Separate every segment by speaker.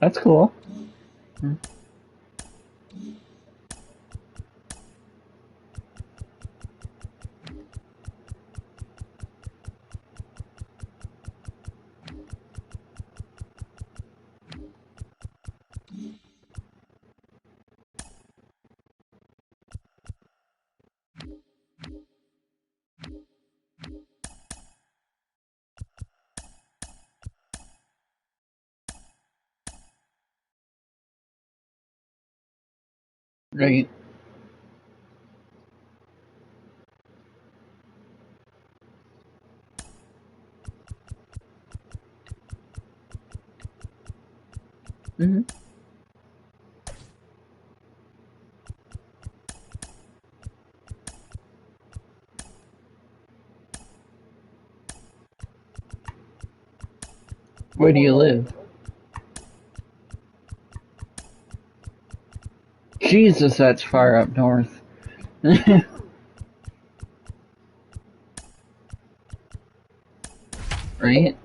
Speaker 1: That's cool. Right. Hmm. Where do you live? Jesus, that's far up north. Right?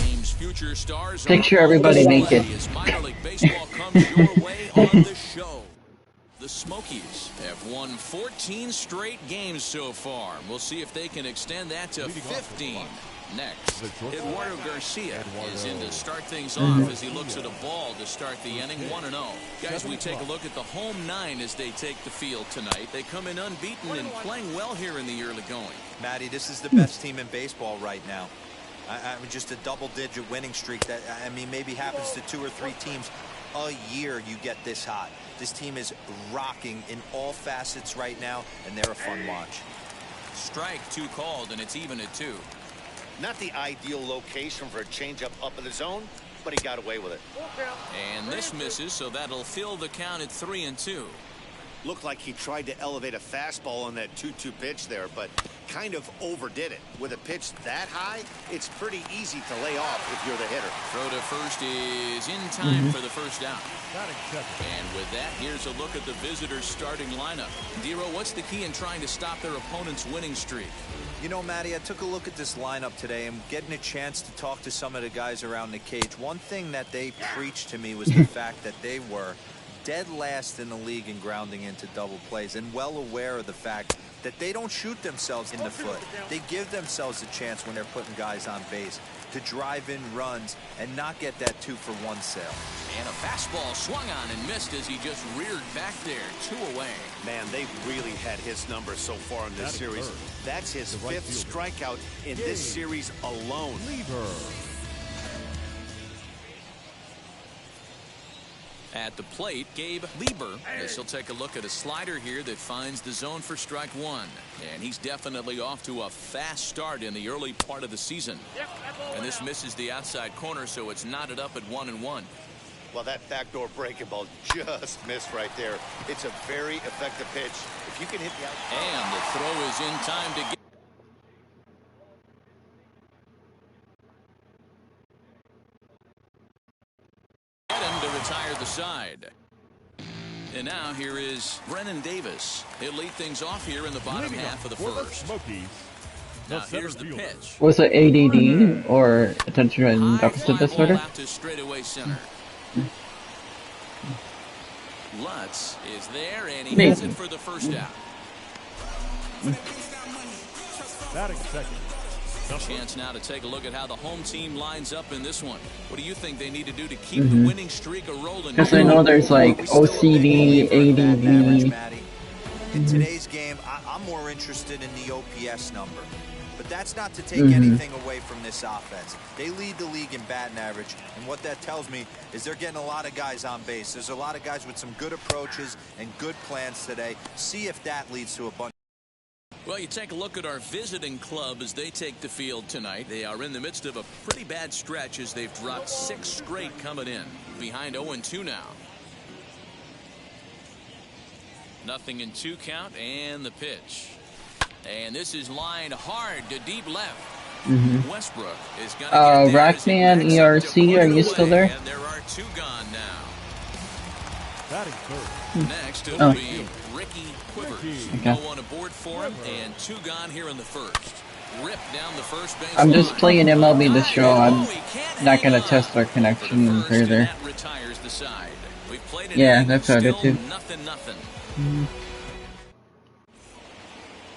Speaker 2: Team's future stars
Speaker 1: Picture
Speaker 2: are on
Speaker 1: everybody naked.
Speaker 2: display as minor league baseball comes your way on the show. The Smokies have won 14 straight games so far. We'll see if they can extend that to 15. Next, Eduardo Garcia is in to start things off as he looks at a ball to start the inning 1-0. Guys, we take a look at the home nine as they take the field tonight. They come in unbeaten and playing well here in the early going.
Speaker 3: Matty, this is the best team in baseball right now. I mean, just a double-digit winning streak that, I mean, maybe happens to 2 or 3 teams a year you get this hot. This team is rocking in all facets right now, and they're a fun watch.
Speaker 2: Strike 2 called, and it's even at 2.
Speaker 4: Not the ideal location for a changeup up in the zone, but he got away with it.
Speaker 2: And this misses, so that'll fill the count at 3-2.
Speaker 4: Looked like he tried to elevate a fastball on that 2-2 pitch there, but kind of overdid it. With a pitch that high, it's pretty easy to lay off if you're the hitter.
Speaker 2: Throw to first is in time for the first out. And with that, here's a look at the visitors' starting lineup. Dero, what's the key in trying to stop their opponent's winning streak?
Speaker 3: You know, Matty, I took a look at this lineup today and getting a chance to talk to some of the guys around the cage. One thing that they preached to me was the fact that they were dead last in the league in grounding into double plays, and well aware of the fact that they don't shoot themselves in the foot. They give themselves a chance when they're putting guys on base to drive in runs and not get that 2-for-1 sale.
Speaker 2: And a fastball swung on and missed as he just reared back there. 2 away.
Speaker 4: Man, they've really had his number so far in this series. That's his 5th strikeout in this series alone.
Speaker 2: At the plate, Gabe Lieber, as he'll take a look at a slider here that finds the zone for strike 1. And he's definitely off to a fast start in the early part of the season. And this misses the outside corner, so it's knotted up at 1-1.
Speaker 4: Well, that backdoor breaking ball just missed right there. It's a very effective pitch. If you can hit the outside.
Speaker 2: And the throw is in time to get him to retire the side. And now here is Brennan Davis. He'll lead things off here in the bottom half of the first. Now here's the pitch.
Speaker 1: Was it ADD or attention deficit disorder?
Speaker 2: Out to straightaway center. Lutz is there, and he has it for the first out.
Speaker 5: Batting second.
Speaker 2: Chance now to take a look at how the home team lines up in this one. What do you think they need to do to keep the winning streak a-rolling?
Speaker 1: Because I know there's like OCD, ADD.
Speaker 3: In today's game, I'm more interested in the OPS number. But that's not to take anything away from this offense. They lead the league in batting average, and what that tells me is they're getting a lot of guys on base. There's a lot of guys with some good approaches and good plans today. See if that leads to a bunch.
Speaker 2: Well, you take a look at our visiting club as they take the field tonight. They are in the midst of a pretty bad stretch as they've dropped 6 straight coming in. Behind 0-2 now. Nothing in 2 count, and the pitch. And this is lined hard to deep left.
Speaker 1: Mm-hmm.
Speaker 2: Westbrook is going to get there as he
Speaker 1: Rockman,
Speaker 2: backs up to
Speaker 1: ERC,
Speaker 2: put
Speaker 1: are
Speaker 2: it
Speaker 1: you still
Speaker 2: away,
Speaker 1: there?
Speaker 2: and there are 2 gone now.
Speaker 5: Batting third.
Speaker 2: Next, it'll be Ricky Quivers.
Speaker 1: Okay.
Speaker 2: No one aboard for him, and 2 gone here in the first. Rip down the first base
Speaker 1: I'm just
Speaker 2: line.
Speaker 1: playing MLB The Show. I'm
Speaker 2: He can't
Speaker 1: not
Speaker 2: hang
Speaker 1: gonna
Speaker 2: on.
Speaker 1: test our
Speaker 2: For the
Speaker 1: connection
Speaker 2: first,
Speaker 1: further.
Speaker 2: and that retires the side. We've played an
Speaker 1: Yeah,
Speaker 2: inning,
Speaker 1: that's what I did
Speaker 2: still
Speaker 1: too.
Speaker 2: 0-0.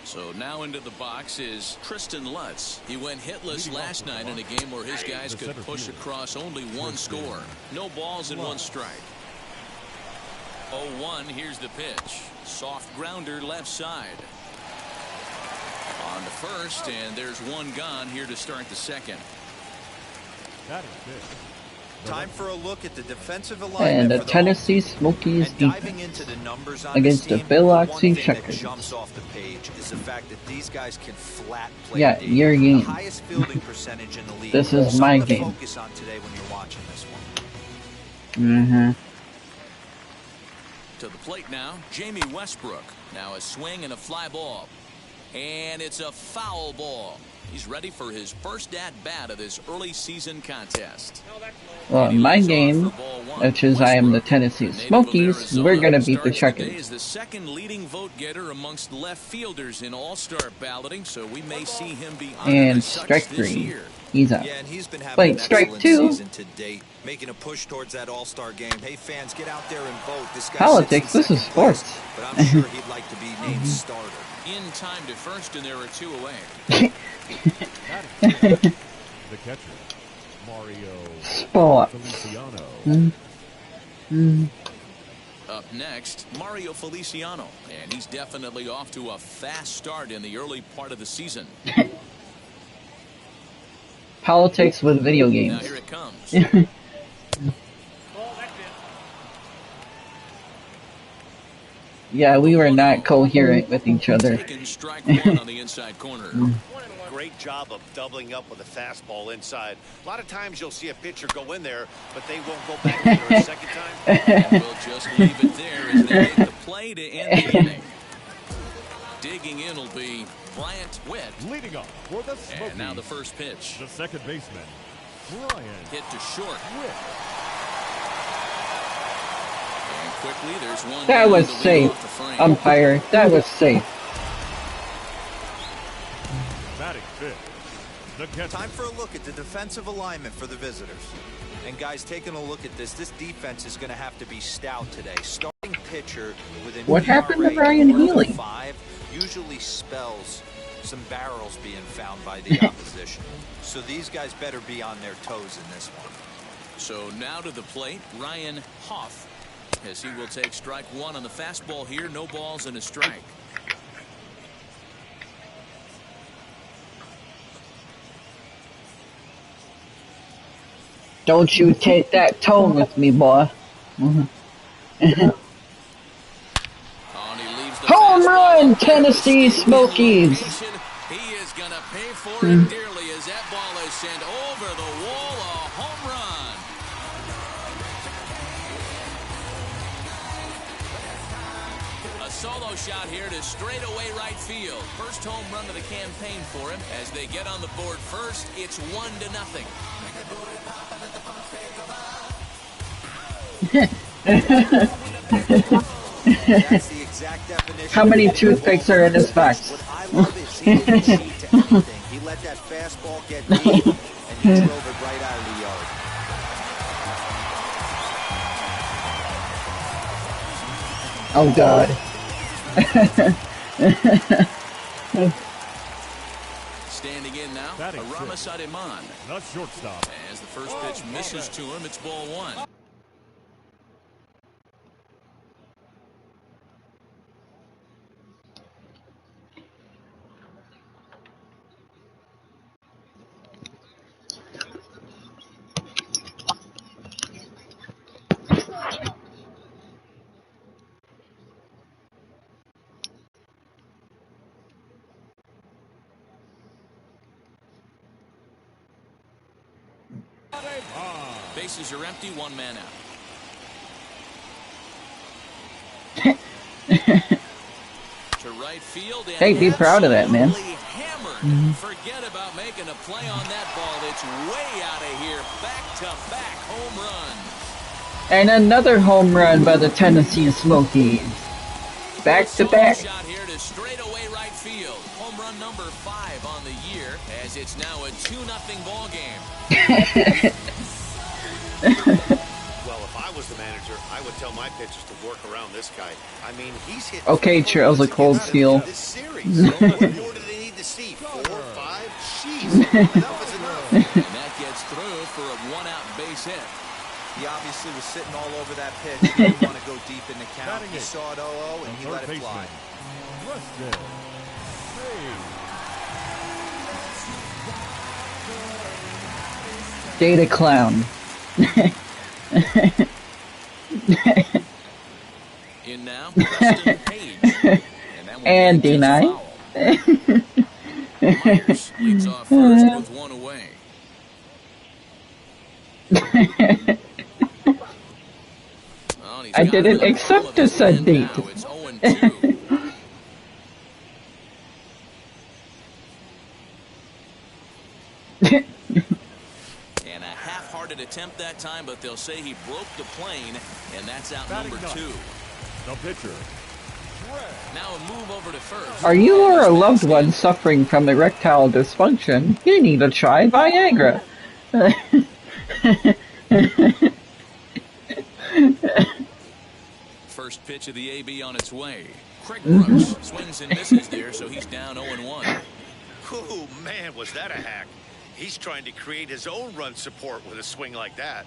Speaker 2: So now into the box is Tristan Lutz. He went hitless last night in a game where his guys could push across only 1 score. No balls and 1 strike. 0-1, here's the pitch. Soft grounder left side. On to first, and there's 1 gone here to start the second.
Speaker 5: Batting fifth.
Speaker 3: Time for a look at the defensive
Speaker 1: And
Speaker 3: alignment
Speaker 1: the
Speaker 3: for the
Speaker 1: Tennessee Smokies
Speaker 3: And diving
Speaker 1: defense
Speaker 3: into the numbers on
Speaker 1: against
Speaker 3: this
Speaker 1: the
Speaker 3: team,
Speaker 1: Biloxi
Speaker 3: one thing that
Speaker 1: Checkers.
Speaker 3: jumps off the page is the fact that these guys can flat play
Speaker 1: Yeah,
Speaker 3: deep.
Speaker 1: your
Speaker 3: The
Speaker 1: game.
Speaker 3: highest fielding percentage in the league.
Speaker 1: This is
Speaker 3: Something
Speaker 1: my
Speaker 3: to
Speaker 1: game.
Speaker 3: focus on today when you're watching this one.
Speaker 1: Mm-hmm.
Speaker 2: To the plate now, Jamie Westbrook. Now a swing and a fly ball. And it's a foul ball. He's ready for his first at-bat of this early season contest.
Speaker 1: Well, in my game, which is I am the Tennessee Smokies, we're gonna beat the Checkers.
Speaker 2: Is the second leading vote getter amongst left fielders in All-Star balloting, so we may see him be honored
Speaker 1: And
Speaker 2: as such
Speaker 1: strike
Speaker 2: this
Speaker 1: 3.
Speaker 2: year.
Speaker 1: He's up.
Speaker 3: Yeah, and he's been having
Speaker 1: Wait,
Speaker 3: an
Speaker 1: strike
Speaker 3: excellent
Speaker 1: 2?
Speaker 3: season to date, making a push towards that All-Star game. Hey, fans, get out there and vote. This guy
Speaker 1: Politics,
Speaker 3: sits in
Speaker 1: this is
Speaker 3: second place,
Speaker 1: sports.
Speaker 3: but I'm sure he'd like to be named starter.
Speaker 2: In time to first, and there are 2 away.
Speaker 5: Batting fifth. The catcher, Mario
Speaker 1: Sport.
Speaker 5: Feliciano.
Speaker 2: Up next, Mario Feliciano, and he's definitely off to a fast start in the early part of the season.
Speaker 1: Politics with video
Speaker 2: Now
Speaker 1: games.
Speaker 2: here it comes.
Speaker 1: Yeah, we were not coherent with each other.
Speaker 2: Taken strike 1 on the inside corner.
Speaker 4: Great job of doubling up with a fastball inside. A lot of times you'll see a pitcher go in there, but they won't go back in there a second time.
Speaker 2: We'll just leave it there as they make the play to end the inning. Digging in will be Bryant Witt.
Speaker 5: Leading off for the Smokies.
Speaker 2: And now the first pitch.
Speaker 5: The second baseman, Brian
Speaker 2: Hit to short.
Speaker 5: Witt.
Speaker 2: And quickly, there's 1
Speaker 1: That
Speaker 2: down
Speaker 1: was
Speaker 2: to lead
Speaker 1: safe.
Speaker 2: off the frame.
Speaker 1: Umpire, that was safe.
Speaker 5: Batting fifth. The catcher,
Speaker 3: Time for a look at the defensive alignment for the visitors. And guys, taking a look at this defense is going to have to be stout today. Starting pitcher with an
Speaker 1: What happened to
Speaker 3: ERA
Speaker 1: Brian
Speaker 3: north of
Speaker 1: Healy?
Speaker 3: 5 usually spells some barrels being found by the opposition. So these guys better be on their toes in this one.
Speaker 2: So now to the plate, Ryan Hoff, as he will take strike 1 on the fastball here. No balls and a strike.
Speaker 1: Don't you take that tone with me, boy.
Speaker 2: Oh, and he leaves the
Speaker 1: Home
Speaker 2: fastball
Speaker 1: run,
Speaker 2: up there.
Speaker 1: Tennessee
Speaker 2: Staying in
Speaker 1: Smokies.
Speaker 2: location. He is going to pay for it dearly as that ball is sent over the wall. A home run. A solo shot here to straightaway right field. First home run of the campaign for him. As they get on the board first, it's 1-0.
Speaker 3: That's the exact definition.
Speaker 1: How many toothpicks are in his box?
Speaker 3: What I love is he didn't cheat to anything. He let that fastball get deep, and he drove it right out of the yard.
Speaker 1: Oh, God.
Speaker 2: Standing in now,
Speaker 5: Batting
Speaker 2: Aramis
Speaker 5: sixth.
Speaker 2: Ademan.
Speaker 5: the shortstop.
Speaker 2: As the first pitch misses to him, it's ball 1. Bases are empty, 1 man out. To right right field. And
Speaker 1: Hey, be proud of that, man.
Speaker 2: absolutely hammered. Forget about making a play on that ball. It's way out of here. Back-to-back home runs.
Speaker 1: And another home run by the Tennessee Smokies. Back to back.
Speaker 2: Shot here to straightaway right field. Home run number 5 on the year, as it's now a 2-0 ball game.
Speaker 4: Well, if I was the manager, I would tell my pitchers to work around this guy. I mean, he's hit.
Speaker 1: Okay, Charles, a cold steel.
Speaker 4: This series. So what more do they need to see? 4, 5? Jeez, enough is enough.
Speaker 2: And that gets through for a 1-out base hit.
Speaker 3: He obviously was sitting all over that pitch. He didn't want to go deep in the count. He saw it 0-0 and he let it fly.
Speaker 5: Rustin.
Speaker 1: Data clown.
Speaker 2: In now, Preston Page. And that one
Speaker 1: And
Speaker 2: gets
Speaker 1: deny.
Speaker 2: foul. Myers leads off first with 1 away. Well, he's
Speaker 1: I
Speaker 2: got
Speaker 1: didn't
Speaker 2: it in
Speaker 1: accept
Speaker 2: all of his
Speaker 1: this
Speaker 2: men
Speaker 1: update.
Speaker 2: now. It's 0-2. And a half-hearted attempt that time, but they'll say he broke the plane, and that's out
Speaker 5: Batting
Speaker 2: number
Speaker 5: ninth.
Speaker 2: 2.
Speaker 5: The pitcher.
Speaker 2: Now a move over to first.
Speaker 1: Are you or a loved one suffering from erectile dysfunction? You need to try Viagra.
Speaker 2: First pitch of the AB on its way. Craig Brooks swings and misses there, so he's down 0-1.
Speaker 4: Oh, man, was that a hack. He's trying to create his own run support with a swing like that.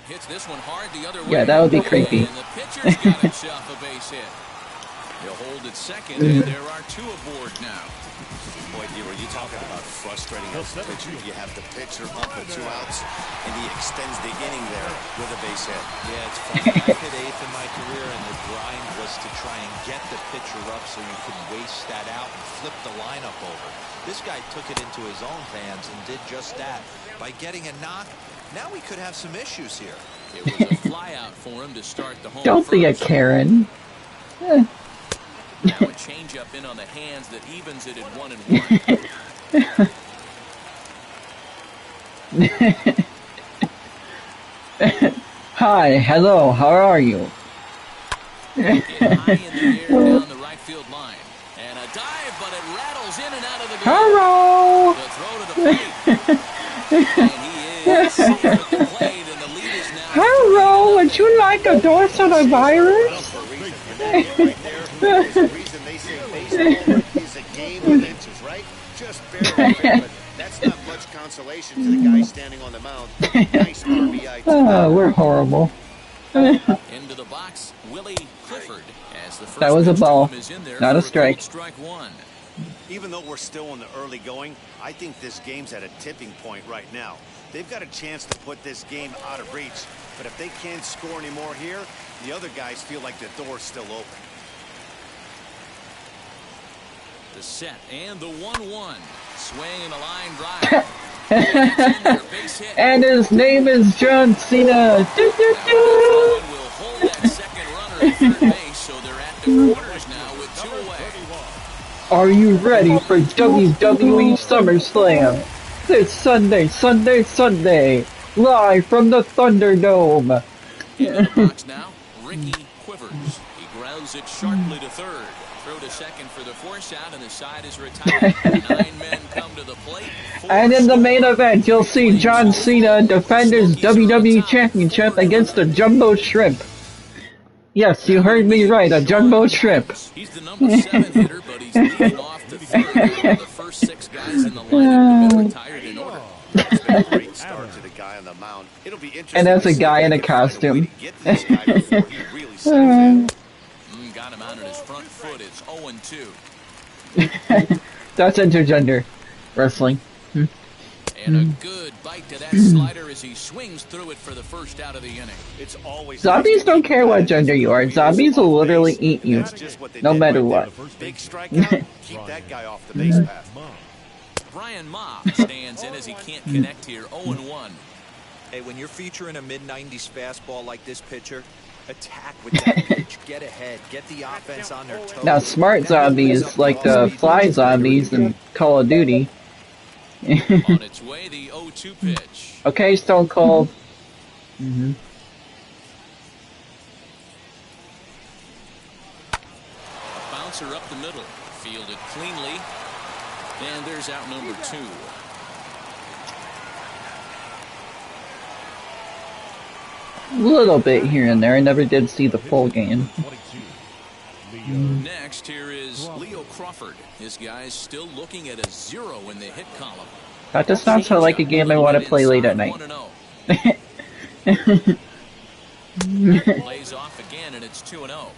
Speaker 2: Hits this one hard the other way.
Speaker 1: Yeah, that would be creepy.
Speaker 2: And the pitcher's got himself a base hit. He'll hold it second, and there are 2 aboard now.
Speaker 4: Boy, Dealer, you talking about frustrating as a pitcher. You have the pitcher up at 2 outs, and he extends the inning there with a base hit.
Speaker 3: Yeah, it's funny. I've hit 8th in my career, and the grind was to try and get the pitcher up so you could waste that out and flip the lineup over. This guy took it into his own hands and did just that. By getting a knock, now we could have some issues here.
Speaker 2: It was a fly out for him to start the home
Speaker 1: Don't be a
Speaker 2: first.
Speaker 1: Karen.
Speaker 2: Now a changeup in on the hands that evens it at 1-1.
Speaker 1: Hi, hello, how are you?
Speaker 2: Hit high in the air down the right field line. And a dive, but it rattles in and out of the glove.
Speaker 1: Hello!
Speaker 2: The throw to the plate. And he is safe at the plate, and the lead is now.
Speaker 1: Hello, would you like a dose of the virus?
Speaker 4: For a reason. And that hit right there is the reason they say baseball is a game of inches, right? Just barely fair, but that's not much consolation to the guy standing on the mound. Nice RBI.
Speaker 1: Oh, we're horrible.
Speaker 2: Into the box, Willie Clifford. As the first
Speaker 1: That was a
Speaker 2: pitch to
Speaker 1: ball,
Speaker 2: him is in there
Speaker 1: not a
Speaker 2: for
Speaker 1: strike.
Speaker 2: called strike 1.
Speaker 4: Even though we're still in the early going, I think this game's at a tipping point right now. They've got a chance to put this game out of reach, but if they can't score any more here, the other guys feel like the door's still open.
Speaker 2: The set and the 1-1. Swing and a line drive. That's in there, base hit.
Speaker 1: And his name is John Cena. Do, do, do.
Speaker 2: Will hold that second runner at third base, so they're at the quarters now with 2 away.
Speaker 1: Are you ready for WWE SummerSlam? This Sunday, live from the Thunderdome.
Speaker 2: Into the box now, Ricky Quivers. He grounds it sharply to third. Throw to second for the force out, and the side is retired. 9 men come to the plate. 4
Speaker 1: And in the main event, you'll see John Cena defend his WWE Championship against the Jumbo Shrimp. Yes, you heard me right, a Jumbo Shrimp.
Speaker 2: He's the number 7 hitter, but he's leading off the third. The first 6 guys in the lineup have been retired in order.
Speaker 4: It's been a great start to the guy on the mound. It'll be interesting.
Speaker 1: And as a
Speaker 4: to see
Speaker 1: guy
Speaker 4: if
Speaker 1: in a
Speaker 4: they can find way
Speaker 1: costume.
Speaker 4: to get this guy before he really sinks in.
Speaker 2: Got him out on his front foot. It's 0-2.
Speaker 1: That's intergender wrestling.
Speaker 2: And a good bite to that slider as he swings through it for the first out of the inning.
Speaker 4: It's always
Speaker 1: Zombies don't care what gender you are. Zombies will literally eat you,
Speaker 4: That's just what they
Speaker 1: no
Speaker 4: did
Speaker 1: matter
Speaker 4: right
Speaker 1: what.
Speaker 4: there. Big strikeout. Keep that guy off the base path.
Speaker 2: Brian Ma stands in as he can't connect here. 0-1.
Speaker 3: Hey, when you're featuring a mid-90s fastball like this pitcher, Attack with that pitch. Get ahead. Get the offense on their toes.
Speaker 1: Now, smart zombies, like the fly zombies in Call of Duty.
Speaker 2: On its way, the 0-2 pitch.
Speaker 1: Okay, Stone Cold.
Speaker 2: A bouncer up the middle. Fielded cleanly. And there's out number 2.
Speaker 1: A little bit here and there. I never did see the full game.
Speaker 2: Next, here is Leo Crawford. This guy's still looking at a 0 in the hit column.
Speaker 1: That just sounds so like a game I want to play late at night.
Speaker 2: Plays off again, and it's 2-0.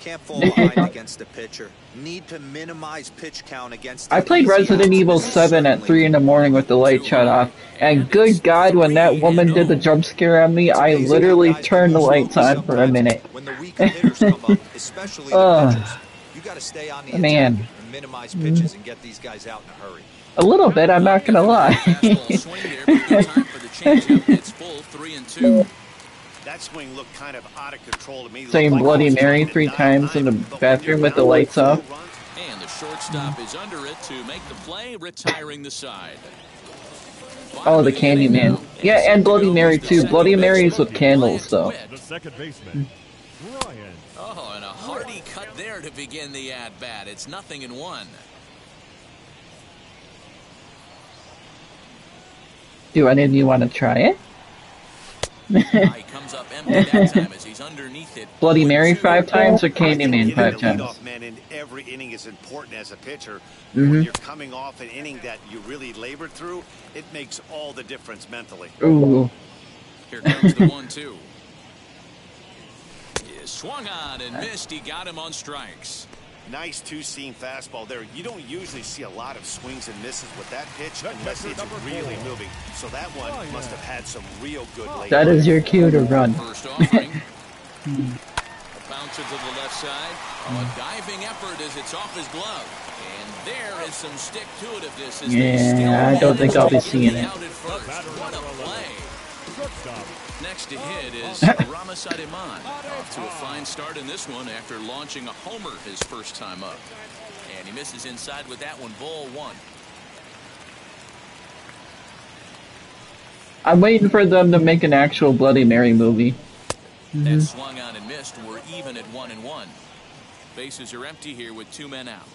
Speaker 3: Can't fall behind against the pitcher. Need to minimize pitch count against.
Speaker 1: I played Resident Evil 7 at 3 in the morning with the light shut off, and good God, when that woman did the jump scare on me, I literally turned the lights on for a minute.
Speaker 3: When the weaker hitters come up, especially the pitchers, you got to stay on the attack and minimize pitches and get these guys out in a hurry.
Speaker 1: A little bit, I'm not gonna lie.
Speaker 2: It's full 3-2.
Speaker 4: That swing looked kind of out of control to me.
Speaker 1: Saying Bloody Mary 3 times in the bathroom with the lights off.
Speaker 2: And the shortstop is under it to make the play, retiring the side.
Speaker 1: Oh, the Candyman. Yeah, and Bloody Mary too. Bloody Mary's with candles, though.
Speaker 5: The second baseman, Ryan.
Speaker 2: Oh, and a hearty cut there to begin the at-bat. It's 0-1.
Speaker 1: Do any of you want to try it?
Speaker 2: He comes up empty that time as he's underneath it.
Speaker 1: Bloody Mary 5 times or Candyman 5
Speaker 4: The
Speaker 1: times?
Speaker 4: leadoff man in every inning is important as a pitcher. When you're coming off an inning that you really labored through, it makes all the difference mentally.
Speaker 1: Ooh.
Speaker 2: Here comes the 1-2. He swung on and missed. He got him on strikes.
Speaker 4: Nice two-seam fastball there. You don't usually see a lot of swings and misses with that pitch unless it's really moving. So that one must have had some real good late.
Speaker 1: That is your cue to run.
Speaker 2: First offering. A bouncer to the left side. A diving effort as it's off his glove. And there is some stick-to-itiveness.
Speaker 1: Yeah, I don't think I'll be seeing it.
Speaker 2: What a play. Next to hit is Ramasadimon. Off to a fine start in this one after launching a homer his first time up. And he misses inside with that one, ball 1.
Speaker 1: I'm waiting for them to make an actual Bloody Mary movie.
Speaker 2: That swung on and missed. We're even at 1-1. Bases are empty here with 2 men out.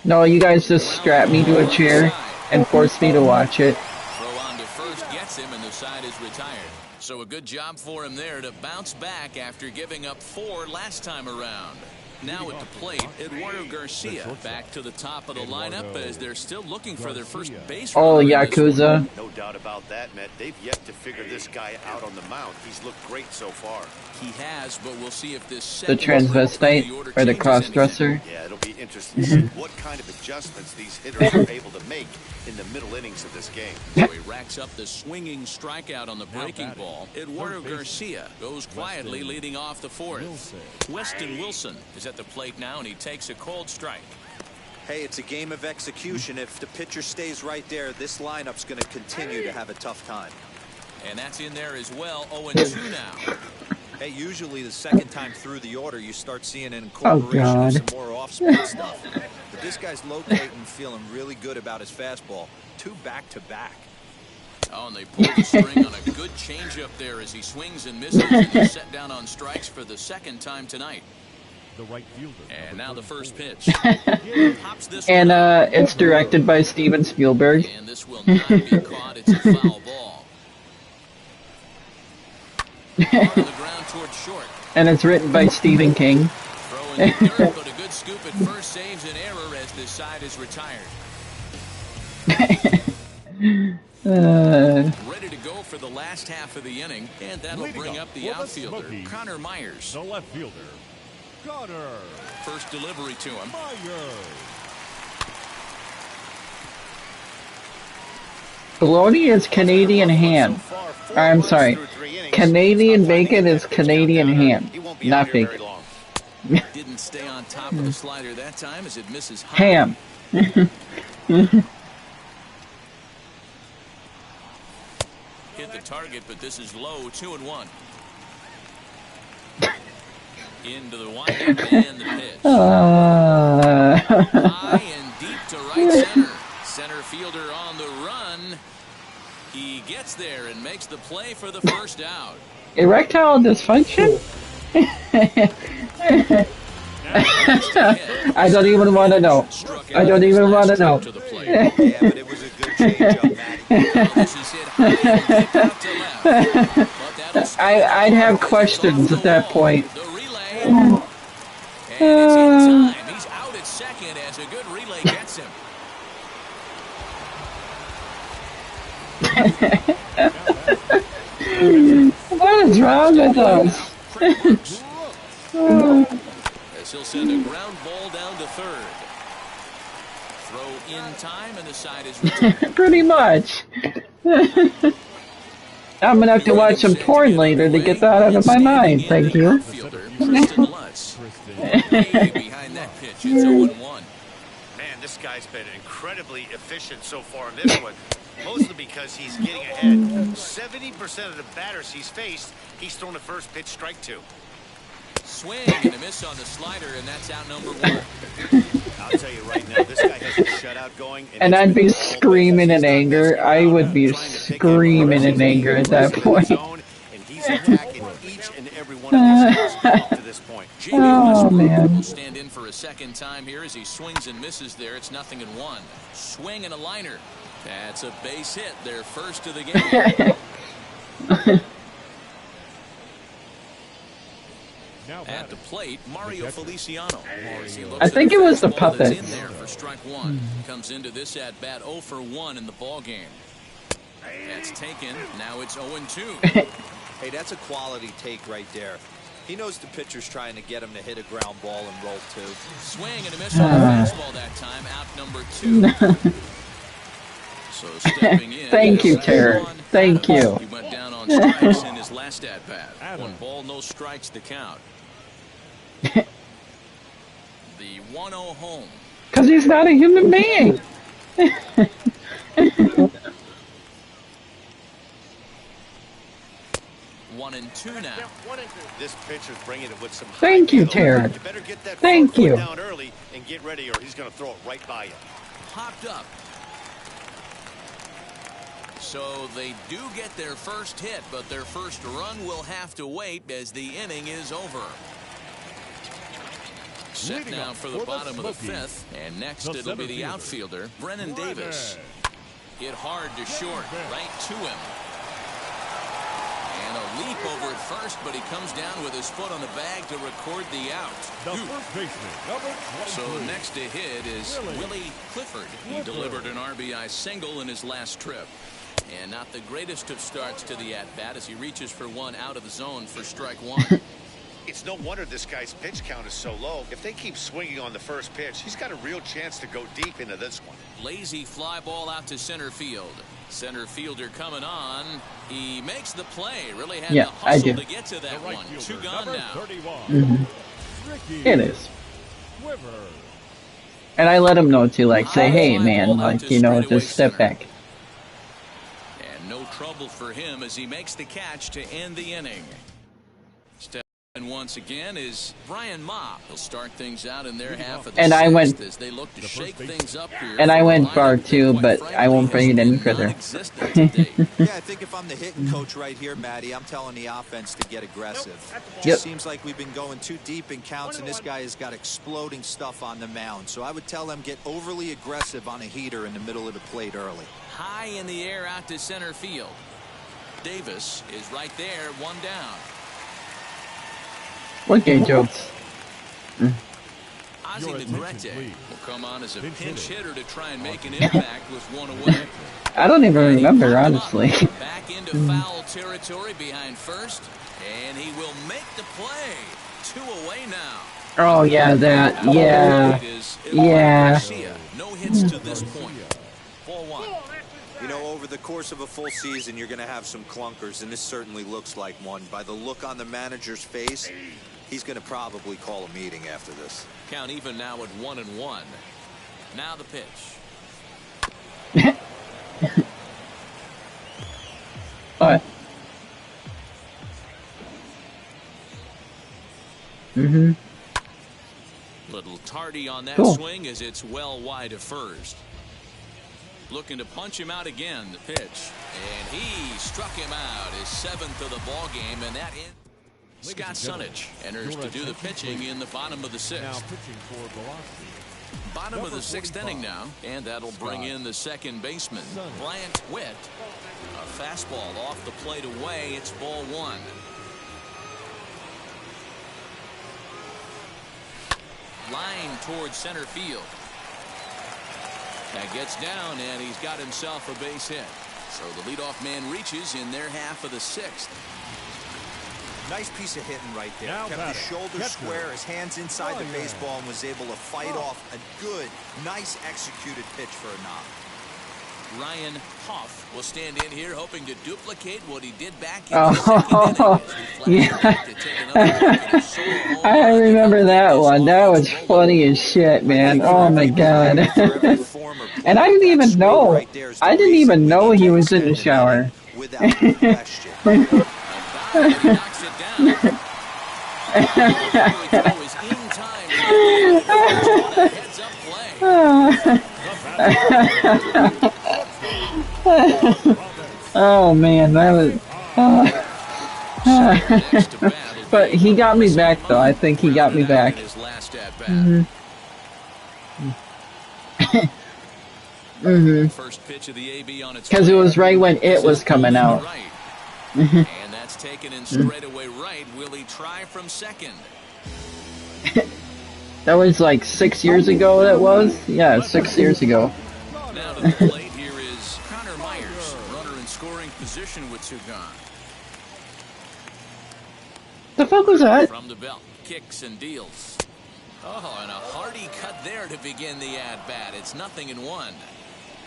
Speaker 1: No, you guys just strap me to a chair and force me to watch it.
Speaker 2: Throw on to first gets him, and the side is retired. So a good job for him there to bounce back after giving up 4 last time around. Now at the plate, Eduardo Garcia back to the top of the lineup as they're still looking for their first base
Speaker 1: Oh,
Speaker 2: runner.
Speaker 1: Yakuza.
Speaker 4: No doubt about that, Matt. They've yet to figure this guy out on the mound. He's looked great so far.
Speaker 2: He has, but we'll see if this
Speaker 1: The transvestite or the cross-dresser.
Speaker 4: Yeah, it'll be interesting to see what kind of adjustments these hitters are able to make in the middle innings of this game.
Speaker 2: So he racks up the swinging strikeout on the breaking ball. Eduardo Garcia goes quietly leading off the 4th. Weston Wilson is at the plate now, and he takes a cold strike.
Speaker 3: Hey, it's a game of execution. If the pitcher stays right there, this lineup's going to continue to have a tough time.
Speaker 2: And that's in there as well. 0-2 now.
Speaker 3: Hey, usually the second time through the order, you start seeing an incorporation of some more off-speed stuff. But this guy's locating and feeling really good about his fastball. 2 back-to-back.
Speaker 2: Oh, and they pull the string on a good changeup there as he swings and misses and is set down on strikes for the second time tonight.
Speaker 5: The right fielder.
Speaker 2: And now the first pitch. Pops this
Speaker 1: And
Speaker 2: one up.
Speaker 1: it's directed by Steven Spielberg.
Speaker 2: And this will not be caught. It's a foul ball. On the ground towards short.
Speaker 1: And it's written by Stephen King.
Speaker 2: Throwing the dirt, but a good scoop at first saves an error as this side is retired. Ready to go for the last half of the inning, and that'll bring up the outfielder, Connor Myers.
Speaker 5: The left fielder, Connor
Speaker 2: First delivery to him.
Speaker 5: Myers.
Speaker 1: Bologna is Canadian ham. I'm sorry. Canadian bacon is Canadian ham, not bacon.
Speaker 2: Didn't stay on top of the slider that time as it misses high.
Speaker 1: Ham.
Speaker 2: Hit the target, but this is low, 2-1. Into the windup and the pitch. High and deep to right center. Center fielder on the run. He gets there and makes the play for the first out.
Speaker 1: Erectile dysfunction? I don't even want to know. I don't even want to know.
Speaker 3: Yeah, but it was a good change-up, Matty.
Speaker 1: I'd have questions at that point.
Speaker 2: The relay. And it's in time. He's out at second as a good relay gets him.
Speaker 1: What is wrong with us?
Speaker 2: As he'll send a ground ball down to third. Throw in time and the side is returned.
Speaker 1: Pretty much. I'm gonna have to watch some porn later to get that out of my mind. Thank you.
Speaker 2: Behind that pitch, it's 0-1.
Speaker 4: Man, this guy's been incredibly efficient so far in this one. Mostly because he's getting ahead. 70% of the batters he's faced, he's thrown the first pitch strike to.
Speaker 2: Swing and a miss on the slider, and that's out number 1.
Speaker 4: I'll tell you right now, this guy has a shutout going.
Speaker 1: And I'd be screaming in anger. I would be screaming in anger at that point.
Speaker 4: And he's attacking each and every one of these guys up to this point.
Speaker 1: Oh, man.
Speaker 2: Will stand in for a second time here as he swings and misses there. It's 0-1. Swing and a liner. That's a base hit, their first of the game. At the plate, Mario Feliciano.
Speaker 1: I think it was the puppet.
Speaker 2: In there for strike 1. Comes into this at bat 0 for 1 in the ball game. That's taken. Now it's 0-2.
Speaker 3: Hey, that's a quality take right there. He knows the pitcher's trying to get him to hit a ground ball and roll too.
Speaker 2: Swing and a miss on the fastball that time. Out number 2. So stepping in.
Speaker 1: Thank you, Terry. Thank you.
Speaker 2: He went down on strikes in his last at bat. 1 ball, no strikes to count. The 1-0 home.
Speaker 1: Because he's not a human being.
Speaker 2: 1-2 now.
Speaker 4: This pitcher's bringing it with some.
Speaker 1: Thank you, Terry.
Speaker 4: You better get that
Speaker 1: Thank you.
Speaker 4: down early and get ready, or he's going to throw it right by you.
Speaker 2: Popped up. So they do get their first hit, but their first run will have to wait as the inning is over. Set now for the bottom of the 5th, and next it'll be the outfielder, Brennan Davis. Hit hard to short, right to him. And a leap over at first, but he comes down with his foot on the bag to record the out.
Speaker 5: The first baseman, number 22.
Speaker 2: So next to hit is Willie Clifford. He delivered an RBI single in his last trip. And not the greatest of starts to the at-bat as he reaches for 1 out of the zone for strike 1.
Speaker 4: It's no wonder this guy's pitch count is so low. If they keep swinging on the first pitch, he's got a real chance to go deep into this one.
Speaker 2: Lazy fly ball out to center field. Center fielder coming on. He makes the play. Really had to hustle to get to that one. 2 gone now.
Speaker 1: It is. And I let him know to, like, say, hey, man, like, you know, just step back.
Speaker 2: And no trouble for him as he makes the catch to end the inning. And once again is Brian Ma. He'll start things out in their half of the sixth as they look to shake things up here.
Speaker 1: And I went far too, but I won't bring it any further.
Speaker 3: Yeah, I think if I'm the hitting coach right here, Matty, I'm telling the offense to get aggressive. Just seems like we've been going too deep in counts, and this guy has got exploding stuff on the mound. So I would tell them get overly aggressive on a heater in the middle of the plate early.
Speaker 2: High in the air out to center field. Davis is right there, 1 down.
Speaker 1: Okay, jokes.
Speaker 2: Ozzie Negrete will come on as a pinch hitter to try and make an impact with 1 away.
Speaker 1: I don't even remember, honestly.
Speaker 2: Back into foul territory behind first, and he will make the play. 2 away now.
Speaker 1: Oh, yeah, that. Yeah. Yeah.
Speaker 2: No hits to this point. 4-1.
Speaker 3: You know, over the course of a full season, you're going to have some clunkers, and this certainly looks like one. By the look on the manager's face, he's going to probably call a meeting after this.
Speaker 2: Count even now at 1-1. Now the pitch.
Speaker 1: What? Mm-hmm.
Speaker 2: Little tardy on that
Speaker 1: Cool.
Speaker 2: swing as it's well wide of first. Looking to punch him out again. The pitch. And he struck him out. His 7th of the ball game, and that in. Scott Sunich enters to do the pitching in the bottom of the 6th.
Speaker 5: Now pitching for velocity.
Speaker 2: Bottom of the 6th inning now, and that'll bring in the second baseman, Bryant Witt. A fastball off the plate away. It's ball 1. Line towards center field. That gets down, and he's got himself a base hit. So the leadoff man reaches in their half of the 6th.
Speaker 3: Nice piece of hitting right there.
Speaker 5: Now
Speaker 3: Kept his shoulders square, his hands inside the baseball, and was able to fight off a good, nice executed pitch for a knock.
Speaker 2: Ryan Hoff will stand in here hoping to duplicate what he did back in the second inning.
Speaker 1: Yeah. I remember that one. That was funny as shit, man. Oh my god. And I didn't even know. I didn't even know he was in the shower.
Speaker 3: Without question.
Speaker 2: Knocks it down. Always in time. Heads up play.
Speaker 1: Oh man, that was. But he got me back, though. I think he got me back.
Speaker 2: First pitch of the AB on its
Speaker 1: Because it was right when it was coming out.
Speaker 2: And that's taken in straightaway right. Will he try from second?
Speaker 1: That was like 6 years ago, that was? Yeah, 6 years ago.
Speaker 2: Now to the plate, here is Connor Myers, runner in scoring position with two gone.
Speaker 1: The fuck was that?
Speaker 2: From the belt, kicks and deals. Oh, and a hearty cut there to begin the at-bat. It's 0-1.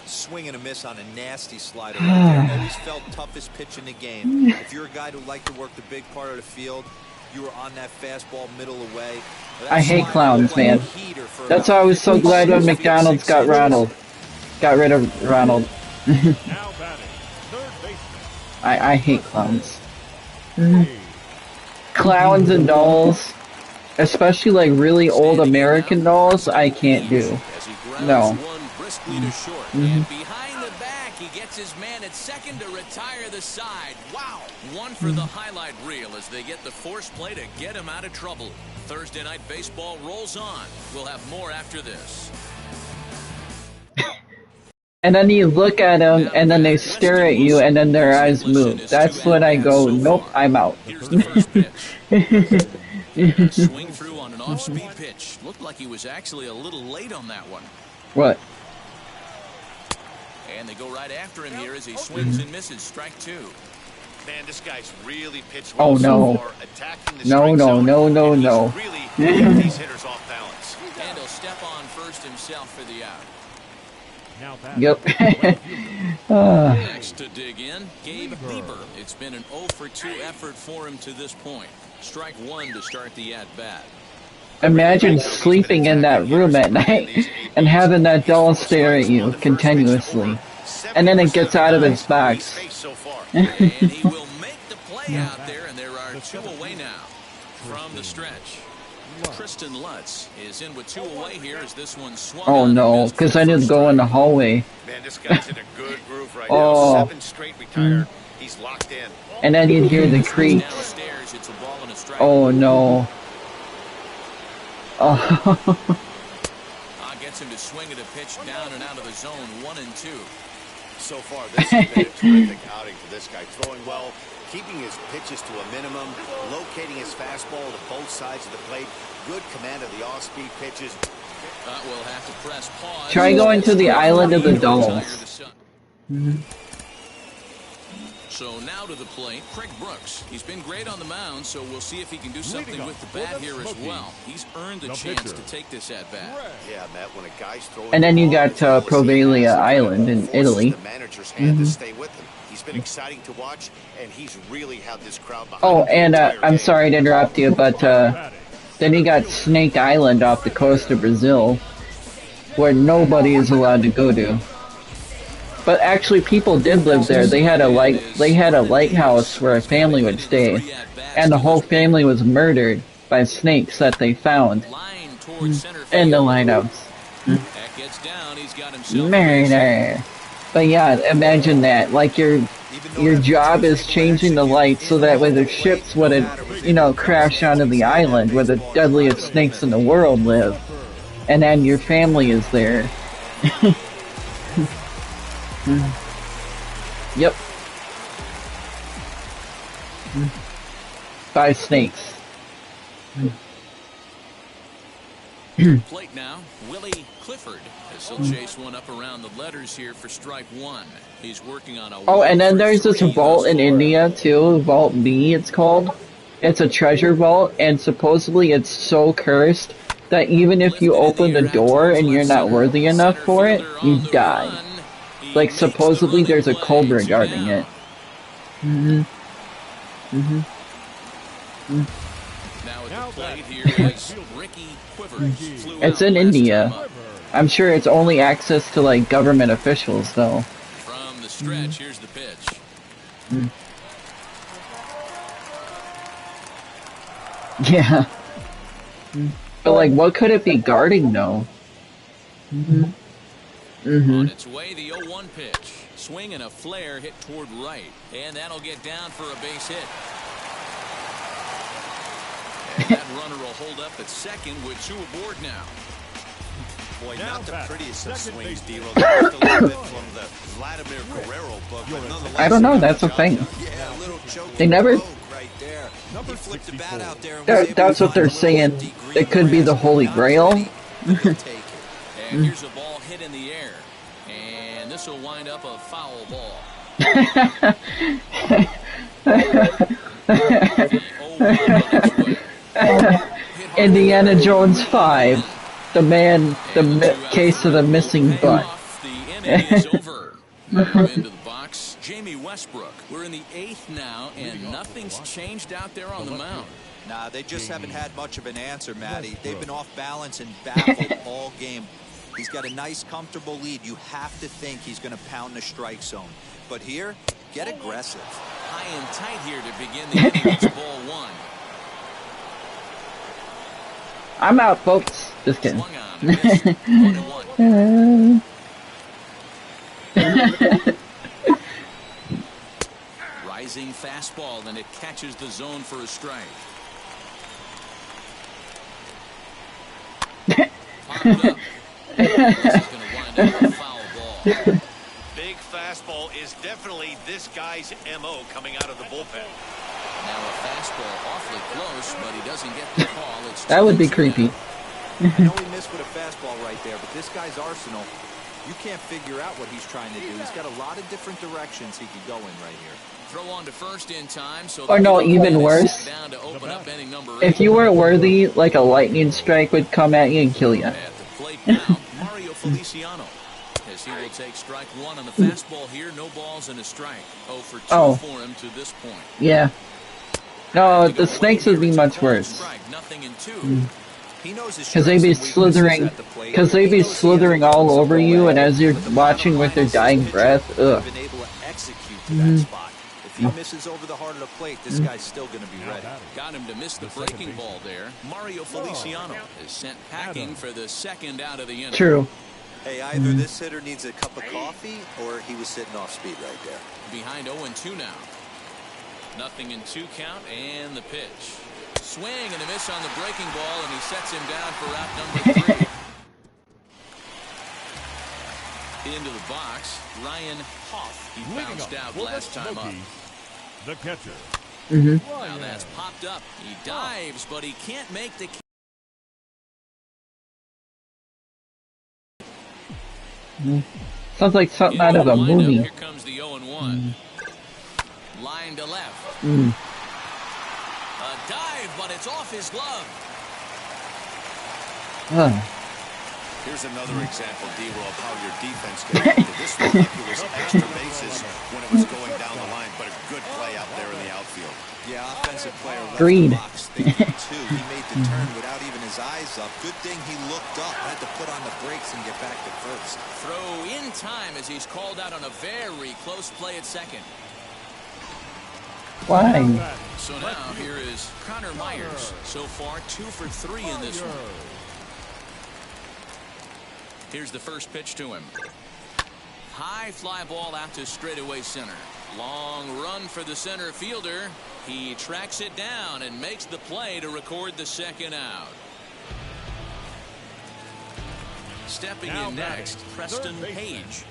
Speaker 3: Swing and a miss on a nasty slider right there. Always felt toughest pitch in the game. If you're a guy who liked to work the big part of the field, you were on that fastball middle away.
Speaker 1: I hate clowns, man. That's why I was so glad when McDonald's got Ronald. Got rid of Ronald.
Speaker 5: Now batting, third baseman.
Speaker 1: I hate clowns. Clowns and dolls. Especially like really old American dolls, I can't do. No.
Speaker 2: Briskly to short. And behind the back, he gets his man at second to retire the side. Wow. One for the highlight reel as they get the force play to get him out of trouble. Thursday night baseball rolls on. We'll have more after this.
Speaker 1: And then you look at them, and then they stare at you, and then their eyes move. That's when I go, nope, I'm out.
Speaker 2: Here's the first pitch. Swing through on an off-speed pitch. Looked like he was actually a little late on that one.
Speaker 1: What?
Speaker 2: And they go right after him here as he swings and misses. Strike 2.
Speaker 4: Man, this guy's really pitched well
Speaker 1: Oh no.
Speaker 4: so far, attacking the
Speaker 1: No,
Speaker 4: strike
Speaker 1: no,
Speaker 4: zone,
Speaker 1: no, no,
Speaker 4: and he's
Speaker 1: no.
Speaker 4: really kept these hitters off balance.
Speaker 2: And he'll step on first himself for the out.
Speaker 5: Now batting.
Speaker 1: Yep.
Speaker 2: Next to dig in, Gabe Bieber. It's been an 0 for 2 effort for him to this point. Strike 1 to start the at-bat.
Speaker 1: Imagine sleeping in that room at night and having that doll stare at you continuously. And then it gets out of its box.
Speaker 2: And he will make the play out there, and there are 2 away now from the stretch. Kristen Lutz is in with 2 away here as this one swung.
Speaker 1: Oh no, because I didn't go in the hallway.
Speaker 4: Man, this guy's in a good groove right
Speaker 1: Oh.
Speaker 4: now. 7 straight retired. He's locked in.
Speaker 1: And then you'd hear the creak.
Speaker 2: Downstairs, it's a ball and a strike.
Speaker 1: Oh no. Oh.
Speaker 2: Gets him to swing at a pitch down and out of the zone. 1 and 2.
Speaker 4: So far, this has been a terrific outing for this guy. Throwing well, keeping his pitches to a minimum, locating his fastball to both sides of the plate. Good command of the off-speed pitches.
Speaker 2: We'll have to press pause.
Speaker 1: Try going to the island of the dolls.
Speaker 2: So now to the plate, Craig Brooks. He's been great on the mound, so we'll see if he can do something with the bat here as well. He's earned the chance to take this at bat.
Speaker 4: Yeah, Matt, when a guy's throwing
Speaker 1: And then you
Speaker 4: the ball,
Speaker 1: got Provalia Island in Italy.
Speaker 4: The manager's hand to stay with him. He's been exciting to watch, and he's really had this crowd behind
Speaker 1: Oh,
Speaker 4: him the
Speaker 1: and
Speaker 4: entire
Speaker 1: I'm
Speaker 4: game.
Speaker 1: sorry to interrupt you, but then you got Snake Island off the coast of Brazil, where nobody is allowed to go to. But actually, people did live there. They had a lighthouse where a family would stay, and the whole family was murdered by snakes that they found
Speaker 2: Line towards center
Speaker 1: in the
Speaker 2: field.
Speaker 1: lineouts.
Speaker 2: That gets down. He's got himself a base hit.
Speaker 1: Murder. But yeah, imagine that. Like your job is changing the lights so that way the ships wouldn't, crash onto the island where the deadliest snakes in the world live. And then your family is there. Yep. By snakes.
Speaker 2: Plate now, Willie Clifford, as he'll chase one up around the letters here for strike one. He's working on a...
Speaker 1: Oh, and then there's this
Speaker 2: 1 for 3
Speaker 1: vault
Speaker 2: thus
Speaker 1: in
Speaker 2: far.
Speaker 1: India too, Vault B it's called. It's a treasure vault, and supposedly it's so cursed that even if you open the door and you're not worthy enough for it, you die. Like supposedly there's a cobra guarding it.
Speaker 2: Now at the plate here is Ricky Quivers. Flew
Speaker 1: It's
Speaker 2: out
Speaker 1: in
Speaker 2: last
Speaker 1: India.
Speaker 2: time up.
Speaker 1: I'm sure it's only access to like government officials though.
Speaker 2: From the stretch, here's the pitch.
Speaker 1: Yeah. But like what could it be guarding though?
Speaker 2: On its way, the 0-1 pitch. Swing and a flare hit toward right. And that'll get down for a base hit. And that runner will hold up at second with 2 aboard now.
Speaker 4: Boy,
Speaker 5: Now
Speaker 4: not the
Speaker 5: batting,
Speaker 4: prettiest of
Speaker 5: second
Speaker 4: swings,
Speaker 5: baseman.
Speaker 4: D-Roll. Just a little bit from the Vladimir Guerrero book, but nonetheless...
Speaker 1: I don't know, that's a thing.
Speaker 3: Yeah, a little choke
Speaker 1: They never-
Speaker 3: poke right there.
Speaker 5: Number
Speaker 3: He flipped the bat
Speaker 5: 64.
Speaker 3: out there and was
Speaker 1: That-
Speaker 3: able
Speaker 1: that's
Speaker 3: to
Speaker 1: what they're
Speaker 3: find a little
Speaker 1: saying.
Speaker 3: degree
Speaker 1: It could be the
Speaker 3: grasp.
Speaker 1: Holy
Speaker 3: Not
Speaker 1: Grail.
Speaker 3: pretty, but he'll take it.
Speaker 2: And here's a ball hit in the air. And this will wind up a foul ball. The 0-1 on its way. Hit hard
Speaker 1: Indiana Jones 5. The case of the missing butt.
Speaker 2: off. The inning is over. Move into the box. Jamie Westbrook. We're in the 8th now, and nothing's changed out there on the mound.
Speaker 3: Nah, they just haven't had much of an answer, Matty. They've been off balance and baffled all game. He's got a nice, comfortable lead. You have to think he's going to pound the strike zone. But here, get aggressive.
Speaker 2: High and tight here to begin the inning. It's ball 1.
Speaker 1: I'm out, folks. Just kidding.
Speaker 2: Swung on. Missed. 1-1. Rising fastball, and it catches the zone for a strike. Popped up. This is going to wind up a foul ball.
Speaker 4: Big fastball is definitely this guy's M.O. coming out of the bullpen.
Speaker 2: Now a fastball awfully close, but he doesn't get the call. It's
Speaker 1: That would be
Speaker 2: 2-2
Speaker 1: creepy.
Speaker 2: now.
Speaker 3: I know he missed with a fastball right there, but this guy's arsenal, you can't figure out what he's trying to do. He's got a lot of different directions he could go in right here.
Speaker 2: Throw on to first in time. So
Speaker 1: Or no,
Speaker 2: the
Speaker 1: even
Speaker 2: is
Speaker 1: worse.
Speaker 2: down to open up inning number 8.
Speaker 1: If you weren't worthy, like a lightning strike would come at you and kill you.
Speaker 2: At the plate now, Mario Feliciano. As he will take strike 1 on the fastball here. No balls and a strike. 0 for 2
Speaker 1: Oh.
Speaker 2: for him to this point.
Speaker 1: Yeah. No, the snakes would be much worse.
Speaker 2: Strike, nothing in 2.
Speaker 3: He knows his
Speaker 1: Because they'd be
Speaker 3: strengths and weaknesses
Speaker 1: slithering,
Speaker 3: at the plate.
Speaker 1: because they'd be
Speaker 3: He knows he has
Speaker 1: slithering
Speaker 3: a
Speaker 1: all
Speaker 3: defensive
Speaker 1: over you,
Speaker 3: role,
Speaker 1: and as you're
Speaker 3: but the
Speaker 1: watching
Speaker 3: bottom
Speaker 1: with their
Speaker 3: line is
Speaker 1: dying
Speaker 3: pitchers
Speaker 1: breath,
Speaker 3: have
Speaker 1: ugh.
Speaker 3: been able to execute to that spot. If he misses over the heart of the plate, this guy's still going to be ready.
Speaker 2: Got him to miss the breaking ball there. Mario Feliciano is sent packing for the second out of the inning.
Speaker 1: True.
Speaker 3: Hey, either this hitter needs a cup of coffee or he was sitting off speed right there.
Speaker 2: Behind 0-2 now. Nothing in 2 count, and the pitch. Swing and a miss on the breaking ball, and he sets him down for out number 3. Into the box, Ryan Hoff. He
Speaker 5: Leading
Speaker 2: bounced
Speaker 5: up
Speaker 2: out
Speaker 5: for the
Speaker 2: last time up.
Speaker 5: Smokies, the catcher.
Speaker 2: Now that's popped up. He dives, but he can't make the...
Speaker 1: Sounds like something out of a movie.
Speaker 2: Here comes the 0-1. Line to left. A dive, but it's off his glove.
Speaker 4: Here's another example, D-Roll, of how your defense can get to this ridiculous extra bases when it was going down the line, but a good play out there in the outfield.
Speaker 3: Yeah, offensive player left
Speaker 1: Greed.
Speaker 3: the box thinking too. He made the turn without even his eyes up. Good thing he looked up, had to put on the brakes and get back to first.
Speaker 2: Throw in time as he's called out on a very close play at second.
Speaker 1: Why?
Speaker 2: So now here is Connor Myers. So far, 2 for 3 in this one. Here's the first pitch to him. High fly ball out to straightaway center. Long run for the center fielder. He tracks it down and makes the play to record the second out. Stepping in next, Preston Page.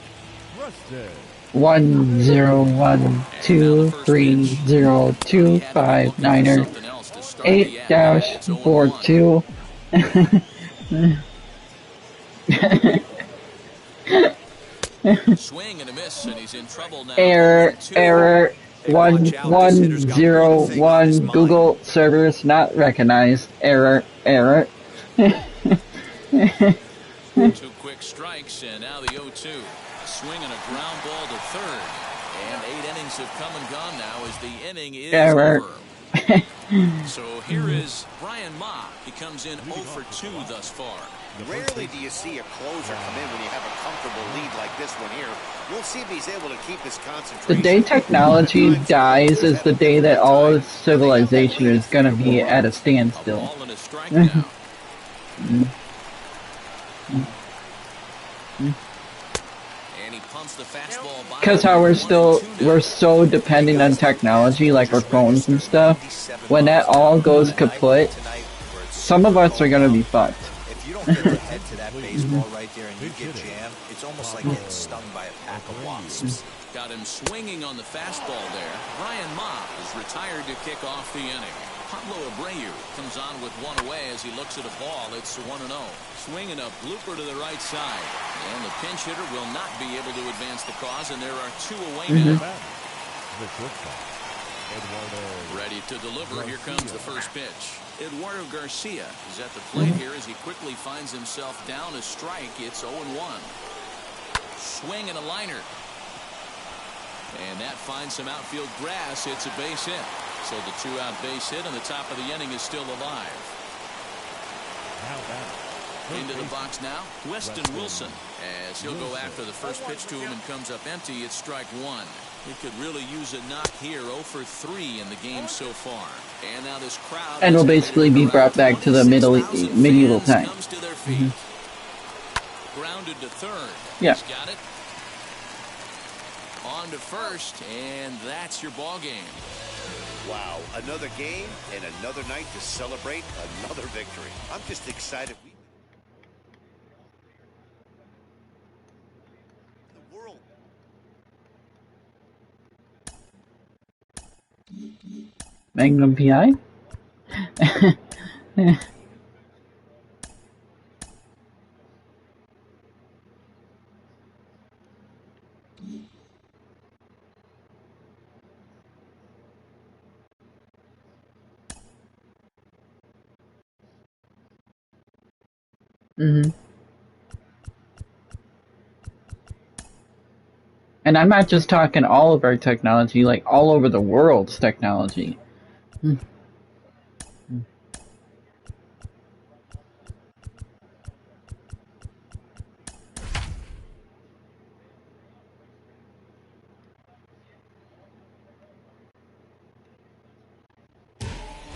Speaker 1: 1-0-1-2-3-0-2-5-9er 8-42.
Speaker 2: Swing and a miss, and he's in trouble now.
Speaker 1: Error 1101 Google servers not recognized. Error.
Speaker 2: 2 quick strikes, and now the 0-2. Swing and a ground ball to third. And 8 innings have come and gone now as the inning is
Speaker 1: Error.
Speaker 2: over. So here is Brian Ma. He comes in 0 for 2 thus far.
Speaker 4: Rarely do you see a closer come in when you have a comfortable lead like this one here. We'll see if he's able to keep his concentration.
Speaker 1: The day technology dies is the day that all of civilization is going to be at a standstill.
Speaker 2: Ball and a strike now. And he pumps the fastball by.
Speaker 1: Because how we're so dependent on technology, like our phones and stuff. When that all goes kaput, some of us are going to be fucked.
Speaker 3: If you don't get your head to that baseball right there and you get jammed, it's almost like getting stung by a pack of wasps.
Speaker 2: Got him swinging on the fastball there. Brian Ma is retired to kick off the inning. Pablo Abreu comes on with one away as he looks at a ball. It's 1-0. Swinging a blooper to the right side. And the pinch hitter will not be able to advance the cause, and there are 2 away now. Ready to deliver. Here comes the first pitch. Eduardo Garcia is at the plate here as he quickly finds himself down a strike. It's 0-1. Swing and a liner. And that finds some outfield grass. It's a base hit. So the 2-out base hit, and the top of the inning is still alive. Into the box now, Weston Wilson, as he'll go after the first pitch to him and comes up empty. It's strike 1. He could really use a knock here. 0 for 3 in the game so far. And now this crowd,
Speaker 1: And will basically be brought back to the medieval time.
Speaker 2: Comes to their feet. Grounded to third.
Speaker 1: Yeah.
Speaker 2: He's got it. On to first, and that's your ball game.
Speaker 4: Wow, another game and another night to celebrate another victory. I'm just excited. The world.
Speaker 1: Magnum PI? And I'm not just talking all of our technology, like all over the world's technology.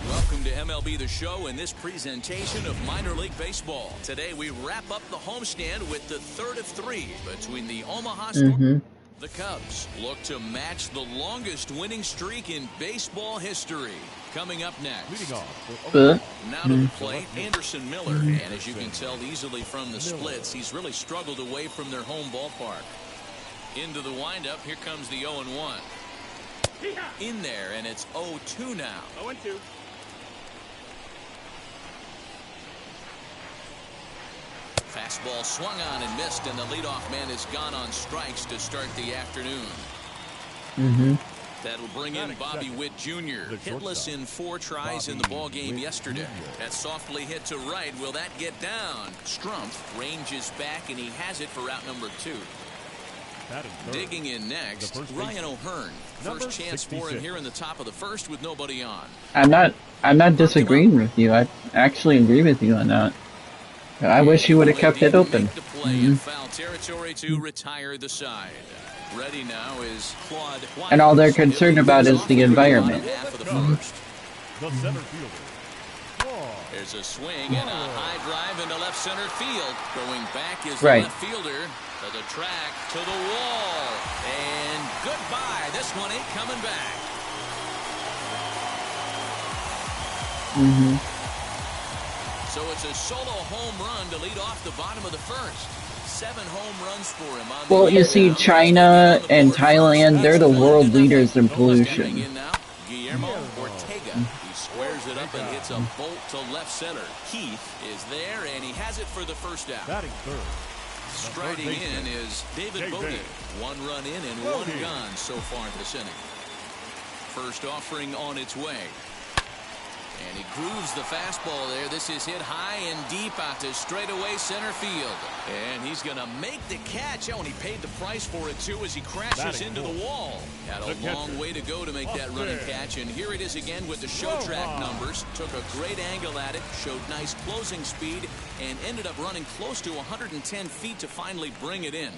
Speaker 2: Welcome to MLB The Show in this presentation of minor league baseball. Today we wrap up the homestand with the 3rd of 3 between the Omaha Storm. The Cubs look to match the longest winning streak in baseball history. Coming up next. Now to the plate, Anderson Miller. And as you can tell easily from the splits, he's really struggled away from their home ballpark. Into the windup, here comes the 0-1. In there, and it's 0-2 now.
Speaker 5: 0-2.
Speaker 2: Fastball swung on and missed, and the leadoff man is gone on strikes to start the afternoon. That'll bring in Bobby Witt Jr. Hitless in 4 tries in the ball game yesterday. That softly hit to right. Will that get down? Strumpf ranges back, and he has it for out number 2. Digging in next, Ryan O'Hearn. First chance for him here in the top of the first with nobody on.
Speaker 1: I'm not disagreeing with you. I actually agree with you on that. I wish he would have kept it open.
Speaker 2: Make the play in foul territory to retire the side. Ready now is Claude.
Speaker 1: And all they're concerned about is the environment.
Speaker 5: The center fielder.
Speaker 2: There's a swing and a high drive into left center field. Going back is
Speaker 1: Right.
Speaker 2: the left fielder to the track, to the wall. And goodbye. This one ain't coming back. So it's a solo home run to lead off the bottom of the first. 7 home runs for him on the
Speaker 1: Well, you see, China and Thailand, they're the world leaders in
Speaker 2: Coming
Speaker 1: pollution.
Speaker 2: in now, Guillermo Ortega. He squares it up and hits a bolt to left center. Keith is there, and he has it for the first out.
Speaker 5: Batting third.
Speaker 2: Striding in is David Bodie. 1 run in and 1 gone so far this inning. First offering on its way. And he grooves the fastball there. This is hit high and deep out to straightaway center field. And he's going to make the catch. Oh, and he paid the price for it, too, as he crashes into the wall. Had a long way to go to make that running catch. And here it is again with the show track numbers. Took a great angle at it, showed nice closing speed, and ended up running close to 110 feet to finally bring it in.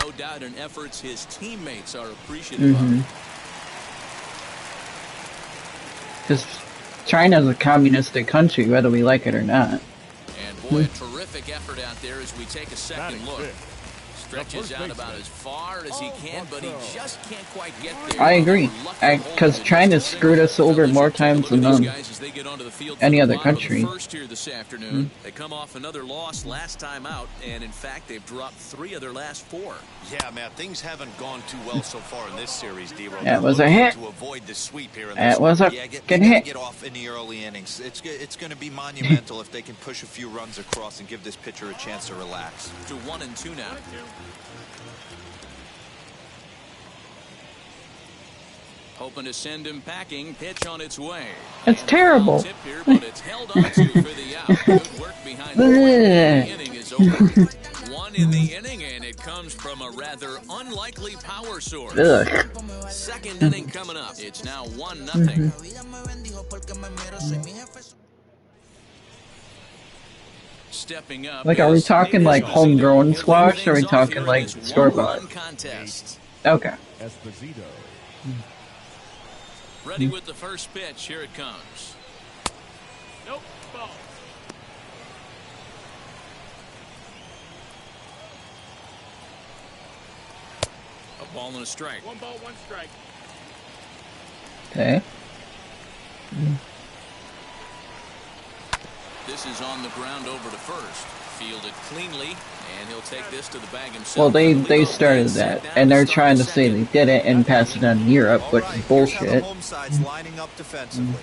Speaker 2: No doubt in efforts his teammates are appreciative of.
Speaker 1: Because China's a communistic country, whether we like it or not.
Speaker 2: And boy, a terrific effort out there as we take a second look. Stretches out about as far as he can, but he just can't quite get there.
Speaker 1: I agree. Because China's screwed us over more times than any other country.
Speaker 2: First here this afternoon. They come off another loss last time out, and in fact, they've dropped 3 of their last 4.
Speaker 4: Yeah, Matt, things haven't gone too well so far in this series, D-Row.
Speaker 1: That was a hit.
Speaker 4: To avoid the sweep here in
Speaker 1: That
Speaker 4: this
Speaker 1: was a good hit.
Speaker 3: Get off in the early innings. It's going to be monumental if they can push a few runs across and give this pitcher a chance to relax.
Speaker 2: To 1 and 2 now. Hoping to send him packing. Pitch on its way.
Speaker 1: It's terrible.
Speaker 2: Tip here, but it's held on to for the out. Good work behind the plate. The inning is over. 1 in the inning, and it comes from a rather unlikely power source.
Speaker 1: Ugh.
Speaker 2: Second inning coming up. It's now 1-0. Stepping up.
Speaker 1: Like, are we talking like homegrown squash, or are we talking like store-bought? Okay.
Speaker 5: Esposito.
Speaker 2: Ready with the first pitch. Here it comes. Nope. Ball. A ball and a strike. 1 ball, 1 strike.
Speaker 1: Okay.
Speaker 2: This is on the ground over to first. Fielded cleanly, and he'll take this to the bag himself.
Speaker 1: Well, they started that, and they're trying to say they did it and pass it on to Europe, which is bullshit.
Speaker 3: Home side's lining up defensively.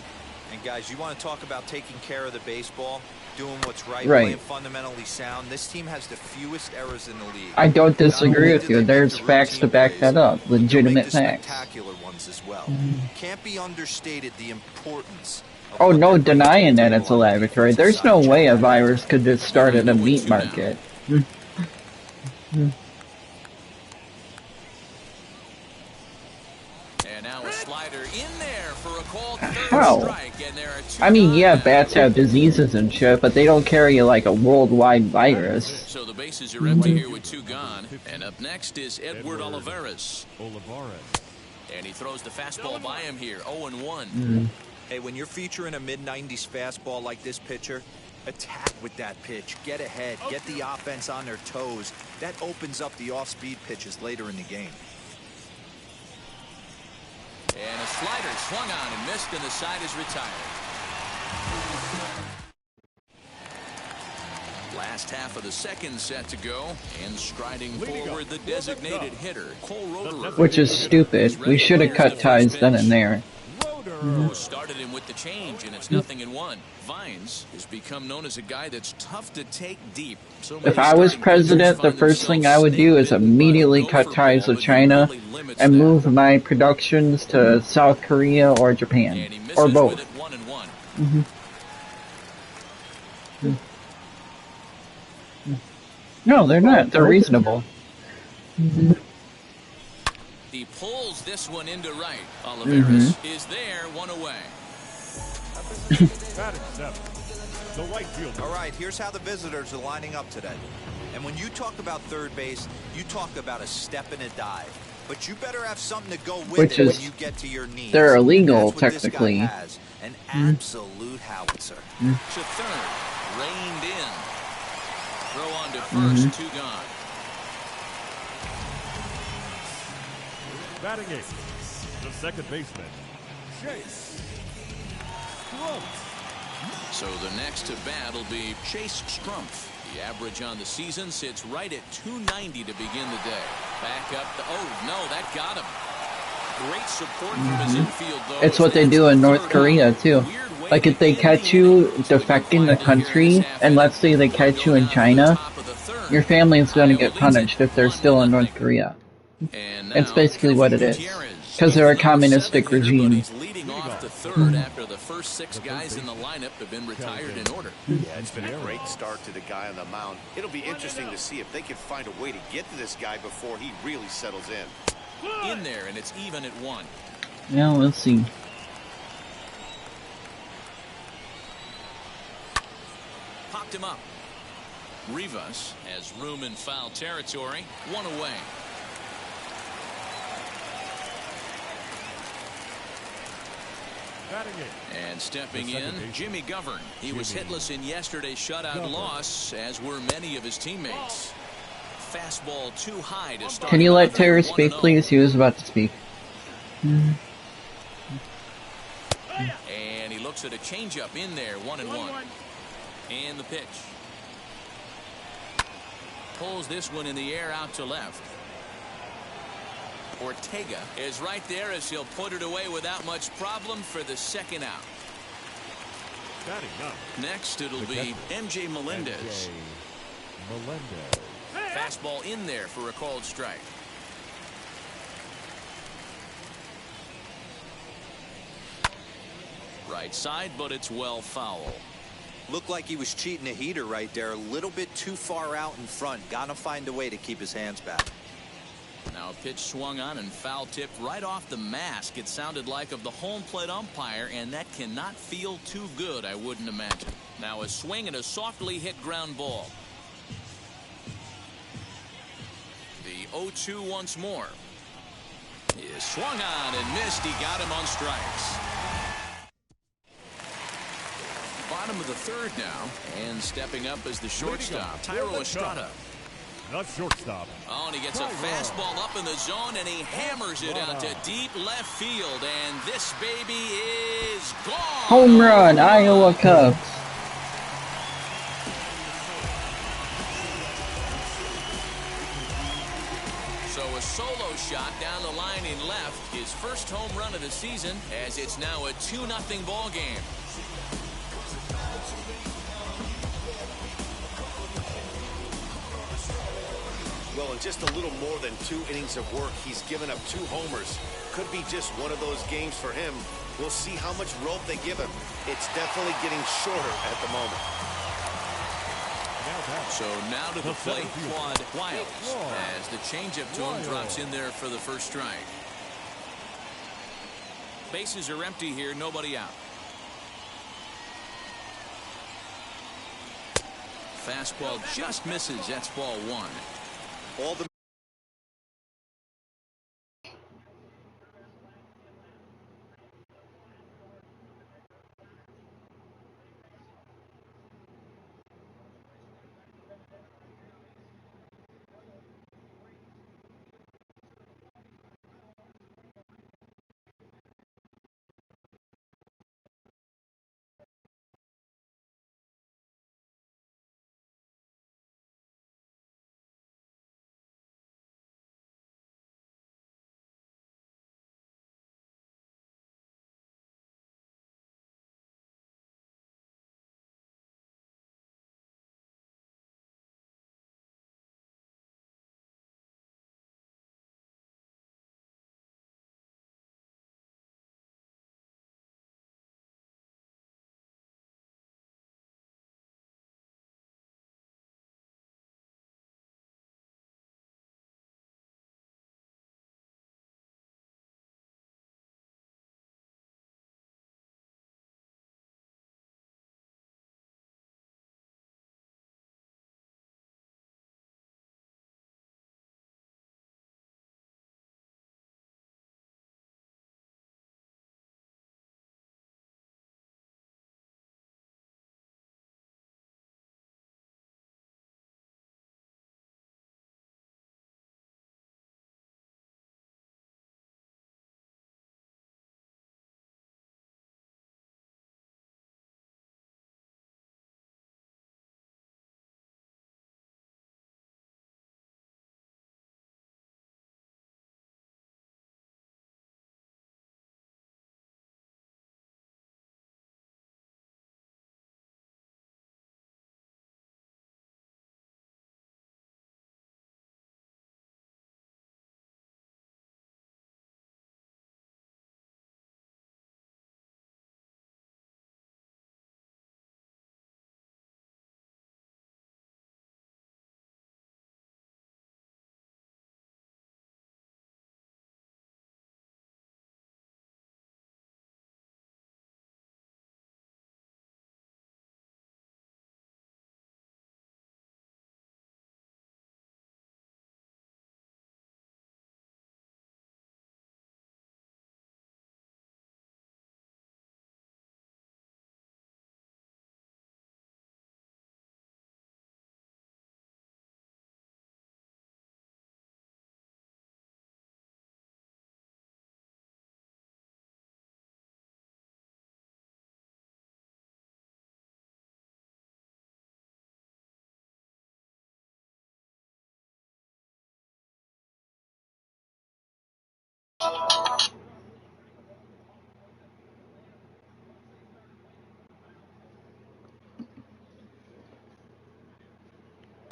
Speaker 3: And guys, you want to talk about taking care of the baseball, doing what's right, playing fundamentally sound. This team has the fewest errors in the league.
Speaker 1: I don't disagree with you. There's facts to back that up. Legitimate facts.
Speaker 3: Spectacular ones as well. Can't be understated the importance.
Speaker 1: Oh, no denying that it's a laboratory. There's no way a virus could just start at a meat market.
Speaker 2: And now a slider in there for a called third strike, and there are 2
Speaker 1: I mean, yeah, bats have diseases and shit, but they don't carry like a worldwide virus.
Speaker 2: So the bases are empty here with 2 gone. And up next is Edward Olivares. And he throws the fastball by him here, 0-1.
Speaker 3: Hey, when you're featuring a mid-90s fastball like this pitcher, attack with that pitch. Get ahead. Get the offense on their toes. That opens up the off-speed pitches later in the game.
Speaker 2: And a slider swung on and missed, and the side is retired. Last half of the second set to go, and striding forward the designated hitter, Cole Roederer.
Speaker 1: Which is stupid. We should have cut ties then and there.
Speaker 2: Started him with the change, and it's 0-1. Vines has become known as a guy that's tough to take deep.
Speaker 1: If I was president, the first thing I would do is immediately cut ties with China and move my productions to South Korea or Japan. Or both. No, they're not. They're reasonable.
Speaker 2: He pulls this one into right. Olivares is there, 1 away.
Speaker 5: Batting 7. The right fielder.
Speaker 3: All right, here's how the visitors are lining up today. And when you talk about third base, you talk about a step and a dive. But you better have something to go with
Speaker 1: Which
Speaker 3: it
Speaker 1: is-
Speaker 3: when you get to your knees.
Speaker 1: they're
Speaker 3: And
Speaker 1: illegal,
Speaker 3: that's what this guy
Speaker 1: technically.
Speaker 3: has, an absolute howitzer.
Speaker 2: To third, reined in. Throw on to first, 2 gone.
Speaker 5: Batting eighth, the second baseman, Chase Strumpf.
Speaker 2: So the next to bat will be Chase Strumpf. The average on the season sits right at 290 to begin the day. Back up the, oh no, that got him. Great support from his infield though.
Speaker 1: It's what they do in North Korea too. Like if they catch you defecting the country, and let's say they catch you in China, your family is going to get punished if they're still in North Korea. It's basically what it is. Because they're a communistic regime.
Speaker 2: He's leading off the third after the first 6 guys in the lineup have been retired in order.
Speaker 4: Yeah, it's been a great start to the guy on the mound. It'll be interesting to see if they can find a way to get to this guy before he really settles in.
Speaker 2: In there, and it's even at 1.
Speaker 1: Yeah, we'll see.
Speaker 2: Popped him up. Rivas has room in foul territory. 1 away.
Speaker 5: Batting eighth,
Speaker 2: And stepping in, Jimmy Govern. He was hitless in yesterday's shutout loss, as were many of his teammates. Fastball too high to start.
Speaker 1: Can you let Terry speak, please? He was about to speak.
Speaker 2: And he looks at a changeup in there, 1-1. And the pitch. Pulls this one in the air out to left. Ortega is right there as he'll put it away without much problem for the second out.
Speaker 5: batting ninth,
Speaker 2: Next, it'll be MJ Melendez.
Speaker 5: Melendez.
Speaker 2: Fastball in there for a called strike. Right side, but it's well foul.
Speaker 3: Looked like he was cheating a heater right there. A little bit too far out in front. Gotta find a way to keep his hands back.
Speaker 2: Now a pitch swung on and foul tipped right off the mask. It sounded like of the home plate umpire, and that cannot feel too good, I wouldn't imagine. Now a swing and a softly hit ground ball. The 0-2 once more. He is swung on and missed. He got him on strikes. Bottom of the third now, and stepping up as the shortstop, Tyro Estrada.
Speaker 5: The shortstop.
Speaker 2: Oh, and he gets a fastball up in the zone, and he hammers it out to deep left field, and this baby is gone.
Speaker 1: Home run, Iowa Cubs.
Speaker 2: So a solo shot down the line in left, his first home run of the season, as it's now a 2-0 ball game.
Speaker 4: Well, in just a little more than 2 innings of work, he's given up 2 homers. Could be just one of those games for him. We'll see how much rope they give him. It's definitely getting shorter at the moment.
Speaker 2: So now to the plate, Claude Wiles, as the changeup to him drops in there for the first strike. Bases are empty here, nobody out. Fastball just misses. That's ball 1.
Speaker 3: All the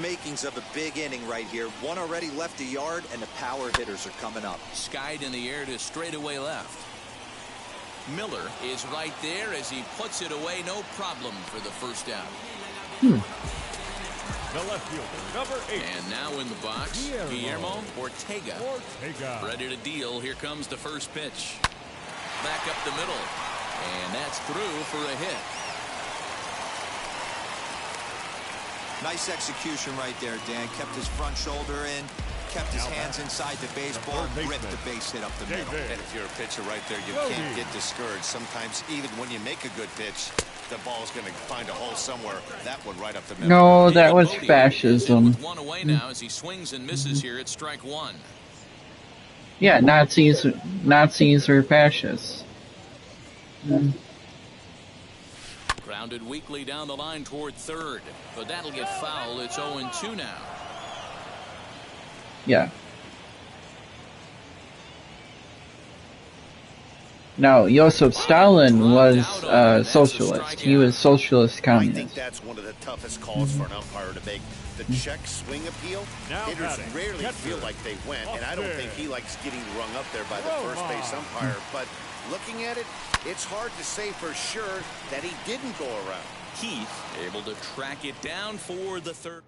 Speaker 3: Makings of a big inning right here. One already left a yard, and the power hitters are coming up.
Speaker 2: Skied in the air to straightaway left. Miller is right there as he puts it away, no problem for the first down.
Speaker 5: The left fielder, number 8.
Speaker 2: And now in the box, Guillermo Ortega. Ready to deal. Here comes the first pitch. Back up the middle. And that's through for a hit.
Speaker 3: Nice execution right there, Dan. Kept his front shoulder in, kept his hands inside the baseball, ripped the base hit up the middle.
Speaker 4: And if you're a pitcher right there, you can't get discouraged. Sometimes even when you make a good pitch, the ball's going to find a hole somewhere. That one right up the middle.
Speaker 1: No, that was fascism.
Speaker 2: One away now as he swings and misses here at strike one.
Speaker 1: Yeah, Nazis are fascists.
Speaker 2: Grounded weakly down the line toward third, but that'll get foul. It's 0-2 now.
Speaker 1: Yeah. Now, Joseph Stalin was socialist. He was socialist
Speaker 4: I think
Speaker 1: communist.
Speaker 4: that's one of the toughest calls for an umpire to make. The check swing appeal, hitters rarely feel like they went, and I don't think he likes getting rung up there by the first base umpire. But looking at it, it's hard to say for sure that he didn't go around.
Speaker 2: Keith able to track it down for the third.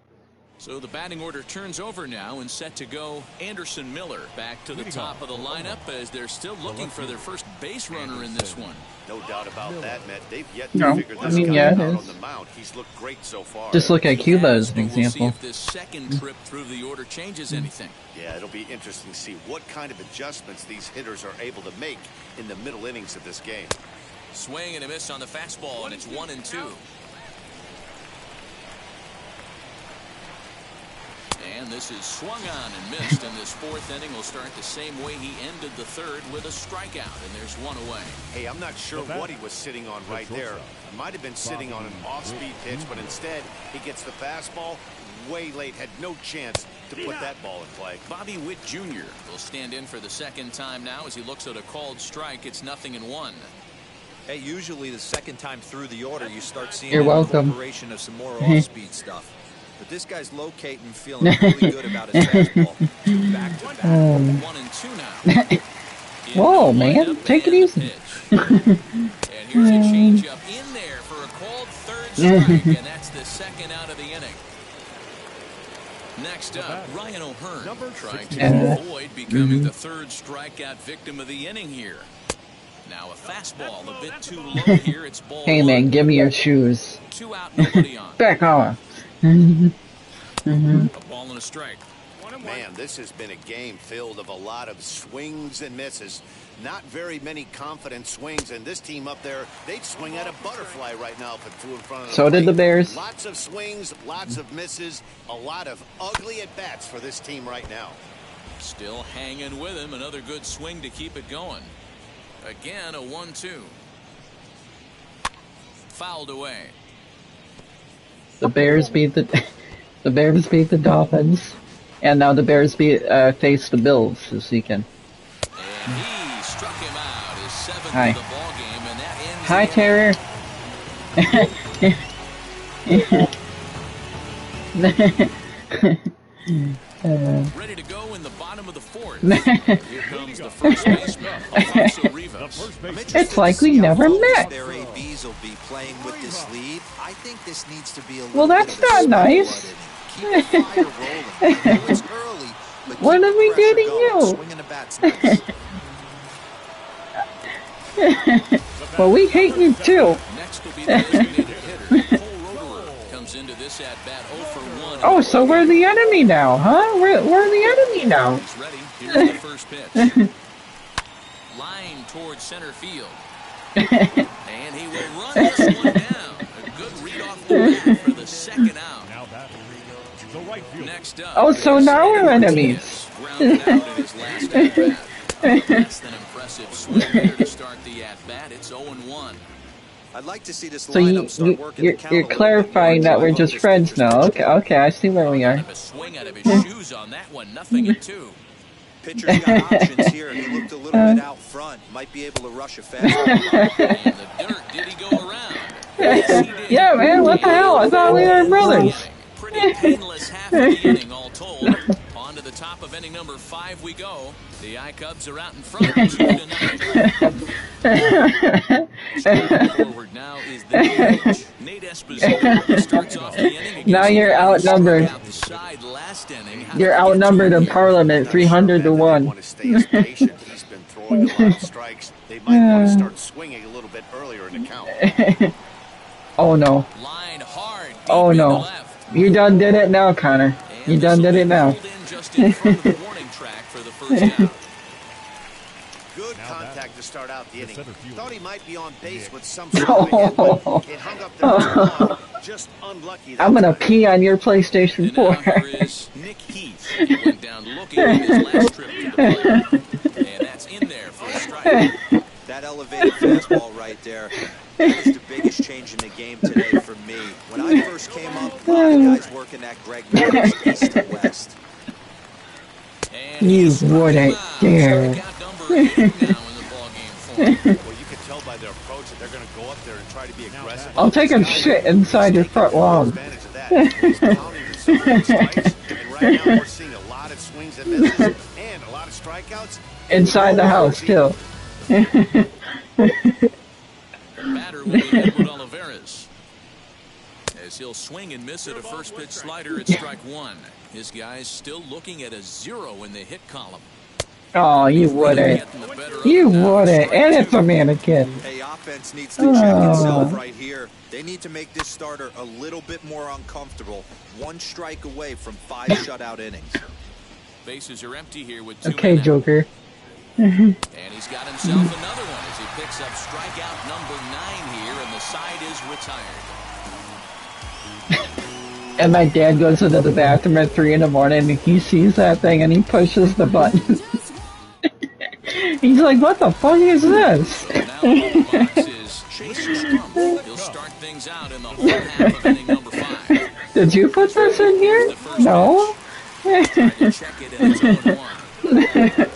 Speaker 2: So the batting order turns over now and set to go. Anderson Miller back to the top of the lineup as they're still looking for their first base runner in this one.
Speaker 4: No doubt about that, Matt. They've yet to figure this guy out on the mound. He's looked great so far.
Speaker 1: Just look at Cuba as an
Speaker 2: We'll see
Speaker 1: example.
Speaker 2: if this second trip through the order changes anything.
Speaker 4: Yeah, it'll be interesting to see what kind of adjustments these hitters are able to make in the middle innings of this game.
Speaker 2: Swing and a miss on the fastball, and it's 1-2. And this is swung on and missed in this fourth inning. Will start the same way he ended the third with a strikeout, and there's one away.
Speaker 4: Hey, I'm not sure what he was sitting on right there. It might have been sitting on an off-speed pitch, but instead he gets the fastball way late. Had no chance to put that ball in play.
Speaker 2: Bobby Witt Jr. will stand in for the second time now as he looks at a called strike. It's 0-1.
Speaker 3: Hey, usually the second time through the order, you start seeing
Speaker 1: You're
Speaker 3: an
Speaker 1: welcome.
Speaker 3: incorporation of some more off-speed stuff. But this guy's locating, feeling really good about his fastball. Back-to-back.
Speaker 2: 1-2 now.
Speaker 1: Whoa, man, take it easy.
Speaker 2: And here's a changeup in there for a called third strike, and that's the second out of the inning. Next up, Ryan O'Hearn trying to avoid becoming the third strikeout victim of the inning here. Now a fastball a bit too low here. It's ball
Speaker 1: Hey, man, give me your shoes.
Speaker 2: 2 out, nobody on.
Speaker 1: Back off.
Speaker 2: A ball and a strike.
Speaker 4: Man, this has been a game filled of a lot of swings and misses. Not very many confident swings, and this team up there, they'd swing at a butterfly right now if it flew in front of them.
Speaker 1: So did the Bears.
Speaker 4: Lots of swings, lots of misses, a lot of ugly at-bats for this team right now.
Speaker 2: Still hanging with him. Another good swing to keep it going. Again, a 1-2. Fouled away.
Speaker 1: The Bears beat the Dolphins, and now the Bears face the Bills this weekend.
Speaker 2: And he struck him out. His 7th
Speaker 1: Hi.
Speaker 2: of the ball game, and that ends
Speaker 1: Hi,
Speaker 2: the
Speaker 1: Terror.
Speaker 2: ready to go in the bottom of the fourth. Here comes the first baseman, Alfonso Rivas.
Speaker 1: It's like we never met.
Speaker 3: Their ABs will be playing with this lead. I think this needs to be a
Speaker 1: Well,
Speaker 3: little
Speaker 1: that's
Speaker 3: bit of a
Speaker 1: not nice.
Speaker 3: Keep the fire rolling. I know it's early, but
Speaker 1: What
Speaker 3: keep
Speaker 1: did
Speaker 3: the
Speaker 1: we do
Speaker 3: pressure
Speaker 1: to
Speaker 3: going.
Speaker 1: you?
Speaker 3: Swinging the bat's nice.
Speaker 1: Well, we hate you too.
Speaker 2: Next will be the designated hitter. Cole Roederer comes into this at bat 0 for 1.
Speaker 1: Oh, so we're the enemy now, huh? We're the enemy now.
Speaker 2: He's ready. Here's the first pitch. Line towards center field. And he will run this one down. A good read off the bat for the second out.
Speaker 5: Now that the right fielder.
Speaker 2: Next up.
Speaker 1: Oh, so now we're enemies.
Speaker 2: Grounded out in his last at bat. Less than impressive swing here to start the at bat. It's 0-1.
Speaker 3: I'd like to see this
Speaker 1: So
Speaker 3: lineup start working the count a
Speaker 1: you're
Speaker 3: little bit
Speaker 1: clarifying
Speaker 3: more.
Speaker 1: that we're just friends now. Okay, I see where we are.
Speaker 2: A swing out of his shoes on that one. 0-2.
Speaker 3: Pitcher's got options here. He looked a little bit out front. Might be able to rush a fastball.
Speaker 2: In the dirt, did he go around? Yes, he did.
Speaker 1: Yeah, man, what the hell? I thought we were brothers.
Speaker 2: Pretty painless half of the inning, all told. On to the top of inning number 5 we go. The I-Cubs are out in front 2-0. Forward now is the DH. Nate Esposito starts off the inning.
Speaker 1: Now you're outnumbered.
Speaker 2: Out the side last inning.
Speaker 1: You're outnumbered in Parliament 300 to 1.
Speaker 4: Want to stay as patient. He's been throwing a lot of strikes. They might want to start swinging a little bit earlier in the count.
Speaker 1: Oh no.
Speaker 2: Line hard.
Speaker 1: Oh no. You done did it now, Connor. You done did it now.
Speaker 2: Just in front of the warning track for the first out.
Speaker 4: Good contact to start out the inning. Thought he might be on base with some
Speaker 1: Oh.
Speaker 4: sort of a hit, but it hung up there too long. Just unlucky.
Speaker 1: I'm gonna pee on your PlayStation
Speaker 2: And now
Speaker 1: 4.
Speaker 2: here is Nick Heath. He went down looking in his last trip to the plate. And that's in there for a strike.
Speaker 3: That elevated fastball right there. That is the biggest change in the game today for me. When I first came up, a lot of guys working that Greg Maddux east to west.
Speaker 2: And
Speaker 1: You
Speaker 2: he's struck
Speaker 1: wouldn't
Speaker 2: him out.
Speaker 1: dare.
Speaker 2: Strikeout number 8 now in the ballgame for him.
Speaker 4: Well, you can tell by their approach that they're going to go up there and try to be aggressive.
Speaker 1: I'll take a shit inside your front lawn.
Speaker 4: Advantage of that. He's pounding the zone with strikes, and right now we're seeing a lot of swings and misses and a lot of strikeouts
Speaker 1: Inside the house, too.
Speaker 2: Batter will be Edward Olivares. As he'll swing and miss at a first pitch slider at strike 1. His guys still looking at a 0 in the hit column.
Speaker 1: Oh, you wouldn't. You wouldn't. And it's a mannequin.
Speaker 3: Hey, offense needs to check itself right here. They need to make this starter a little bit more uncomfortable. 1 strike away from 5 shutout innings.
Speaker 2: Bases are empty here with 2
Speaker 1: Okay,
Speaker 2: men out.
Speaker 1: Joker.
Speaker 2: And he's got himself another one as he picks up strikeout number 9 here, and the side is retired.
Speaker 1: And my dad goes into the bathroom at 3 in the morning and he sees that thing and he pushes the button. He's like, what the fuck is this?
Speaker 2: Now in the box is Chase Trump. He'll start things out in the whole half of inning number 5.
Speaker 1: Did you put this in here? No?
Speaker 2: Trying to check it in zone 1.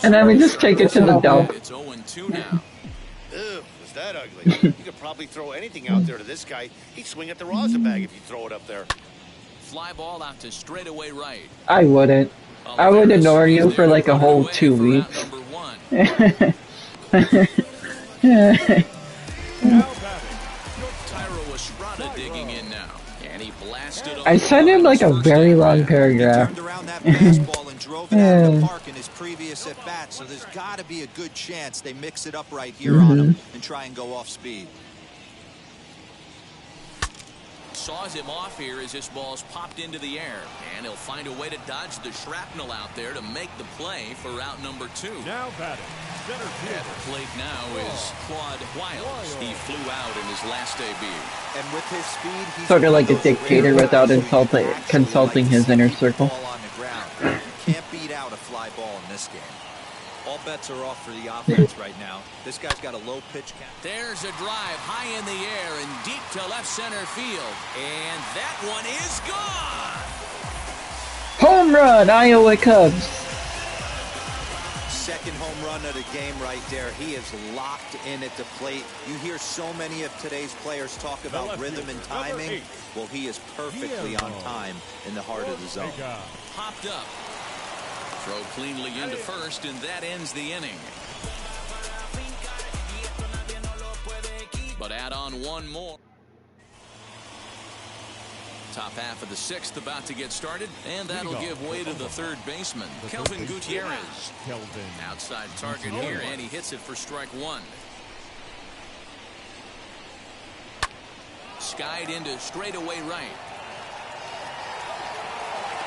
Speaker 1: And then we just take it to the dump.
Speaker 2: It's 0-2 now.
Speaker 4: Ew, was that ugly? You could probably throw anything out there to this guy. He'd swing at the rosin bag if you throw it up there.
Speaker 2: Fly ball out to straightaway right.
Speaker 1: I wouldn't. I would ignore you for like a whole 2 weeks.
Speaker 2: Tyro Estrada digging in now. And he blasted
Speaker 1: I sent him like a very long
Speaker 3: He
Speaker 1: paragraph.
Speaker 3: turned around that fastball and drove it out of the park in his previous at-bat, so there's got to be a good chance they mix it up right here on him and try and go off speed.
Speaker 2: saws him off here as this ball's popped into the air. And he'll find a way to dodge the shrapnel out there to make the play for out number 2.
Speaker 5: Now batting, center
Speaker 2: At the plate now is Claude Wiles. He flew out in his last debut.
Speaker 3: And with his speed, he's
Speaker 1: Sort of like a dictator without consulting his inner circle.
Speaker 3: Ball on the ground. You can't beat out a fly ball in this game. All bets are off for the offense right now. This guy's got a low pitch count.
Speaker 2: There's a drive high in the air and deep to left center field. And that one is gone.
Speaker 1: Home run, Iowa Cubs.
Speaker 3: Second home run of the game right there. He is locked in at the plate. You hear so many of today's players talk about rhythm and timing. Well, he is perfectly on time in the heart of the zone.
Speaker 2: Popped up. Throw cleanly into first, and that ends the inning. But add on one more. Top half of the 6th about to get started, and that'll give way to the third baseman, Kelvin Gutierrez. Outside target here, and he hits it for strike 1. Skied into straightaway right.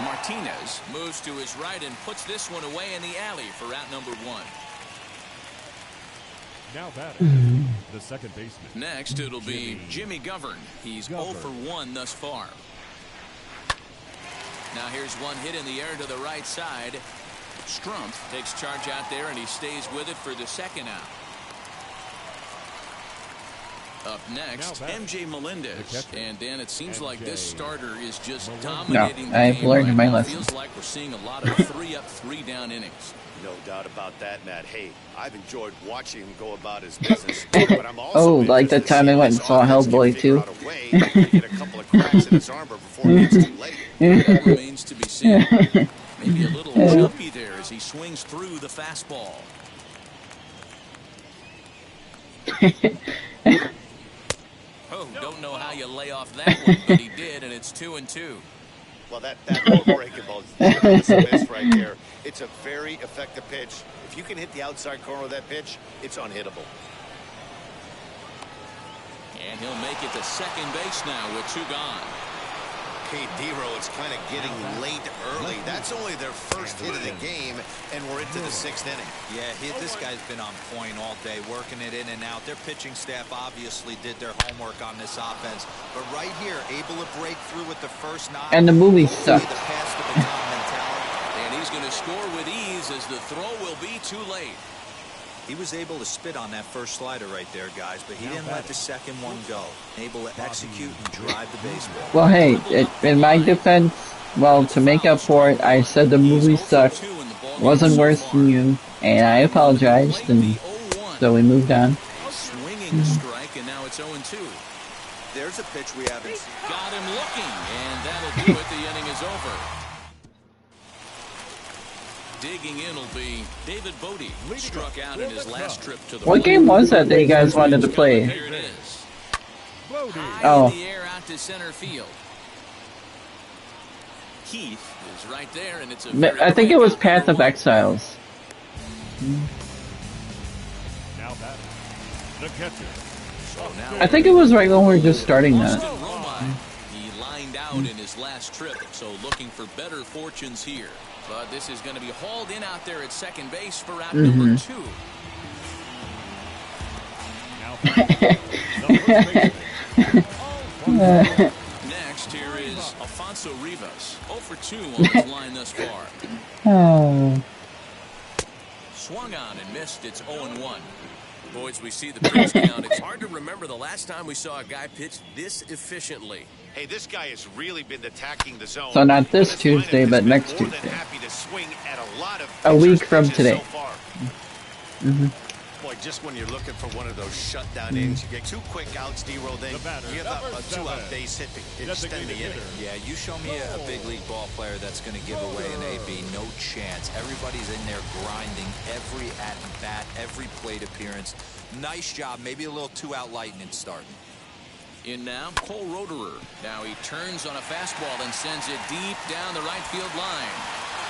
Speaker 2: Martinez moves to his right and puts this one away in the alley for out number 1.
Speaker 5: Now batting, the second baseman.
Speaker 2: Next, it'll be Jimmy Govern. He's 0 for 1 thus far. Now here's one hit in the air to the right side. Strumpf takes charge out there, and he stays with it for the second out. Up next,
Speaker 5: Now
Speaker 2: MJ Melendez. And Dan, it seems like this starter is just
Speaker 1: No,
Speaker 2: dominating the
Speaker 1: I've
Speaker 2: game
Speaker 1: learned
Speaker 2: right
Speaker 1: my
Speaker 2: now.
Speaker 1: lesson.
Speaker 2: Feels like we're seeing a lot of 3-up, 3-down innings.
Speaker 4: No doubt about that, Matt. Hey, I've enjoyed watching him go about his business, but I'm also
Speaker 1: like the
Speaker 4: interested to
Speaker 1: time
Speaker 4: see
Speaker 1: I
Speaker 4: if
Speaker 1: went
Speaker 4: this
Speaker 1: and saw
Speaker 4: offense can
Speaker 1: Hellboy
Speaker 4: figure
Speaker 1: 2.
Speaker 4: out a way to get a couple of cracks in his armor before it gets too late.
Speaker 2: That remains to be seen. Maybe a little jumpy there as he swings through the fastball. Oh, don't know how you lay off that one, but he did, and it's 2-2.
Speaker 4: Well, that breaking ball is a miss right there. It's a very effective pitch. If you can hit the outside corner of that pitch, it's unhittable.
Speaker 2: And he'll make it to second base now with 2 gone.
Speaker 4: Hey, D-Row, it's kind of getting late early. That's only their first hit of the game, and we're into the 6th inning.
Speaker 3: Yeah, this guy's been on point all day, working it in and out. Their pitching staff obviously did their homework on this offense. But right here, able to break through with the first nine.
Speaker 1: And the movie
Speaker 3: Hopefully
Speaker 1: sucked.
Speaker 3: the pass to the top mentality.
Speaker 2: And he's going to score with ease as the throw will be too late.
Speaker 3: He was able to spit on that first slider right there, guys, but he didn't let the second one go. Able to execute and drive the baseball.
Speaker 1: Well, hey, in my defense, well, to make up for it, I said the movie sucked, wasn't worse than you, and I apologized, and so we moved on.
Speaker 2: Swinging strike, and now it's 0-2.
Speaker 3: There's a pitch we haven't seen.
Speaker 2: Got him looking, and that'll do it. The inning is over. Digging in will be David Bodie. Struck out in his last trip to the
Speaker 1: What game was that you guys wanted to play?
Speaker 2: Here it is. High
Speaker 1: Oh.
Speaker 2: in the air out to center field. Keith is right there, and it's a
Speaker 1: I think it was Path of Exiles.
Speaker 5: Now batting. The catcher.
Speaker 1: I think it was right when we were just starting that.
Speaker 2: Austin Romine, he lined out in his last trip, so looking for better fortunes here. But this is going to be hauled in out there at second base for out number 2.
Speaker 5: Now batting. The first baseman.
Speaker 2: Next, here is Alfonso Rivas. 0 for 2 on his line thus far.
Speaker 1: Oh.
Speaker 2: Swung on and missed. It's 0-1. Boys, we see the pitch count. It's hard to remember the last time we saw a guy pitch this efficiently.
Speaker 4: Hey, this guy has really been attacking the zone.
Speaker 1: So not this
Speaker 4: This
Speaker 1: Tuesday,
Speaker 4: lineup
Speaker 1: but
Speaker 4: has been
Speaker 1: next
Speaker 4: more than
Speaker 1: Tuesday.
Speaker 4: happy to swing at a lot of
Speaker 1: A week
Speaker 4: pitchers'
Speaker 1: from
Speaker 4: pitches
Speaker 1: today.
Speaker 4: so far. Boy, just when you're looking for one of those shutdown innings, you get 2 quick outs, D-Row, then
Speaker 5: The batter,
Speaker 4: you have a
Speaker 5: number
Speaker 4: 2-out
Speaker 5: 7.
Speaker 4: base hit to extend the
Speaker 5: Designated
Speaker 4: inning.
Speaker 5: hitter.
Speaker 3: Yeah, you show me a big league ball player that's going to give away an AB. No chance. Everybody's in there grinding every at-bat, every plate appearance. Nice job. Maybe a little 2-out lightning starting.
Speaker 2: In now, Cole Roederer. Now he turns on a fastball and sends it deep down the right field line.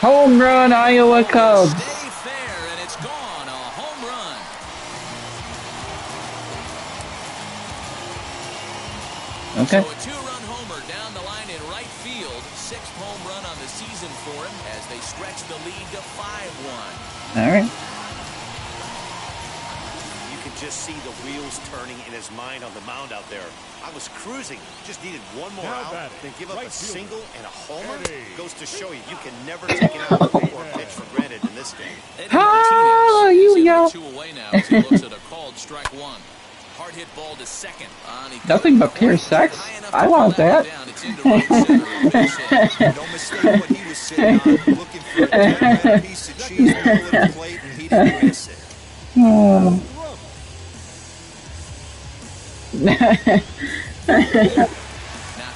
Speaker 1: Home run, Iowa Cubs!
Speaker 2: Stay fair, and it's gone. A home run.
Speaker 1: Okay.
Speaker 2: So a 2-run homer down the line in right field. 6th home run on the season for him as they stretch the lead to 5-1.
Speaker 1: Alright.
Speaker 4: You could just see the wheels turning in his mind on the mound out there. I was cruising, just needed one more
Speaker 5: Now
Speaker 4: out,
Speaker 5: batting,
Speaker 4: then give up
Speaker 5: right
Speaker 4: a
Speaker 5: fielder.
Speaker 4: single and a homer.
Speaker 5: Eddie.
Speaker 4: Goes to show you, you can never take an out or pitch for granted in this game.
Speaker 2: Eddie
Speaker 1: Hallelujah.
Speaker 2: Martinez is 2 away now as he looks at a called strike 1. Hard hit ball to second.
Speaker 1: Nothing but pure sex? I want that.
Speaker 3: Don't mistake what he was sitting on. Looking for a piece of cheese, middle of the plate, and he didn't miss it.
Speaker 1: Oh.
Speaker 2: Now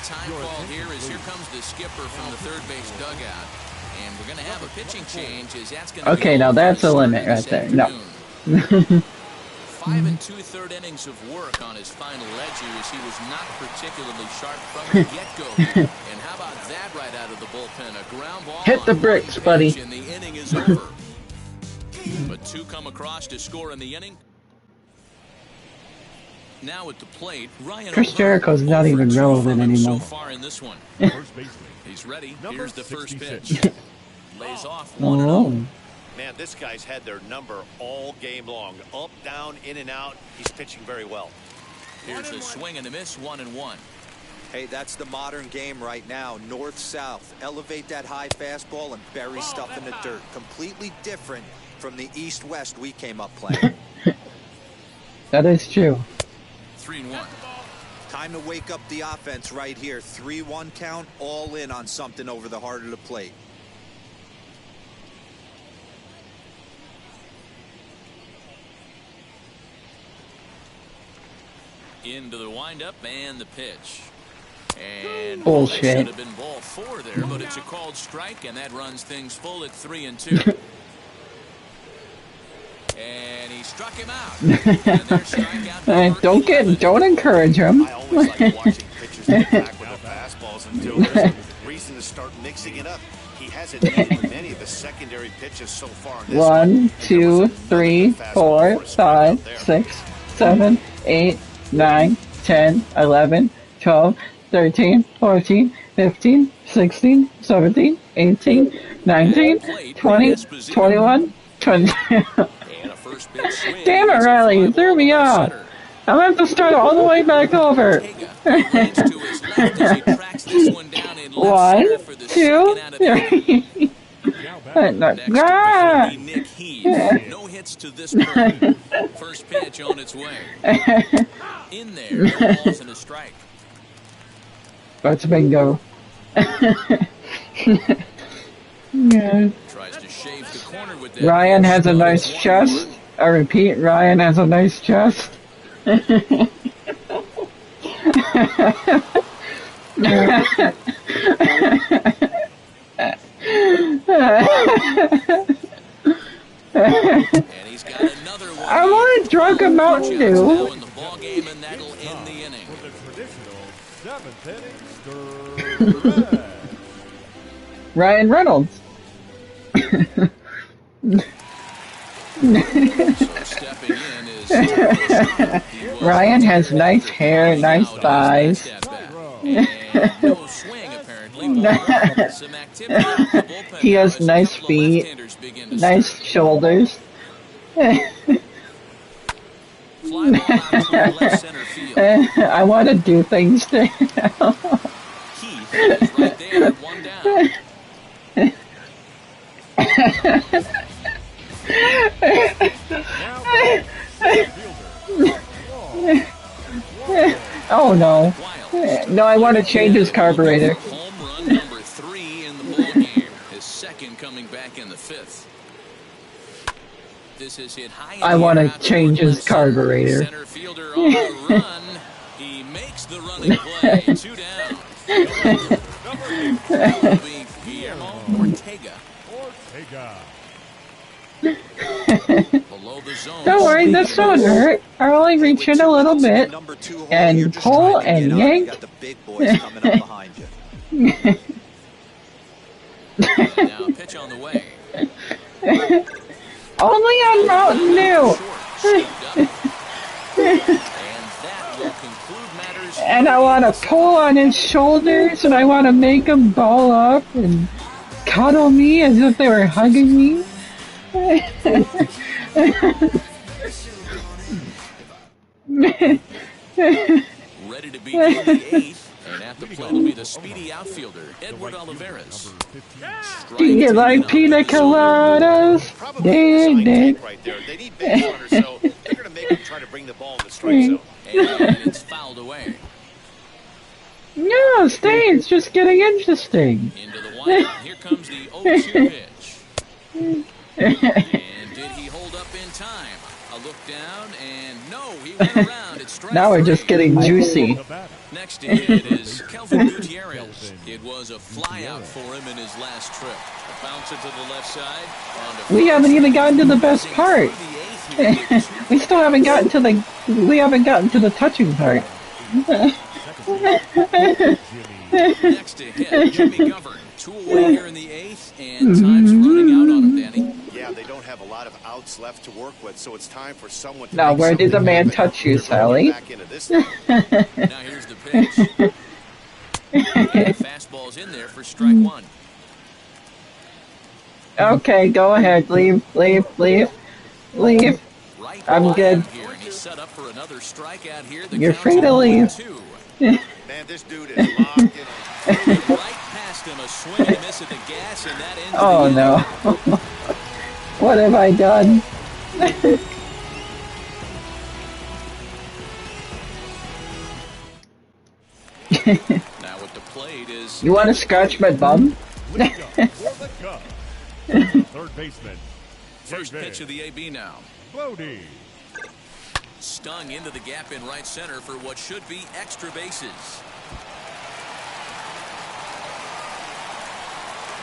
Speaker 2: time call here as here comes the skipper from the third base dugout. And we're going to have a pitching change as that's going to
Speaker 1: Okay, now that's a limit right there. No.
Speaker 2: 5 2/3 innings of work on his final ledger as he was not particularly sharp from the get-go. And how about that right out of the bullpen? A ground ball
Speaker 1: Hit the
Speaker 2: on
Speaker 1: bricks,
Speaker 2: first
Speaker 1: buddy.
Speaker 2: base, and the inning is over. But 2 come across to score in the inning. Now at the plate, Ryan
Speaker 1: Chris
Speaker 2: O'Hearn,
Speaker 1: Jericho's not
Speaker 2: 0 for
Speaker 1: even
Speaker 2: 2
Speaker 1: relevant
Speaker 2: from him
Speaker 1: anymore.
Speaker 2: So far in this one.
Speaker 5: First baseman.
Speaker 2: He's ready.
Speaker 5: Number
Speaker 2: Here's the first
Speaker 5: 66.
Speaker 2: pitch. Lays off 1-0.
Speaker 1: Oh.
Speaker 4: Man, this guy's had their number all game long. Up, down, in and out. He's pitching very well.
Speaker 2: Here's a swing and a miss, 1-1.
Speaker 3: Hey, that's the modern game right now. North-south. Elevate that high fastball and bury stuff in the dirt. Completely different from the east-west we came up playing.
Speaker 1: That is true.
Speaker 2: 3-1.
Speaker 3: Time to wake up the offense right here. 3-1 count, all in on something over the heart of the plate.
Speaker 2: Into the windup and the pitch. And
Speaker 1: bullshit.
Speaker 2: Should have been ball 4 there, but it's a called strike, and that runs things full at 3-2. And he struck him out. And there's strikeout number
Speaker 1: don't
Speaker 2: 11.
Speaker 1: encourage him.
Speaker 4: I always like watching pitchers get back with their fastballs until there's a reason to start mixing it up. He hasn't needed many of the secondary pitches so far in this
Speaker 1: 1, 2, 3, 4, 5, 6, 7, 8, 9, 10, 11, 12, 13, 14, 15, 16, 17, 18, 19, 20, 21, 22. Damn it, Riley, you threw me off. I'm going to have to start all the way back over. 1, 2, 3.
Speaker 2: Nick Heath. No hits to this point. First pitch on its way. In there, no balls and a strike.
Speaker 1: That's bingo. Yeah.
Speaker 2: Tries to shave the corner with that.
Speaker 1: Ryan has a nice chest. I repeat, Ryan has a nice chest.
Speaker 2: And he's got another one.
Speaker 1: I want to drink a Mountain
Speaker 2: Now
Speaker 1: Dew.
Speaker 2: in the ball game, and that'll end the inning.
Speaker 5: For the traditional 7th inning, Stir
Speaker 1: Ryan Reynolds.
Speaker 2: So stepping in is
Speaker 1: Ryan has nice hair, nice thighs.
Speaker 2: And no swing apparently. Some activity out in the bullpen.
Speaker 1: He has
Speaker 2: As a
Speaker 1: nice
Speaker 2: couple of
Speaker 1: feet,
Speaker 2: left-handers begin to
Speaker 1: nice
Speaker 2: stir.
Speaker 1: shoulders.
Speaker 2: Fly ball out toward left center field.
Speaker 1: I want to do things to him.
Speaker 2: Keith is right there, 1 down.
Speaker 1: Oh no.
Speaker 2: Wild.
Speaker 1: No, I want to change his carburetor.
Speaker 2: Home run number 3 in the ballgame. His second coming back in the 5th. This is hit high in
Speaker 1: I
Speaker 2: the
Speaker 1: want
Speaker 2: air
Speaker 1: to
Speaker 2: out
Speaker 1: change
Speaker 2: toward
Speaker 1: his
Speaker 2: left center.
Speaker 1: carburetor.
Speaker 2: Center fielder on the run. He makes the running play. 2 down. That will be Guillermo Ortega. Below the zone.
Speaker 1: Don't worry, this won't hurt. I'll only reach in a little bit.
Speaker 3: Number 2 hole,
Speaker 1: And
Speaker 3: you're just
Speaker 1: pull
Speaker 3: trying to
Speaker 1: and
Speaker 3: get out.
Speaker 1: yank.
Speaker 3: You got the big boys coming up behind you.
Speaker 2: And now a pitch on the way.
Speaker 1: Only on Mountain Dew.
Speaker 2: And that will conclude matters.
Speaker 1: And I want to pull on his shoulders, and I want to make him ball up and cuddle me as if they were hugging me.
Speaker 2: Ready to begin the 8th. And at the plate will be the speedy outfielder, Edward Olivares.
Speaker 1: You like pina coladas?
Speaker 4: Probably
Speaker 1: Ding,
Speaker 4: inside
Speaker 1: ding.
Speaker 4: tank right there. They need base runners, so they're going to make him try to bring the ball in the strike zone.
Speaker 2: And it's fouled away.
Speaker 1: No, stay. It's just getting interesting.
Speaker 2: Into the windup. Here comes the 0-2 pitch. And did he hold up in time? A look down, and no, he went around. It's strike
Speaker 1: Now we're just
Speaker 2: 3.
Speaker 1: getting juicy.
Speaker 2: Next to hit is Kelvin Gutierrez. It was a flyout for him in his last trip. A bouncer to the left side.
Speaker 1: We haven't even gotten to the best part. We still haven't gotten to the. We haven't gotten to the touching part.
Speaker 2: Next to hit, Jimmy Govern. 2 away here in the 8th, and time's running out on him, Danny.
Speaker 4: Yeah, they don't have a lot of outs left to work with, so it's time for someone to
Speaker 1: Now,
Speaker 4: make
Speaker 1: where did the
Speaker 4: something
Speaker 1: man
Speaker 4: happen.
Speaker 1: touch you,
Speaker 4: They're gonna get
Speaker 1: Sally?
Speaker 4: back into this thing.
Speaker 2: Now here's the pitch. And the fastball's in there for strike 1.
Speaker 1: Okay, go ahead. Leave.
Speaker 2: Right
Speaker 1: I'm
Speaker 2: ball
Speaker 1: good.
Speaker 2: out Here, and he's set up for another strikeout here. The
Speaker 1: You're
Speaker 2: count's
Speaker 1: free to leave.
Speaker 2: 1-2.
Speaker 4: Man, this dude is locked in.
Speaker 2: Right past him, a swing and a miss at the gas, and that ends
Speaker 1: Oh
Speaker 2: the
Speaker 1: no. What have I done?
Speaker 2: Now at the plate is...
Speaker 1: You want to scratch my bum?
Speaker 5: Lead up for the Cubs. Third baseman.
Speaker 2: First pitch of the AB now.
Speaker 5: Bodie.
Speaker 2: Stung into the gap in right center for what should be extra bases.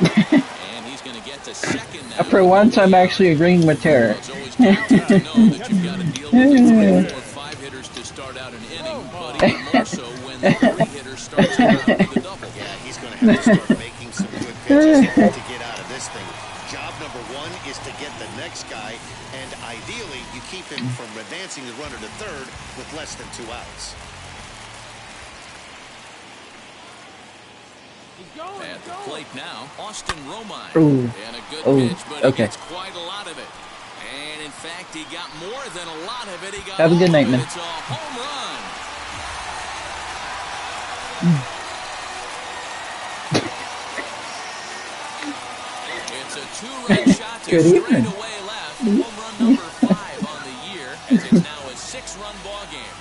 Speaker 2: And he's going to get to second now.
Speaker 1: For once, I'm actually agreeing with Tara.
Speaker 2: It's always tempting to know that you've got to deal with 3 or 5 hitters to start out an inning, but even more so when the 3 hitter starts out with a double.
Speaker 4: Yeah, he's going to have to start making some good pitches to get out of this thing. Job number 1 is to get the next guy, and ideally you keep him from advancing the runner to third with less than 2 outs.
Speaker 2: At the plate now, Austin Romine.
Speaker 1: Ooh.
Speaker 2: And a good
Speaker 1: Ooh.
Speaker 2: pitch, but
Speaker 1: Okay.
Speaker 2: he gets quite a lot of it. And in fact, he got more than a lot of it. He got
Speaker 1: Have a good
Speaker 2: all
Speaker 1: night,
Speaker 2: of it.
Speaker 1: man.
Speaker 2: It's a home run. It's a 2-run shot to
Speaker 1: Good evening.
Speaker 2: straightaway left. Home run number 5 on the year, as it's now a 6-run ball game.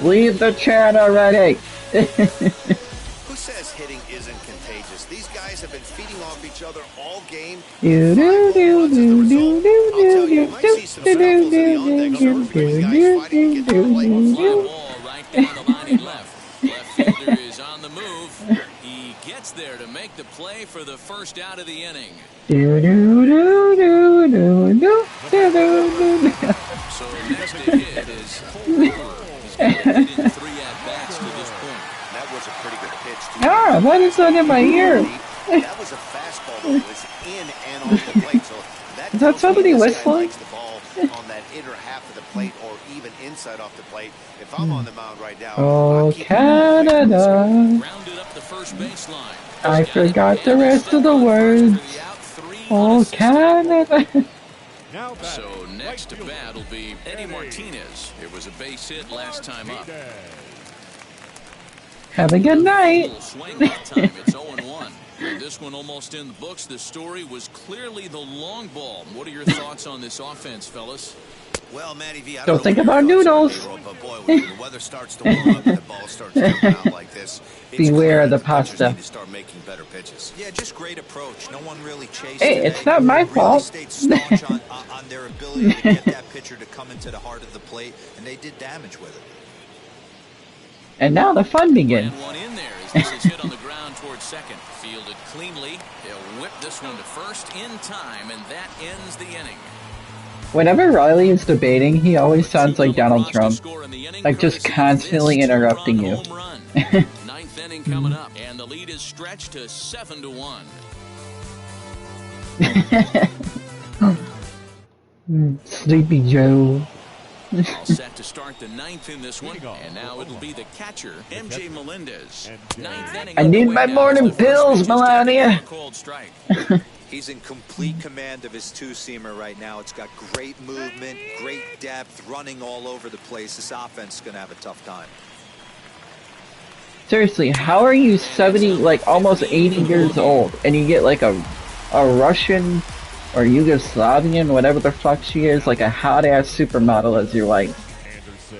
Speaker 1: Leave the chat already.
Speaker 4: Who says hitting isn't contagious? These guys have been feeding off each other all game.
Speaker 1: Do do do do do do
Speaker 4: I'll tell you,
Speaker 1: do
Speaker 4: you might see some samples of the on-deck numbers between guys fighting to get to the plate.
Speaker 2: Fly ball right down the line in left. Left fielder is on the move. He gets there to make the play for the first out of the inning.
Speaker 1: do do do do do do do.
Speaker 2: So next to hit is Cole Brewer. He's got a hit in 3 at-bats to this point.
Speaker 4: That was a pretty good pitch.
Speaker 1: Ah, that is not in my ear.
Speaker 4: That was a fastball that was in and off the plate. So
Speaker 1: Is that somebody whistling?
Speaker 4: likes the ball on that inner half of the plate or even inside off the plate. If I'm on the mound right now,
Speaker 1: Oh,
Speaker 4: I'm keeping
Speaker 1: Canada.
Speaker 2: Rounded up the first baseline.
Speaker 1: I forgot the rest of the words. Oh, Canada.
Speaker 5: Now batting.
Speaker 2: So next to
Speaker 5: Right fielder.
Speaker 2: bat will be Eddie Martinez. It was a base hit last time up.
Speaker 5: Martinez.
Speaker 1: Have a good night.
Speaker 2: Little swing that time. It's 0-1. And this one almost in the books. The story was clearly the long ball. What are your thoughts on this offense, fellas?
Speaker 4: Well, Matty V, I
Speaker 1: Don't
Speaker 4: know
Speaker 1: think
Speaker 4: what
Speaker 1: about
Speaker 4: your thoughts
Speaker 1: noodles.
Speaker 4: are, but boy, when the weather starts to warm up and the ball starts to come out like this, it's
Speaker 1: Beware
Speaker 4: clear
Speaker 1: of the
Speaker 4: that pitchers
Speaker 1: pasta.
Speaker 4: need to start making better pitches.
Speaker 3: Yeah, just great approach. No one really chased
Speaker 1: Hey,
Speaker 3: today.
Speaker 1: it's not my
Speaker 3: Really
Speaker 1: fault.
Speaker 3: stayed staunch on their ability to get that pitcher to come into the heart of the plate, and they did damage with it.
Speaker 1: And now the fun begins.
Speaker 2: And one in there as this is hit on the ground towards second. Fielded cleanly. They'll whip this one to first in time, and that ends the inning.
Speaker 1: Whenever Riley is debating, he always sounds like Donald Trump. Like just constantly interrupting you.
Speaker 2: Ninth inning coming up, and the lead is stretched to 7-1.
Speaker 1: Sleepy Joe.
Speaker 2: All set to start the 9th in this one, and now it'll be the catcher, MJ Melendez. Ninth inning
Speaker 1: I need
Speaker 2: underway
Speaker 1: my
Speaker 2: now
Speaker 1: morning
Speaker 2: as the first
Speaker 1: pills,
Speaker 2: pitch is tapped
Speaker 1: Melania.
Speaker 2: for a cold strike.
Speaker 3: He's in complete command of his two-seamer right now. It's got great movement, great depth, running all over the place. This offense is going to have a tough time.
Speaker 1: Seriously, how are you 70, like almost 80 years old, and you get like a Russian or Yugoslavian, whatever the fuck she is, like a hot-ass supermodel as your wife?
Speaker 5: Anderson.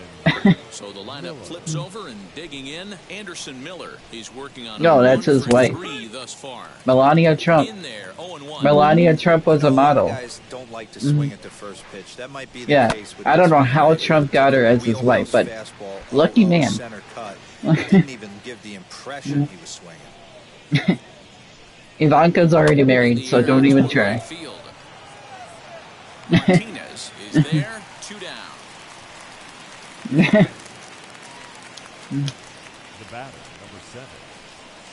Speaker 2: So the lineup flips over and digging in, Anderson Miller. He's working on
Speaker 1: No,
Speaker 2: a
Speaker 1: that's
Speaker 2: 1
Speaker 1: his
Speaker 2: for
Speaker 1: wife.
Speaker 2: 3 thus far.
Speaker 1: Melania Trump.
Speaker 2: In there, 0-1.
Speaker 1: Melania Trump was a model.
Speaker 3: Guys don't like to swing at the first pitch. That might be the
Speaker 1: Yeah,
Speaker 3: case with
Speaker 1: I don't
Speaker 3: this
Speaker 1: know
Speaker 3: one.
Speaker 1: how Trump got her as his wife, but
Speaker 3: Fastball,
Speaker 1: lucky
Speaker 3: low,
Speaker 1: man.
Speaker 3: Center cut. It didn't even give the impression he was swinging.
Speaker 1: Ivanka's already married, so don't even try.
Speaker 2: Field. Martinez is there, 2 down.
Speaker 5: The batter, number 7.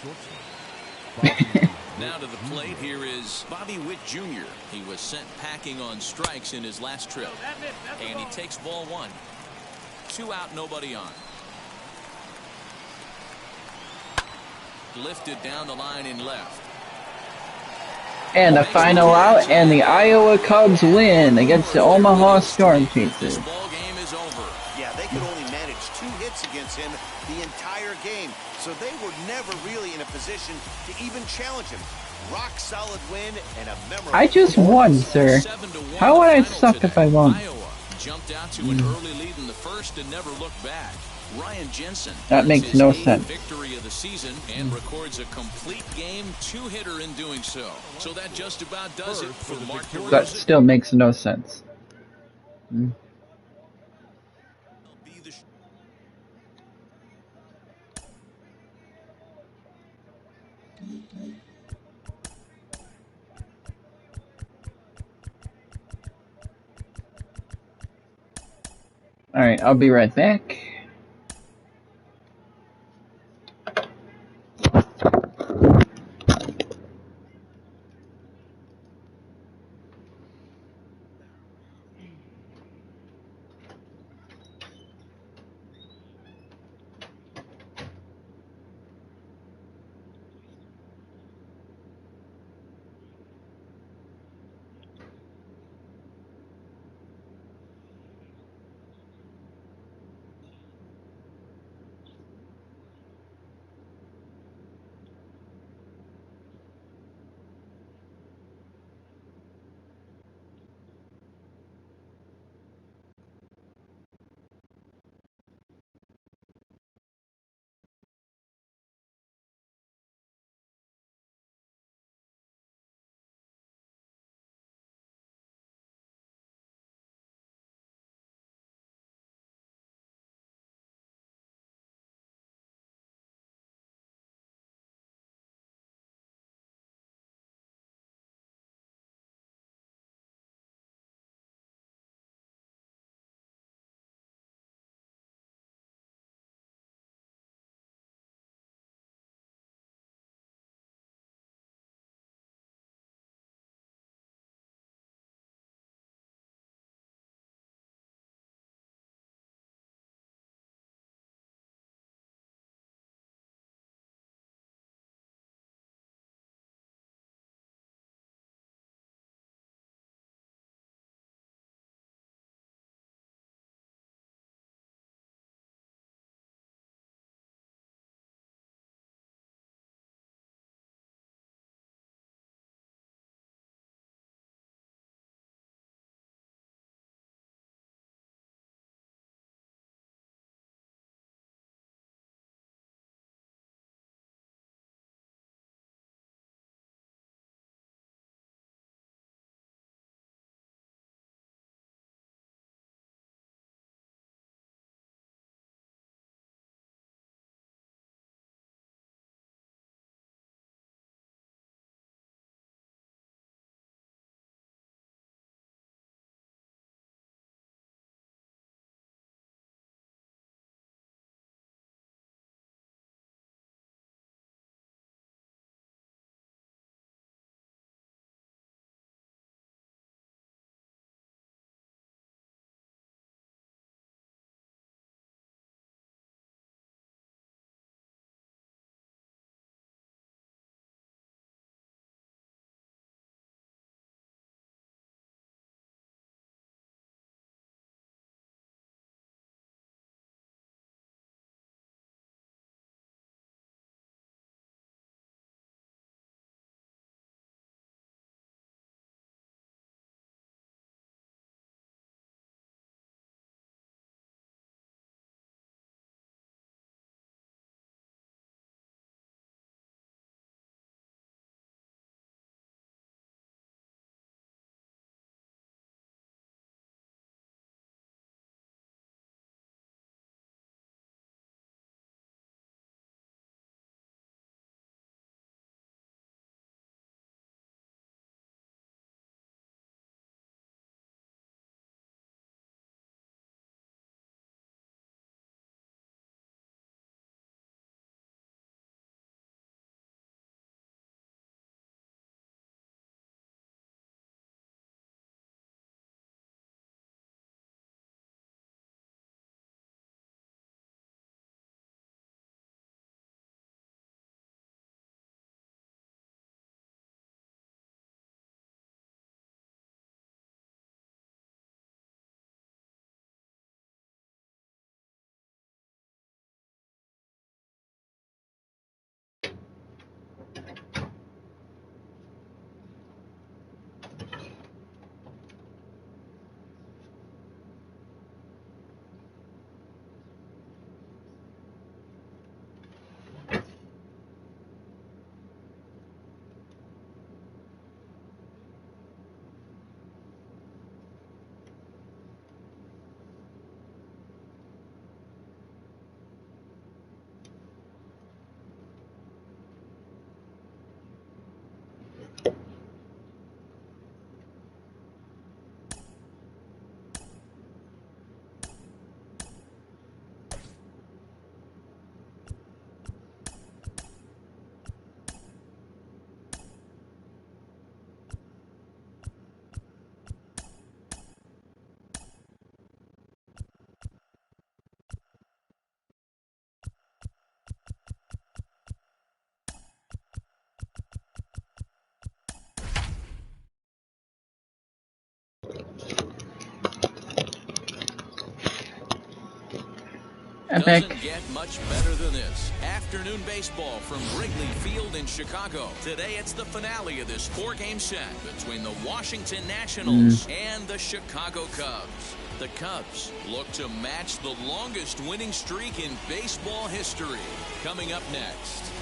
Speaker 5: Shortstop.
Speaker 2: Now to the plate, here is Bobby Witt Jr. He was sent packing on strikes in his last trip. And he takes ball 1. 2 out, nobody on. Lifted down the line in left.
Speaker 1: And the final out, and the Iowa Cubs win against the Omaha Storm
Speaker 2: This
Speaker 1: Chasers.
Speaker 2: ball game is over.
Speaker 4: Yeah, they could only manage 2 hits against him the entire game, so they were never really in a position to even challenge him. Rock solid win and a memorable.
Speaker 1: I just won, sir.
Speaker 2: 7-1
Speaker 1: How would I
Speaker 2: final
Speaker 1: suck
Speaker 2: today.
Speaker 1: if I won?
Speaker 2: Iowa jumped out to an early lead in the first and never looked back. Ryan Jensen
Speaker 1: That makes no
Speaker 2: his 8th
Speaker 1: sense.
Speaker 2: victory of the season and records a complete game two-hitter in doing so. So that just about does it for Mark DeRozan.
Speaker 1: That still makes no sense. Alright, I'll be right back. Epic.
Speaker 2: Doesn't get much better than this. Afternoon baseball from Wrigley Field in Chicago. Today it's the finale of this 4-game set between the Washington Nationals and the Chicago Cubs. The Cubs look to match the longest winning streak in baseball history. Coming up next.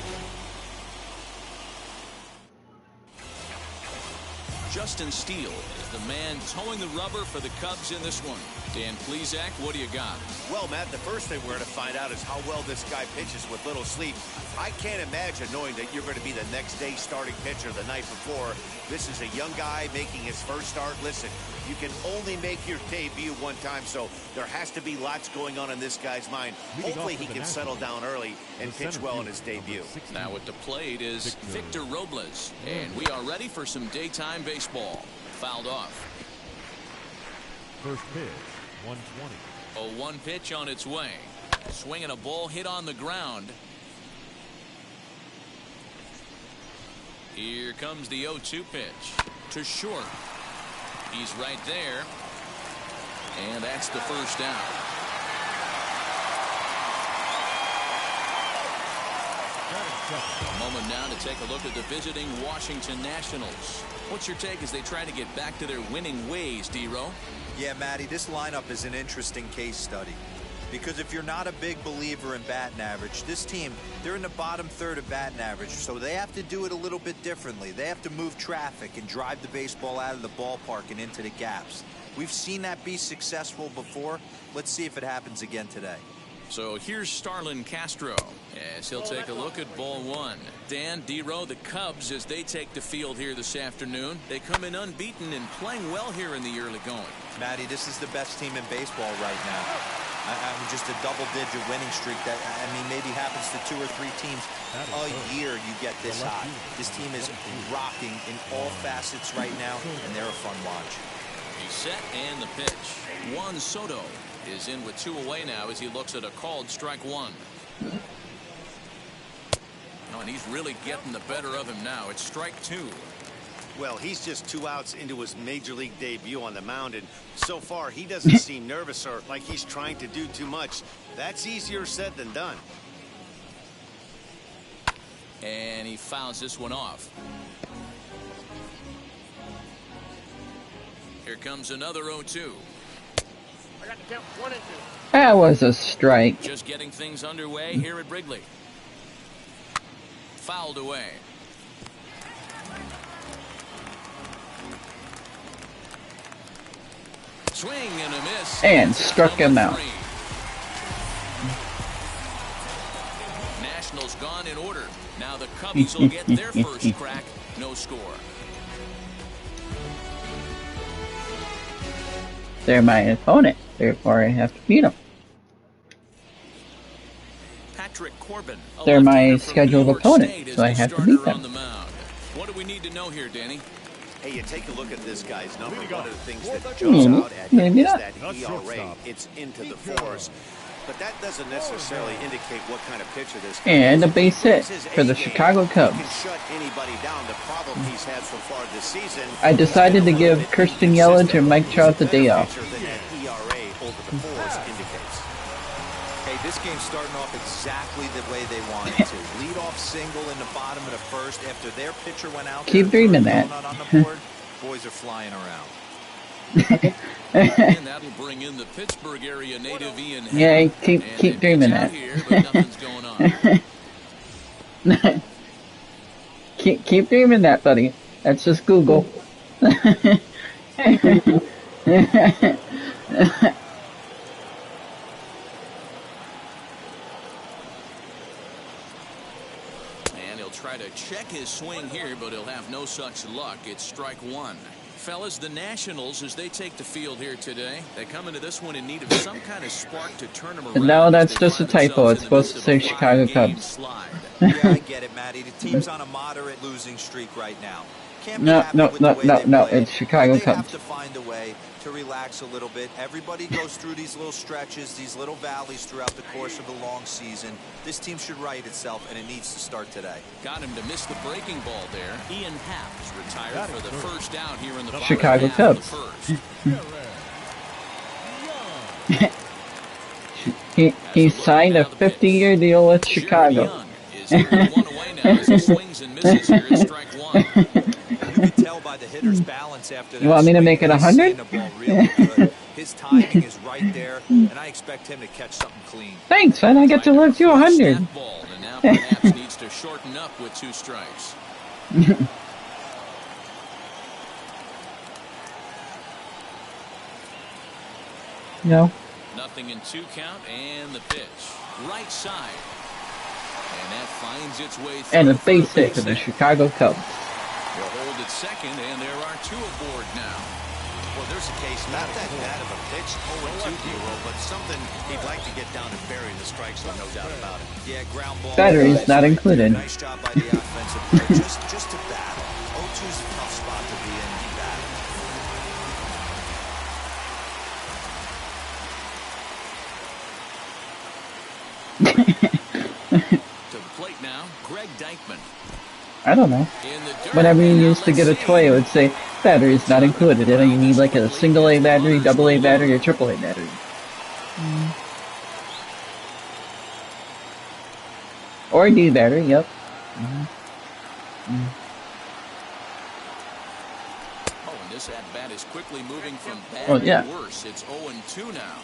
Speaker 2: Justin Steele is the man towing the rubber for the Cubs in this one. Dan Plesac, what do you got?
Speaker 4: Well, Matt, the first thing we're going to find out is how well this guy pitches with little sleep. I can't imagine knowing that you're going to be the next day starting pitcher the night before. This is a young guy making his first start. Listen, you can only make your debut one time, so there has to be lots going on in this guy's mind. Hopefully he can settle down early and pitch well in his debut.
Speaker 2: Now at the plate is Victor Robles, and we are ready for some daytime baseball. Fouled off.
Speaker 5: First pitch, 120.
Speaker 2: A 1 pitch on its way. Swinging a ball hit on the ground. Here comes the 0-2 pitch to short. He's right there. And that's the first down. A moment now to take a look at the visiting Washington Nationals. What's your take as they try to get back to their winning ways, D-Row?
Speaker 3: Yeah, Matty, this lineup is an interesting case study. Because if you're not a big believer in batting average, this team, they're in the bottom third of batting average, so they have to do it a little bit differently. They have to move traffic and drive the baseball out of the ballpark and into the gaps. We've seen that be successful before. Let's see if it happens again today.
Speaker 2: So here's Starlin Castro as he'll take a look at ball one. Dan, D-Row, the Cubs, as they take the field here this afternoon, they come in unbeaten and playing well here in the early going.
Speaker 3: Matty, this is the best team in baseball right now. I mean, just a double-digit winning streak that, I mean, maybe happens to 2 or 3 teams a year you get this high. This team is rocking in all facets right now, and they're a fun watch.
Speaker 2: He's set and the pitch. Juan Soto is in with 2 away now as he looks at a called strike 1. Oh, and he's really getting the better of him now. It's strike 2.
Speaker 4: Well, he's just 2 outs into his major league debut on the mound, and so far he doesn't seem nervous or like he's trying to do too much. That's easier said than done.
Speaker 2: And he fouls this one off. Here comes another 0-2.
Speaker 1: That was a strike.
Speaker 2: Just getting things underway here at Wrigley. Fouled away. Swing and a miss.
Speaker 1: And struck him out.
Speaker 2: Nationals gone in order. Now the Cubbies will get their first crack. No score.
Speaker 1: They're my opponent, therefore I have to beat them.
Speaker 2: Patrick Corbin,
Speaker 1: They're my scheduled opponent, so I have to beat them.
Speaker 2: What do we need to know here, Danny?
Speaker 4: Hey, you take a look at this guy's number. One of the things that jumps out at him
Speaker 1: maybe
Speaker 4: is
Speaker 1: not.
Speaker 4: that ERA. It's into the 4s. But that doesn't necessarily indicate what kind of pitcher this guy
Speaker 1: And
Speaker 4: is.
Speaker 1: a base hit
Speaker 4: This is
Speaker 1: for the
Speaker 4: A game.
Speaker 1: Chicago Cubs.
Speaker 4: He can shut anybody down. The problem he's had so far this season.
Speaker 1: I decided to give Christian Yelich and Mike Trout the day off.
Speaker 4: Than that ERA over the 4s indicates.
Speaker 3: Hey, this game's starting off exactly the way they want it to. Lead off single in the bottom of the first after their pitcher went out.
Speaker 1: Keep dreaming that.
Speaker 3: On the board, boys are flying around.
Speaker 2: And that'll bring in the Pittsburgh area native Ian.
Speaker 1: Yeah, keep dreaming that.
Speaker 2: Here, but nothing's going on.
Speaker 1: keep dreaming that, buddy. That's just Google.
Speaker 2: And he'll try to check his swing here, but he'll have no such luck. It's strike 1. Fellas, the Nationals, as they take the field here today, they come into this one in need of some kind of spark to turn them around.
Speaker 1: No, that's just a typo. It's supposed to say Chicago Cubs.
Speaker 3: Yeah, I get it, Matty. The team's on a moderate losing streak right now. Can't be
Speaker 1: No,
Speaker 3: happy
Speaker 1: no,
Speaker 3: with
Speaker 1: no,
Speaker 3: the way
Speaker 1: no,
Speaker 3: they
Speaker 1: no,
Speaker 3: play,
Speaker 1: it's Chicago
Speaker 3: but they have
Speaker 1: Cubs.
Speaker 3: to find a way to relax a little bit. Everybody goes through these little stretches, these little valleys throughout the course of the long season. This team should right itself, and it needs to start today.
Speaker 2: Got him to miss the breaking ball there. Ian Happ is retired for the first out here in the
Speaker 1: Chicago
Speaker 2: bottom half
Speaker 1: Cubs.
Speaker 2: of the first.
Speaker 1: He signed a 50-year deal with Chicago.
Speaker 2: Is hitting one away now as he swings and misses here at strike one.
Speaker 3: You can tell by the hitter's balance after that.
Speaker 1: You want me to make it 100?
Speaker 3: The ball really good. His timing is right there, and I expect him to catch something clean.
Speaker 1: Thanks, man. I get to live to 100.
Speaker 2: And now perhaps needs to shorten up with 2 strikes.
Speaker 1: No.
Speaker 2: Nothing in 2 count, and the pitch. Right side. And that finds its way through.
Speaker 1: And a base hit for the Chicago Cubs.
Speaker 2: Will hold at second, and there are 2 aboard now.
Speaker 4: Well, there's a case, not that bad of a pitch, 0-2 D-roll, but something he'd like to get down and bury the strike zone, no doubt about it.
Speaker 3: Yeah, ground ball.
Speaker 1: Batteries not included.
Speaker 3: Nice job by the offensive player. Just to battle. 0-2's a tough spot to be in. He battled.
Speaker 2: To the plate now, Greg Deichmann.
Speaker 1: I don't know. Whenever you used to get a toy, it would say, batteries not included. And you need like a single A battery, double A battery, or triple A battery. Or D battery, yep.
Speaker 2: Oh, and this at-bat is quickly moving from bad to worse. It's 0-2 now.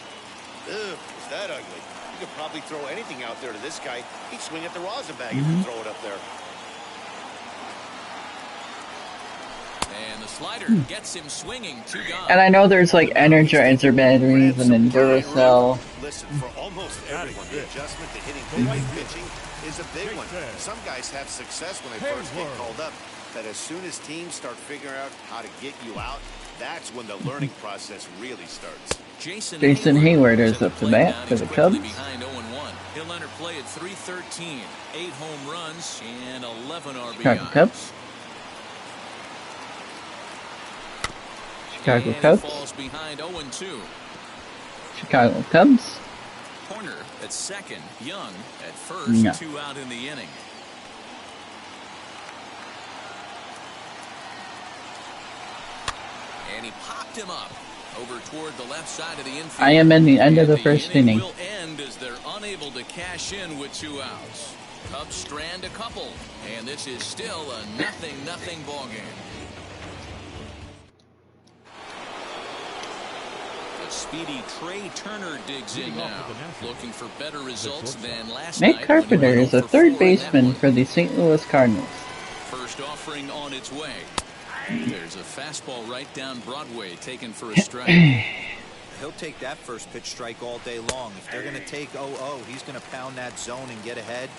Speaker 4: Ugh, is that ugly? You could probably throw anything out there to this guy. He'd swing at the rosin bag if you throw it up there.
Speaker 2: And the slider gets him swinging. 2 gone.
Speaker 1: And I know there's like Energizer batteries and then Duracell.
Speaker 4: Listen, for almost everyone, the adjustment to hitting big pitching is a big one. Some guys have success when they first get called up, but as soon as teams start figuring out how to get you out, that's when the learning process really starts.
Speaker 1: Jason Hayward is up to bat for the Cubs.
Speaker 2: Behind 0-1. He'll enter play at .313, 8 home runs and 11 RBIs.
Speaker 1: Chicago Cubs. Chicago Cubs.
Speaker 2: Falls behind 0-2.
Speaker 1: Chicago Cubs.
Speaker 2: Horner at second, Young at first, 2 out in the inning. And he popped him up over toward the left side of the infield.
Speaker 1: I am in the end of the first inning.
Speaker 2: Will end as they're unable to cash in with 2 outs. Cubs strand a couple, and this is still a 0-0 ball game. The speedy Trey Turner digs in now, looking for better results than last night.
Speaker 1: Nate Carpenter is a third baseman for the St. Louis Cardinals.
Speaker 2: First offering on its way. There's a fastball right down Broadway taken for a strike.
Speaker 3: He'll take that first pitch strike all day long. If they're going to take 0-0, he's going to pound that zone and get ahead.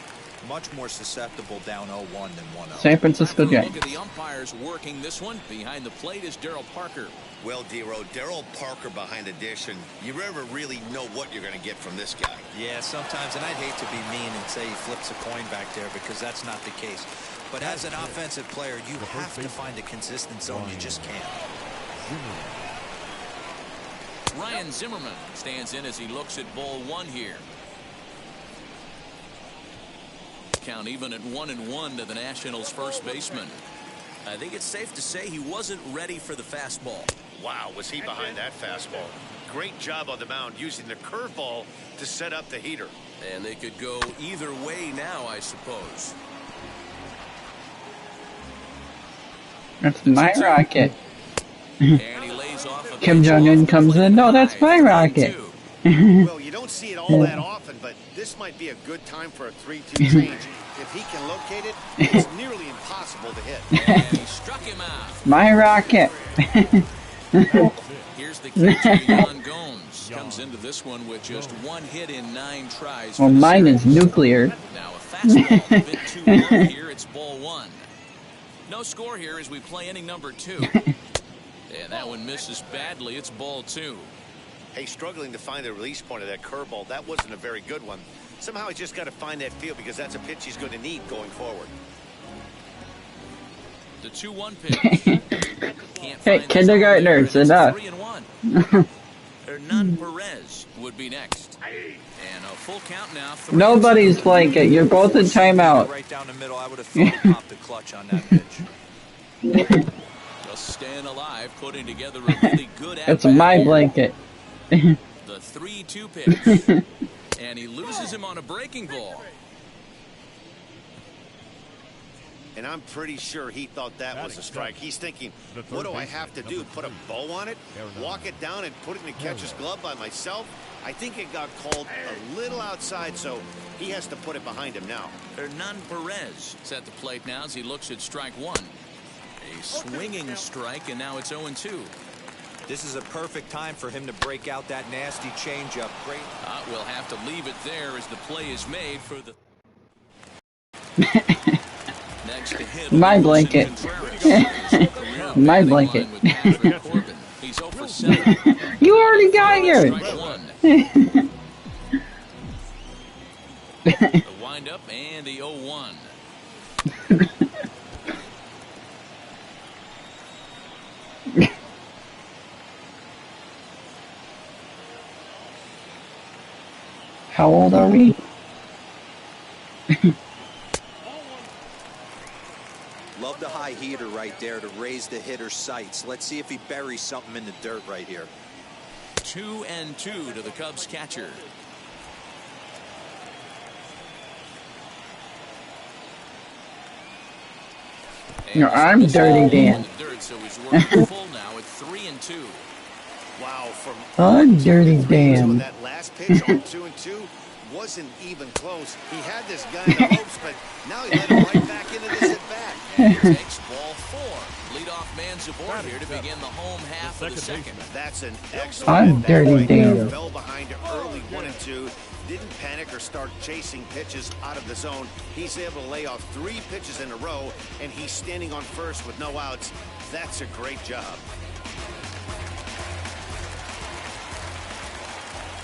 Speaker 3: Much more susceptible down 0-1 than 1-0.
Speaker 1: San Francisco Giants.
Speaker 2: Look at the umpires working this one. Behind the plate is Darryl Parker.
Speaker 4: Well, D-Row, Darryl Parker behind the dish, and you never really know what you're going to get from this guy.
Speaker 3: Yeah, sometimes, and I'd hate to be mean and say he flips a coin back there because that's not the case. But as an offensive player, you have to find a consistent zone. You just can't.
Speaker 2: Ryan Zimmerman stands in as he looks at ball 1 here. Count even at 1-1 to the Nationals' first baseman. I think it's safe to say he wasn't ready for the fastball.
Speaker 4: Wow, was he behind that fastball. Great job on the mound using the curveball to set up the heater.
Speaker 2: And they could go either way now, I suppose.
Speaker 1: That's my rocket.
Speaker 2: And he lays off
Speaker 1: Kim Jong-un comes in. No, that's my rocket.
Speaker 4: Well, you don't see it all that often, but this might be a good time for a 3-2 change. If he can locate it, it's nearly impossible to hit.
Speaker 2: And he struck him out.
Speaker 1: My rocket.
Speaker 2: Here's the catcher, Yan Gomes. Comes into this one with just 1 hit in 9 tries.
Speaker 1: Well, mine is nuclear.
Speaker 2: Now a fastball a bit too low here. It's ball 1. No score here as we play inning number 2. And that one misses badly. It's ball 2.
Speaker 4: Hey, struggling to find the release point of that curveball. That wasn't a very good one. Somehow he's just got to find that feel because that's a pitch he's going to need going forward.
Speaker 2: The 2-1 pitch.
Speaker 1: Hey, kindergartners, enough.
Speaker 2: 3-1. Hernan Perez would be next. And a full count now.
Speaker 1: Nobody's blanket. You're both in timeout.
Speaker 3: Right down the middle, I would have thought he popped the clutch on that pitch.
Speaker 2: Just staying alive, putting together a really good
Speaker 1: It's my blanket.
Speaker 2: The 3-2 pitch. And And he loses him on a breaking ball.
Speaker 4: And I'm pretty sure he thought that was a strike. He's thinking, what do I have to do? Put a bow on it? Walk it down and put it in the catcher's glove by myself? I think it got called a little outside, so he has to put it behind him now.
Speaker 2: Hernan Perez is at the plate now as he looks at strike one. A swinging strike, and now it's 0-2.
Speaker 3: This is a perfect time for him to break out that nasty changeup. Great.
Speaker 2: We'll have to leave it there as the play is made for the... Next to hit,
Speaker 1: My blanket. My blanket.
Speaker 2: He's 0 for 7.
Speaker 1: You already got yours.
Speaker 2: The windup and the 0-1.
Speaker 1: How old are we?
Speaker 3: Love the high heater right there to raise the hitter's sights. Let's see if he buries something in the dirt right here.
Speaker 2: 2-2 to the Cubs catcher.
Speaker 1: No, I'm Dirty Dan.
Speaker 2: So he's working full now at 3-2.
Speaker 4: Wow, from
Speaker 1: I'm Dirty Dan.
Speaker 4: that last pitch on 2-2 wasn't even close. He had this guy in the ropes, but now he let him right back into this at bat.
Speaker 2: Takes ball 4. Leadoff man's aboard here to begin the home half of the second.
Speaker 4: That's an excellent.
Speaker 1: I'm Dirty Dan.
Speaker 4: Fell behind early 1-2. Didn't panic or start chasing pitches out of the zone. He's able to lay off 3 pitches in a row, and he's standing on first with no outs. That's a great job.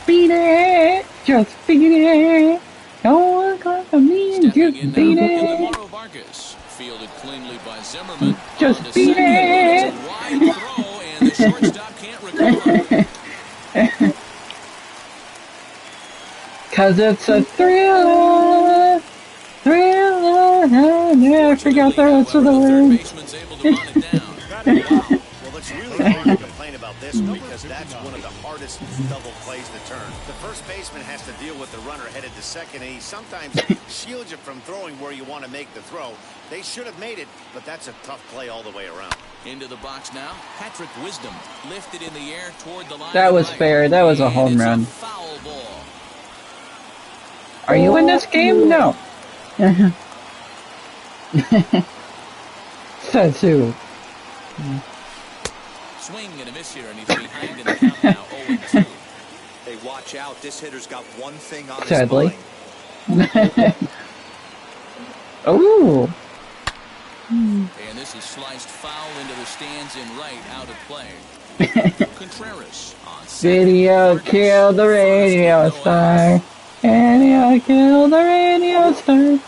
Speaker 1: Beat it! Just beat it! Don't look like me and just beat it!
Speaker 2: Vargas, fielded cleanly by Zimmerman.
Speaker 1: Just beat it!
Speaker 2: It's a wide throw, and the shortstop can't recover.
Speaker 1: Cause it's a thriller! Thriller! Yeah, I forgot the rest of the words.
Speaker 2: Baseman's able to run it down.
Speaker 4: Wow. Well, it's really hard to complain about this because that's one of the hardest double plays to turn. The first baseman has to deal with the runner headed to second, and he sometimes shields you from throwing where you want to make the throw. They should have made it, but that's a tough play all the way around.
Speaker 2: Into the box now. Patrick Wisdom lifted in the air toward the line.
Speaker 1: That was fair. That was a home run.
Speaker 2: Foul ball.
Speaker 1: Are you in this game? No. Says who?
Speaker 2: Swing and a miss here, and he's behind in the count now. 0-2.
Speaker 3: Hey, watch out. This hitter's got one thing on
Speaker 1: Sadly.
Speaker 3: his mind.
Speaker 1: Ooh.
Speaker 2: And this is sliced foul into the stands in right, out of play. Contreras on
Speaker 1: Video killed the radio star. Video killed the radio star.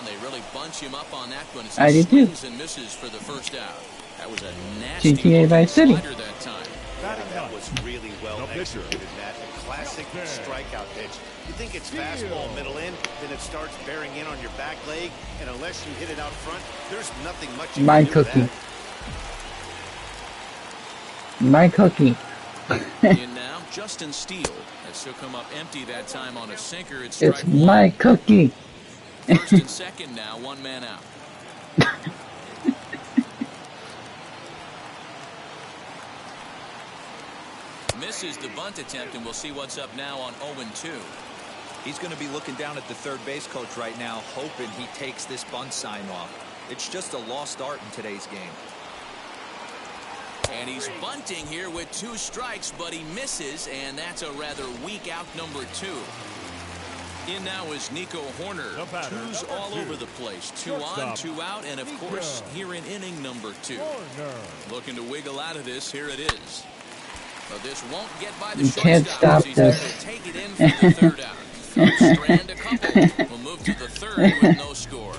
Speaker 2: They really bunch him up on that one.
Speaker 1: I did too.
Speaker 2: And misses for the first out. That was a nasty
Speaker 1: GTA Vice City.
Speaker 2: that time.
Speaker 4: That was really well executed, Matt. A classic strikeout pitch. You think it's fastball middle in, then it starts bearing in on your back leg, and unless you hit it out front, there's nothing much you
Speaker 1: My
Speaker 4: can do with
Speaker 1: cookie.
Speaker 4: that.
Speaker 1: My cookie.
Speaker 2: In now, Justin Steele has to come up empty that time on a sinker. It's strike
Speaker 1: It's my cookie.
Speaker 2: First and second now, one man out. Misses the bunt attempt, and we'll see what's up now on 0-2.
Speaker 3: He's going to be looking down at the third base coach right now, hoping he takes this bunt sign off. It's just a lost art in today's game.
Speaker 2: And he's bunting here with 2 strikes, but he misses, and that's a rather weak out number 2. In now is Nico Horner. 2s all over the place. 2 on, 2 out, and of course, here in inning number 2. Looking to wiggle out of this. Here it is. But this won't get by the
Speaker 1: You can't stop
Speaker 2: He's
Speaker 1: this.
Speaker 2: going to take it in for the third out. Strand a couple. We'll move to the third with no score.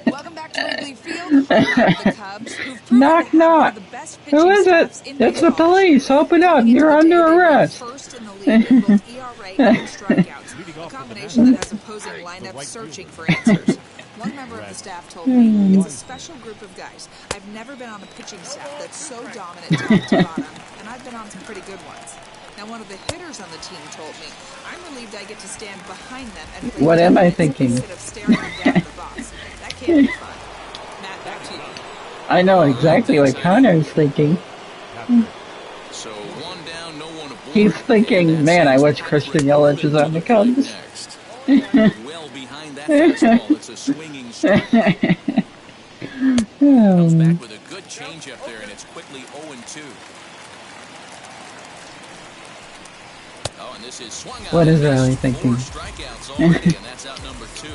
Speaker 6: Welcome back to Wrigley Field. The Cubs, who've proven
Speaker 1: Knock,
Speaker 6: to have one
Speaker 1: knock.
Speaker 6: of the best
Speaker 1: Who
Speaker 6: pitching
Speaker 1: is it?
Speaker 6: staffs in
Speaker 1: It's the
Speaker 6: baseball.
Speaker 1: police. Open up.
Speaker 6: Coming into
Speaker 1: You're
Speaker 6: the
Speaker 1: under
Speaker 6: day, they were
Speaker 1: arrest.
Speaker 6: First in the league in both ERA and strikeouts, a combination that has opposing lineups searching for answers. One member of the staff told me it's a special group of guys. I've never been on a pitching staff that's so dominant top to bottom, and I've been on some pretty good ones. Now, one of the hitters on the team told me, I'm relieved I get to stand behind them and play
Speaker 1: What am I
Speaker 6: defense
Speaker 1: thinking?
Speaker 6: instead of staring them down in the box. That can't be fun. Matt, back to you.
Speaker 1: I know exactly what Connor's thinking.
Speaker 2: So one down, no one aboard.
Speaker 1: He's thinking, man, I wish Christian Yelich is on the Cubs.
Speaker 2: Next. Well behind that fastball, it's a swinging strike. Comes back with a good changeup there, and it's quickly 0-2. Oh, and this is swung out.
Speaker 1: What is Riley thinking?
Speaker 2: 4 strikeouts already, and that's out number 2.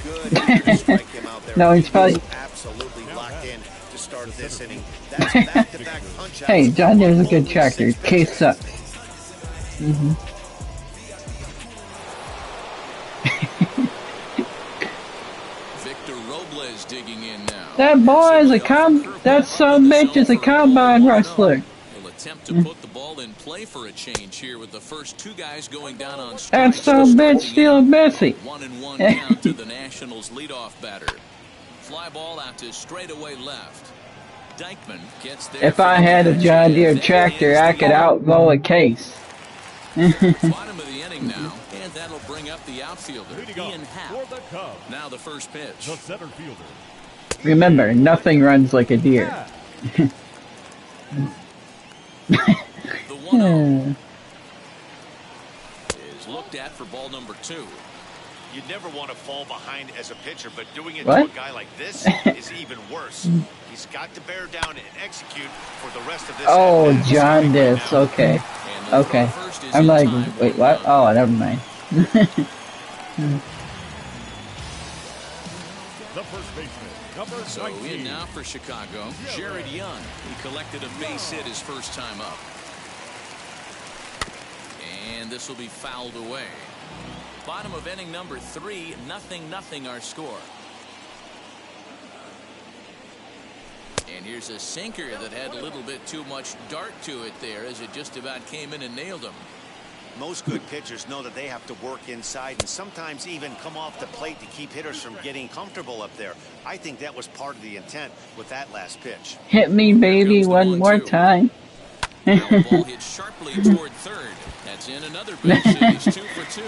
Speaker 4: Good to strike him out there.
Speaker 1: No, he's probably...
Speaker 4: Absolutely locked in to start this inning. That's back-to-back punch-outs.
Speaker 1: Hey, John Deere's a good tractor. Case sucks.
Speaker 2: Victor Robles digging in now.
Speaker 1: That boy is that son bitch is a combine wrestler.
Speaker 2: He'll attempt to put the ball in play for a change here with the first 2 guys going down on
Speaker 1: That
Speaker 2: strikes.
Speaker 1: son bitch still messy.
Speaker 2: 1-1 count to the Nationals leadoff batter. Fly ball out to straightaway left. Dykeman gets there.
Speaker 1: If I had a John Deere tractor, I could outmow a case.
Speaker 2: Bottom of the inning now, and that'll bring up the outfielder, Ian Happ.
Speaker 5: For the Cubs,
Speaker 2: Now the first pitch.
Speaker 5: the center fielder.
Speaker 1: Remember, nothing runs like a deer.
Speaker 2: The 1-0 is looked at for ball number 2.
Speaker 4: You'd never want to fall behind as a pitcher, but doing it
Speaker 1: What?
Speaker 4: to a guy like this is even worse. He's got to bear down and execute for the rest of this.
Speaker 1: Oh,
Speaker 4: at-bat.
Speaker 1: John Dis. Okay.
Speaker 2: And the
Speaker 1: Okay.
Speaker 2: throw first is
Speaker 1: I'm
Speaker 2: in
Speaker 1: like,
Speaker 2: time.
Speaker 1: wait, what? Oh, never mind.
Speaker 5: The first baseman, number
Speaker 2: So
Speaker 5: 19.
Speaker 2: in now for Chicago, Jared Young. He collected a base hit his first time up. And this will be fouled away. Bottom of inning number 3, 0-0 our score. And here's a sinker that had a little bit too much dart to it there as it just about came in and nailed him.
Speaker 4: Most good pitchers know that they have to work inside and sometimes even come off the plate to keep hitters from getting comfortable up there. I think that was part of the intent with that last pitch.
Speaker 1: Hit me, baby, one more time.
Speaker 2: Now the ball hit sharply toward third. That's in another base hit. He's 2 for 2.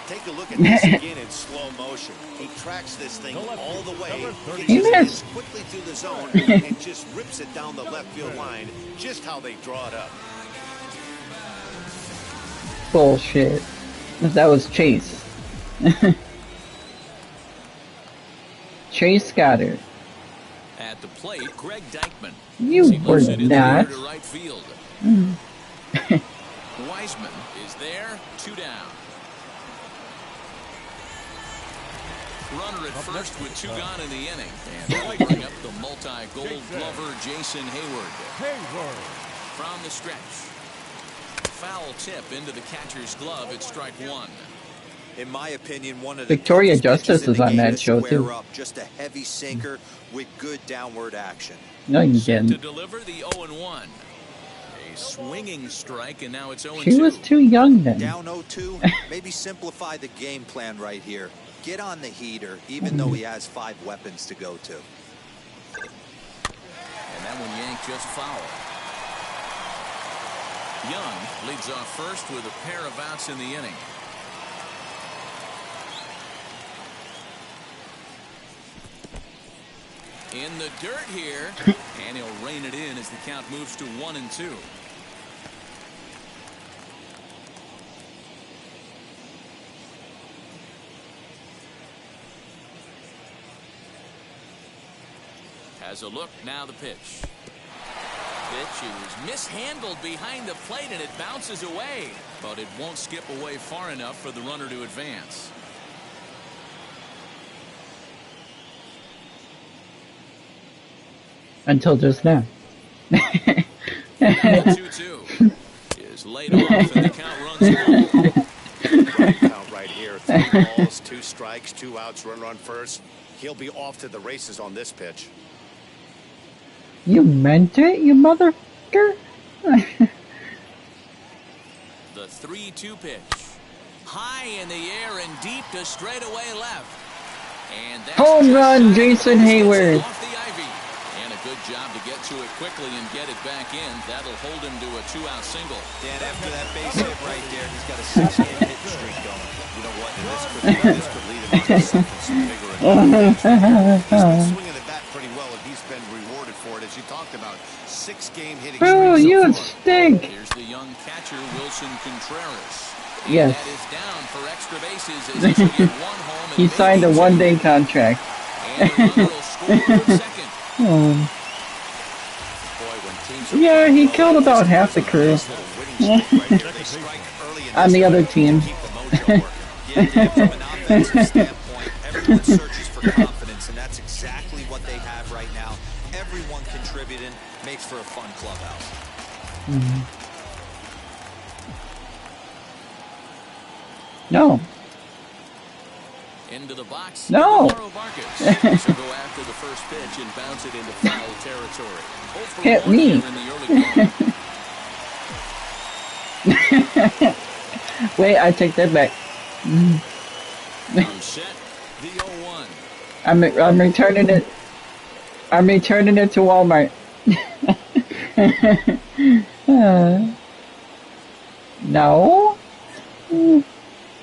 Speaker 4: Take a look at this again in slow motion. He tracks this thing all the way.
Speaker 1: He
Speaker 4: He
Speaker 1: missed.
Speaker 4: quickly through the zone and just rips it down the left field line, just how they draw it up.
Speaker 1: Bullshit. That was Chase. Chase got her.
Speaker 2: At the plate, Greg Dykeman.
Speaker 1: You
Speaker 2: He
Speaker 1: were
Speaker 2: moves it in the
Speaker 1: not.
Speaker 2: air to right field. Wiseman is there, 2 down. Runner at first with 2 gone in the inning. And they'll bring up the multi-gold glover Jason Hayward.
Speaker 5: Hayward.
Speaker 2: From the stretch. Foul tip into the catcher's glove at strike 1.
Speaker 3: In my opinion, one of the
Speaker 1: Victoria
Speaker 3: toughest
Speaker 1: Justice
Speaker 3: pitches in
Speaker 1: is
Speaker 3: the
Speaker 1: on
Speaker 3: game
Speaker 1: that
Speaker 3: to
Speaker 1: show,
Speaker 3: square
Speaker 1: too.
Speaker 3: up. Just a heavy sinker with good downward action.
Speaker 1: No, you
Speaker 2: Set to
Speaker 1: didn't.
Speaker 2: deliver the 0-1. A swinging strike, and now it's 0-2.
Speaker 1: She was too young then.
Speaker 3: Down 0-2, maybe simplify the game plan right here. Get on the heater, even though he has 5 weapons to go to.
Speaker 2: And that one yanked just foul. Young leads off first with a pair of outs in the inning. In the dirt here, and he'll rein it in as the count moves to 1-2. Has a look, now the pitch. Pitch is mishandled behind the plate and it bounces away, but it won't skip away far enough for the runner to advance.
Speaker 1: Until just now.
Speaker 2: 2-2 is laid off and the count runs long.
Speaker 4: Count right here. 3 balls, 2 strikes, 2 outs, run first. He'll be off to the races on this pitch.
Speaker 1: You meant it, you motherfucker?
Speaker 2: The 3-2 pitch. High in the air and deep to straightaway left. And that's
Speaker 1: Home run,
Speaker 2: just
Speaker 1: Jason Hayward.
Speaker 2: off the ivy. And a good job to get to it quickly and get it back in. That'll hold him to a 2-out single.
Speaker 3: Dan, after that base hit right there, he's got a 6-game hitting streak going. You know what? This could lead him on to something bigger. He's been swinging the bat pretty well, and he's been rewarded for it, as you talked about. 6-game hitting streak.
Speaker 1: Bro, you stink.
Speaker 2: Here's the young catcher, Wilson Contreras.
Speaker 1: Yes.
Speaker 2: That is down for extra bases as he should get one home.
Speaker 1: He signed a one-day contract.
Speaker 2: And the runner will score from second.
Speaker 1: Yeah, he killed about half the crew. On the other team.
Speaker 3: Everyone searches for confidence, and that's exactly what they have right now. Everyone contributing makes for a fun clubhouse.
Speaker 1: No.
Speaker 2: Into the box.
Speaker 1: No.
Speaker 2: Vargas. So go after the first pitch and bounce it into foul territory.
Speaker 1: Hit me.
Speaker 2: In the early going.
Speaker 1: Wait, I take that back.
Speaker 2: I'm set. The 0-1.
Speaker 1: I'm returning it. I'm returning it to Walmart. No.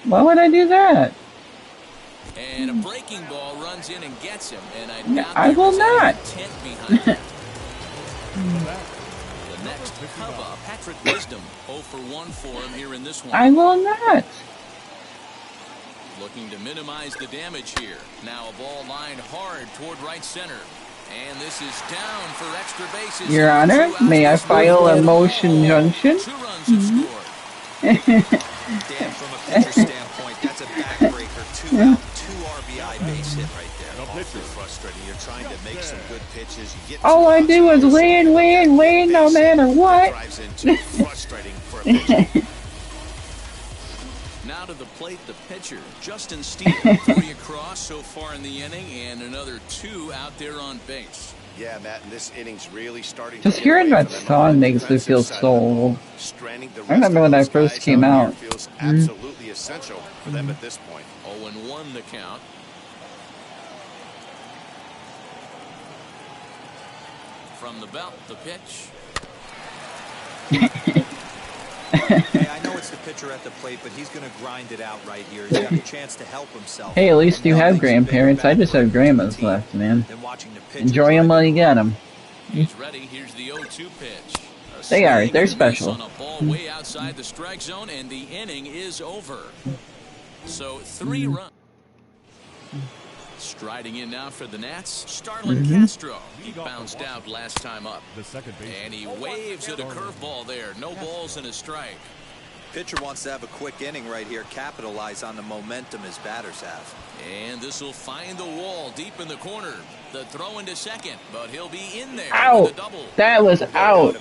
Speaker 1: Why would I do that?
Speaker 2: And a breaking ball runs in and gets him. And
Speaker 1: I will not.
Speaker 2: Intent behind it. The next come up, Patrick Wisdom, 0 for 1 for him here in this one.
Speaker 1: I will not.
Speaker 2: Looking to minimize the damage here. Now a ball lined hard toward right center. And this is down for extra bases.
Speaker 1: Your Honor, may I file a motion junction?
Speaker 2: 2 runs have scored.
Speaker 3: Dan, from a pitcher standpoint, that's a backbreaker. 2-out, 2 RBI base hit right there. Awfully frustrating. You're trying to make some good pitches. You get
Speaker 1: All I do is win, no matter what.
Speaker 3: Drives into frustrating for a pitcher.
Speaker 2: Now to the plate, the pitcher, Justin Steele. 3 across so far in the inning, and another 2 out there on base.
Speaker 4: Yeah, Matt, and this inning's really starting.
Speaker 1: Just hearing that song makes me feel so old. I remember when I first came out.
Speaker 4: Feels absolutely essential for them at this point.
Speaker 2: 0-1 the count. From the belt, the pitch.
Speaker 3: Hey, I know it's the pitcher at the plate, but he's going to grind it out right here. He's got a chance to help himself.
Speaker 1: Hey, at least you have grandparents. I just have grandmas left, man. Enjoy them while you got them.
Speaker 2: He's ready. Here's the 0-2 pitch.
Speaker 1: They are. They're special.
Speaker 2: On a ball way outside the strike zone, and the inning is over. So 3 runs. Striding in now for the Nats, Starlin Castro. He bounced out last time up. And he waves at a curveball there. No balls and a strike.
Speaker 3: Pitcher wants to have a quick inning right here, capitalize on the momentum his batters have.
Speaker 2: And this will find the wall deep in the corner. The throw into second, but he'll be in there.
Speaker 1: Out.
Speaker 2: With a double.
Speaker 1: That was out.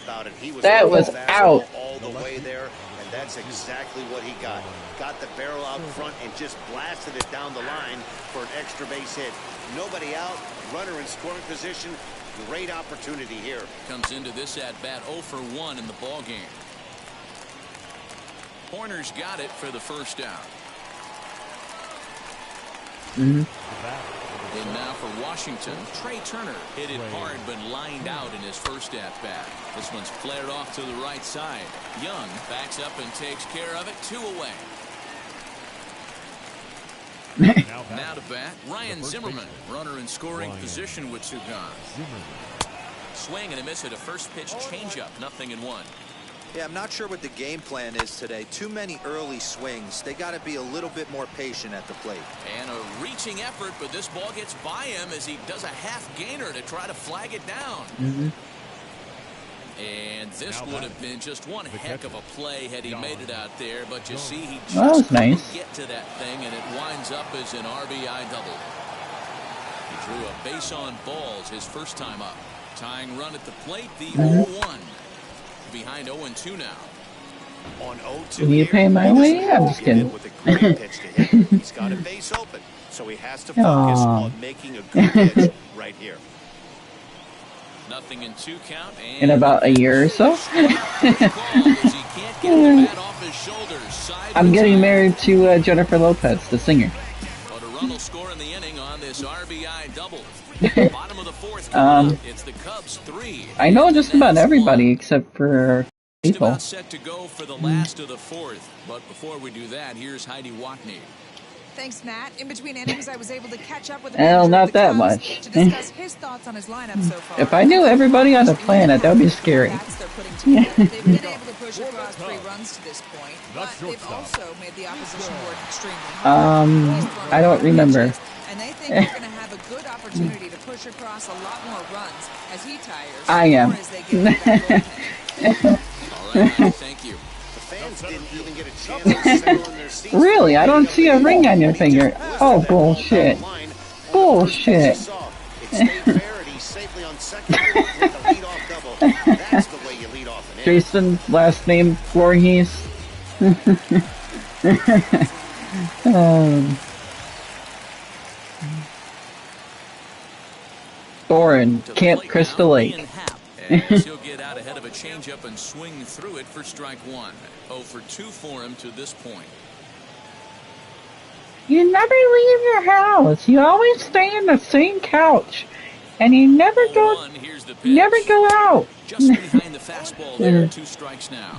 Speaker 1: That was out.
Speaker 4: All the way there, and that's exactly what he got. Got the barrel out front and just blasted it down the line for an extra base hit. Nobody out, runner in scoring position. Great opportunity here.
Speaker 2: Comes into this at bat 0 for 1 in the ball game. Horner's got it for the first out. And now for Washington, Trey Turner hit it hard but lined out in his first at bat. This one's flared off to the right side. Young backs up and takes care of it. 2 away. Now to bat, Ryan Zimmerman, runner in scoring position with 2 gone. Swing and a miss at a first pitch changeup, 0-1.
Speaker 3: Yeah, I'm not sure what the game plan is today. Too many early swings. They got to be a little bit more patient at the plate.
Speaker 2: And a reaching effort, but this ball gets by him as he does a half gainer to try to flag it down. And this would have been just one heck of a play had he made it out there. But you see, he just couldn't get to that thing, and it winds up as an RBI double. He drew a base on balls his first time up. Tying run at the plate, the 0-1. Behind 0-2 now.
Speaker 4: On 0-2,
Speaker 1: Can you pay my way? I'm just kidding.
Speaker 4: With a great pitch to hit. He's got a base open, so he has to focus on making a good pitch right here.
Speaker 2: 0-2 count.
Speaker 1: In about a year or so.
Speaker 2: He can't get the bat off his shoulders. side.
Speaker 1: I'm getting married to Jennifer Lopez, the singer.
Speaker 2: But a run will score in the inning on this RBI double. Bottom of the fourth. It's the Cubs 3.
Speaker 1: I know just about everybody except for
Speaker 2: Just
Speaker 1: people.
Speaker 2: about set to go for the last of the fourth. But before we do that, here's Heidi Watney.
Speaker 6: Thanks, Matt. In between innings, I was able to catch up with the
Speaker 1: Well,
Speaker 6: manager
Speaker 1: not
Speaker 6: of the
Speaker 1: that
Speaker 6: Cubs
Speaker 1: much.
Speaker 6: to discuss his thoughts on his lineup so far.
Speaker 1: If I knew everybody on the planet, that would be scary.
Speaker 6: They're putting together. They've been able to push across 3 runs to this point, but they've also made the opposition work extremely hard.
Speaker 1: I don't remember.
Speaker 6: And they think they're going to have a good opportunity to push across a lot more runs as he tires.
Speaker 1: I am.
Speaker 6: Or as they get into that bullpen.
Speaker 2: All right, thank you.
Speaker 4: The fans didn't even get a chance to settle in their seats.
Speaker 1: Really? I don't see a ring on your finger. Oh, bullshit. Bullshit.
Speaker 4: It stayed fair and he's safely on second with the leadoff double. That's the way you lead off an inning.
Speaker 1: Jason, last name Voorhees. Thorin, Camp Crystal Lake.
Speaker 2: As he'll get out ahead of a changeup and swing through it for strike 1. 0 for 2 for him to this point.
Speaker 1: You never leave your house. You always stay in the same couch. And you never go
Speaker 2: 0-1, here's the pitch.
Speaker 1: never go out.
Speaker 2: Just behind the fastball there. 2 strikes now.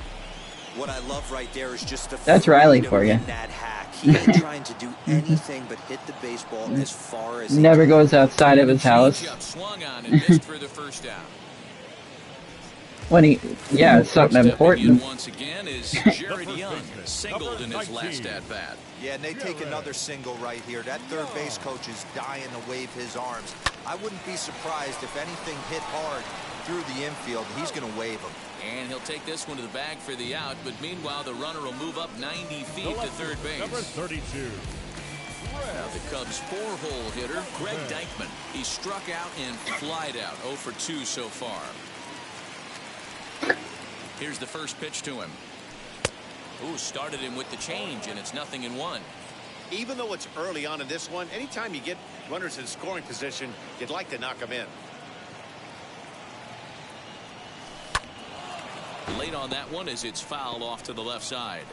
Speaker 3: What I love right there is just the
Speaker 1: That's Riley
Speaker 3: freedom
Speaker 1: for you.
Speaker 3: in that hack. He ain't trying to do anything but hit the baseball as far as he
Speaker 1: Never
Speaker 3: can.
Speaker 1: goes outside of his house.
Speaker 2: Changeup swung on and missed for the first out.
Speaker 1: When he, yeah, it's something
Speaker 2: Stepping in
Speaker 1: important.
Speaker 2: once again is Jared Young, singled in his last at bat.
Speaker 3: Yeah, and they take another single right here. That third base coach is dying to wave his arms. I wouldn't be surprised if anything hit hard through the infield. He's going to wave them.
Speaker 2: And he'll take this one to the bag for the out, but meanwhile the runner will move up 90 feet to third base.
Speaker 5: Number 32.
Speaker 2: Now the Cubs' 4-hole hitter, Greg Deichmann. He struck out and flied out. 0 for 2 so far. Here's the first pitch to him. Ooh, started him with the change, and it's 0-1.
Speaker 4: Even though it's early on in this one, anytime you get runners in scoring position, you'd like to knock them in.
Speaker 2: Late on that one as it's fouled off to the left side.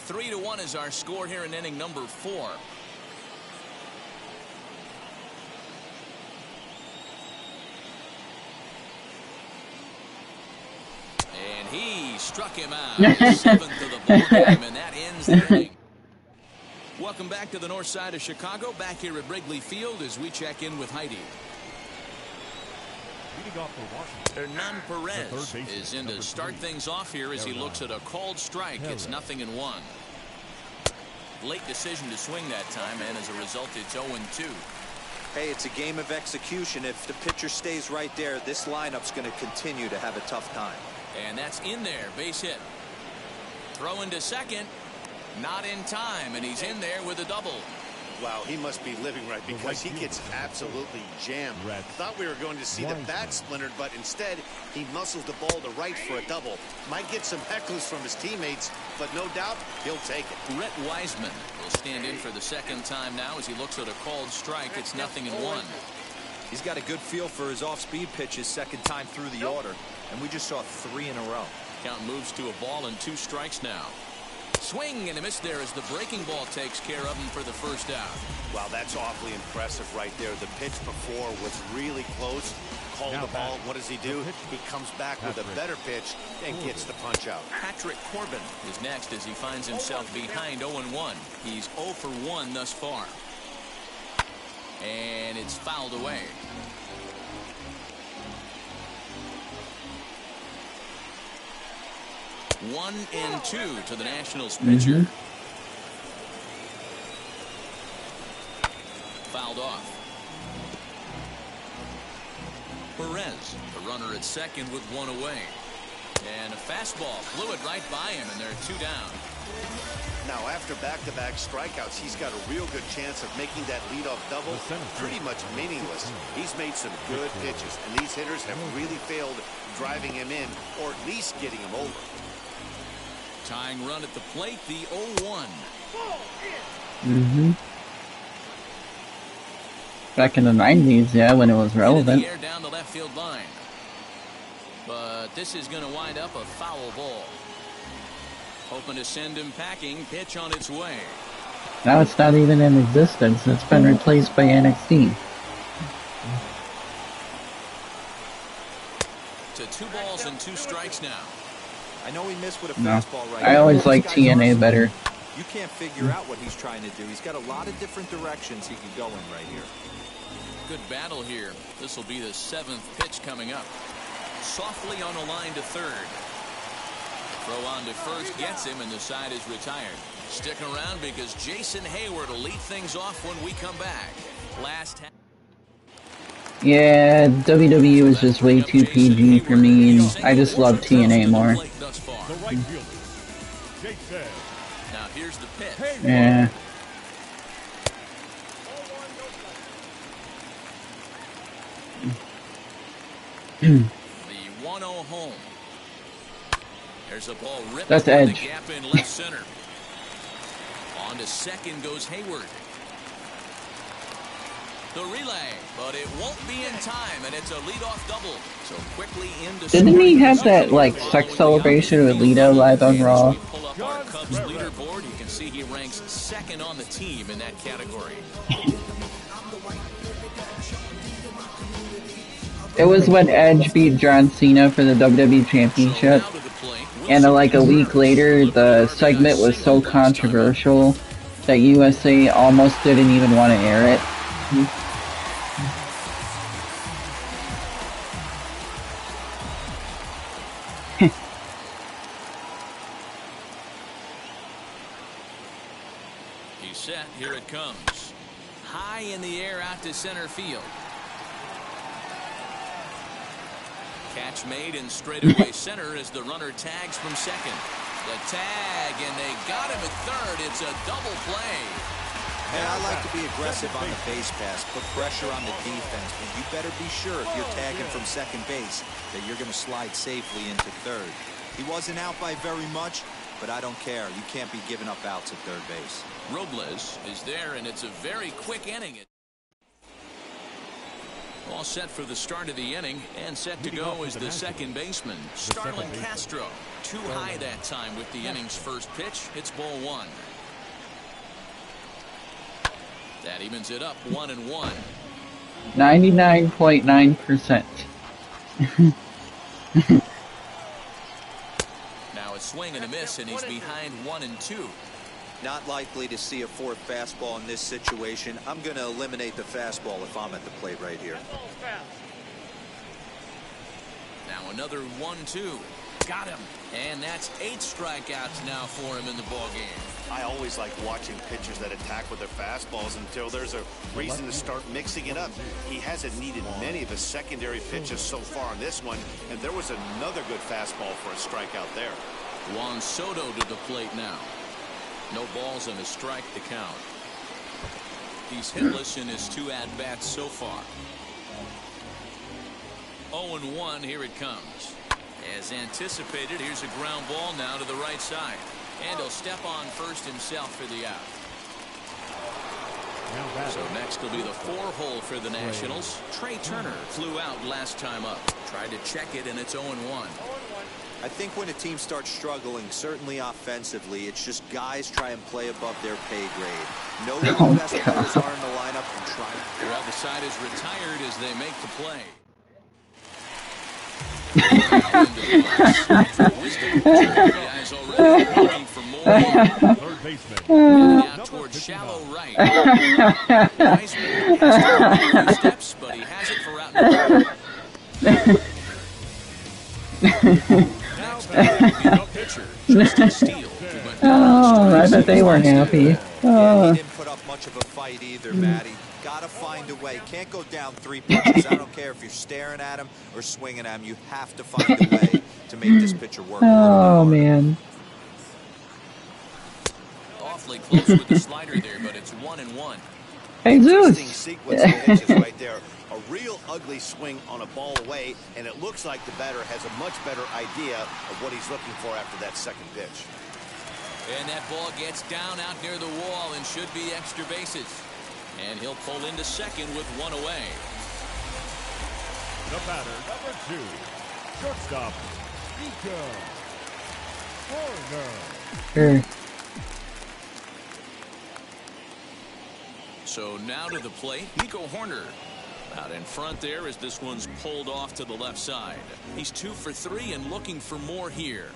Speaker 2: 3-1 is our score here in inning number 4. And he struck him out. 7th of the ball game, and that ends the inning. Welcome back to the north side of Chicago. Back here at Wrigley Field as we check in with Heidi.
Speaker 5: Leading off for Washington.
Speaker 2: Hernan Perez is in to start things off here as he looks at a called strike. It's 0-1. Late decision to swing that time, and as a result, it's 0-2.
Speaker 3: Hey, it's a game of execution. If the pitcher stays right there, this lineup's going to continue to have a tough time.
Speaker 2: And that's in there. Base hit. Throw into second. Not in time, and he's in there with a double.
Speaker 4: Wow, he must be living right because he gets absolutely jammed. Thought we were going to see the bat splintered, but instead he muscles the ball to right for a double. Might get some hecklers from his teammates, but no doubt he'll take it.
Speaker 2: Rhett Wiseman will stand in for the second time now as he looks at a called strike. It's 0-1.
Speaker 3: He's got a good feel for his off-speed pitches second time through the order, and we just saw 3 in a row.
Speaker 2: Count moves to a ball and 2 strikes now. Swing and a miss there as the breaking ball takes care of him for the first out.
Speaker 4: Wow, that's awfully impressive right there. The pitch before was really close. Called the ball. What does he do? He comes back with a better pitch and gets the punch out.
Speaker 2: Patrick Corbin is next as he finds himself behind 0-1. He's 0 for 1 thus far. And it's fouled away. One and 2 to the Nationals pitcher. Fouled off. Perez, the runner at second with 1 away. And a fastball flew it right by him, and there are 2 down.
Speaker 4: Now, after back-to-back strikeouts, he's got a real good chance of making that leadoff double pretty much meaningless. He's made some good pitches, and these hitters have really failed driving him in or at least getting him over.
Speaker 2: Tying run at the plate, the 0-1.
Speaker 1: Back in the 90s, yeah, when it was relevant.
Speaker 2: Air down the left field line. But this is going to wind up a foul ball. Hoping to send him packing. Pitch on its way.
Speaker 1: Now it's not even in existence. It's been replaced by NXT.
Speaker 2: To 2 balls and 2 strikes now.
Speaker 3: I know he missed with a
Speaker 1: No.
Speaker 3: fastball right
Speaker 1: I
Speaker 3: now.
Speaker 1: always like
Speaker 3: This guy's
Speaker 1: TNA
Speaker 3: awesome.
Speaker 1: better.
Speaker 3: You can't figure out what he's trying to do. He's got a lot of different directions he can go in right here.
Speaker 2: Good battle here. This will be the 7th pitch coming up. Softly on a line to third. Throw on to first gets him, and the side is retired. Stick around because Jason Hayward will lead things off when we come back. Last half.
Speaker 1: Yeah, WWE was just way too PG for me, and I just love TNA more.
Speaker 5: The right fielder, Jason.
Speaker 2: Now here's the pitch.
Speaker 1: Yeah.
Speaker 2: The 1-0 home. There's a ball ripped
Speaker 1: That's
Speaker 2: through
Speaker 1: Edge.
Speaker 2: the gap in left center. On to second goes Hayward. The relay, but it won't be in time, and it's a leadoff double. So quickly into
Speaker 1: Didn't he have that, like, sex celebration with Lita live on Raw?
Speaker 2: As we pull up our Cubs leaderboard, you can see he ranks 2nd on the team in that category.
Speaker 1: It was when Edge beat John Cena for the WWE Championship,
Speaker 2: So now to the plate.
Speaker 1: and like a week later, the segment was so controversial that USA almost didn't even want to air it.
Speaker 2: He's set. Here it comes. High in the air out to center field. Catch made in straightaway center as the runner tags from second. The tag, and they got him at third. It's a double play.
Speaker 3: Hey, I like to be aggressive on the base pass, put pressure on the defense, but you better be sure if you're tagging from second base that you're going to slide safely into third. He wasn't out by very much, but I don't care. You can't be giving up outs at third base.
Speaker 2: Robles is there, and it's a very quick inning. All set for the start of the inning, and set to go is the second baseman, Starlin Castro. Too high that time with the inning's first pitch. It's ball 1. That evens it up 1-1.
Speaker 1: 99.9%.
Speaker 2: Now a swing and a miss, and he's behind 1-2.
Speaker 3: Not likely to see a fourth fastball in this situation. I'm going to eliminate the fastball if I'm at the plate right here.
Speaker 2: Now another 1-2. Got him. And that's 8 strikeouts now for him in the ballgame.
Speaker 4: I always like watching pitchers that attack with their fastballs until there's a reason to start mixing it up. He hasn't needed many of his secondary pitches so far in this one, and there was another good fastball for a strikeout there.
Speaker 2: Juan Soto to the plate now. No balls and a strike to count. He's hitless in his 2 at-bats so far. 0-1, here it comes. As anticipated, here's a ground ball now to the right side. And he'll step on first himself for the out. So next will be the 4-hole for the Nationals. Trey Turner flew out last time up. Tried to check it, and it's 0-1.
Speaker 3: I think when a team starts struggling, certainly offensively, it's just guys try and play above their pay grade. Know who the best players are in the lineup and try.
Speaker 2: Well, the side is retired as they make the play. Guys already looking for more.
Speaker 5: Third baseman.
Speaker 2: Out towards shallow right. Wiseman has taken a few steps, but he has it for out in the pitcher, Justin Steele.
Speaker 1: Oh, I bet they were happy.
Speaker 3: Yeah,
Speaker 1: Oh.
Speaker 3: he didn't put up much of a fight either, Matty. Gotta find a way. Can't go down 3 pitches. I don't care if you're staring at him or swinging at him. You have to find a way to make this pitcher work.
Speaker 1: Oh, man.
Speaker 2: Awfully close with the slider there, but it's 1-1.
Speaker 1: Hey, Zeus.
Speaker 4: Interesting sequence of pitches right there. A real ugly swing on a ball away, and it looks like the batter has a much better idea of what he's looking for after that second pitch.
Speaker 2: And that ball gets down out near the wall and should be extra bases. And he'll pull into second with 1 away.
Speaker 5: The batter, number 2, shortstop, Ika.
Speaker 1: Sure.
Speaker 2: So now to the plate, Nico Horner. Out in front there as this one's pulled off to the left side. He's 2 for 3 and looking for more here.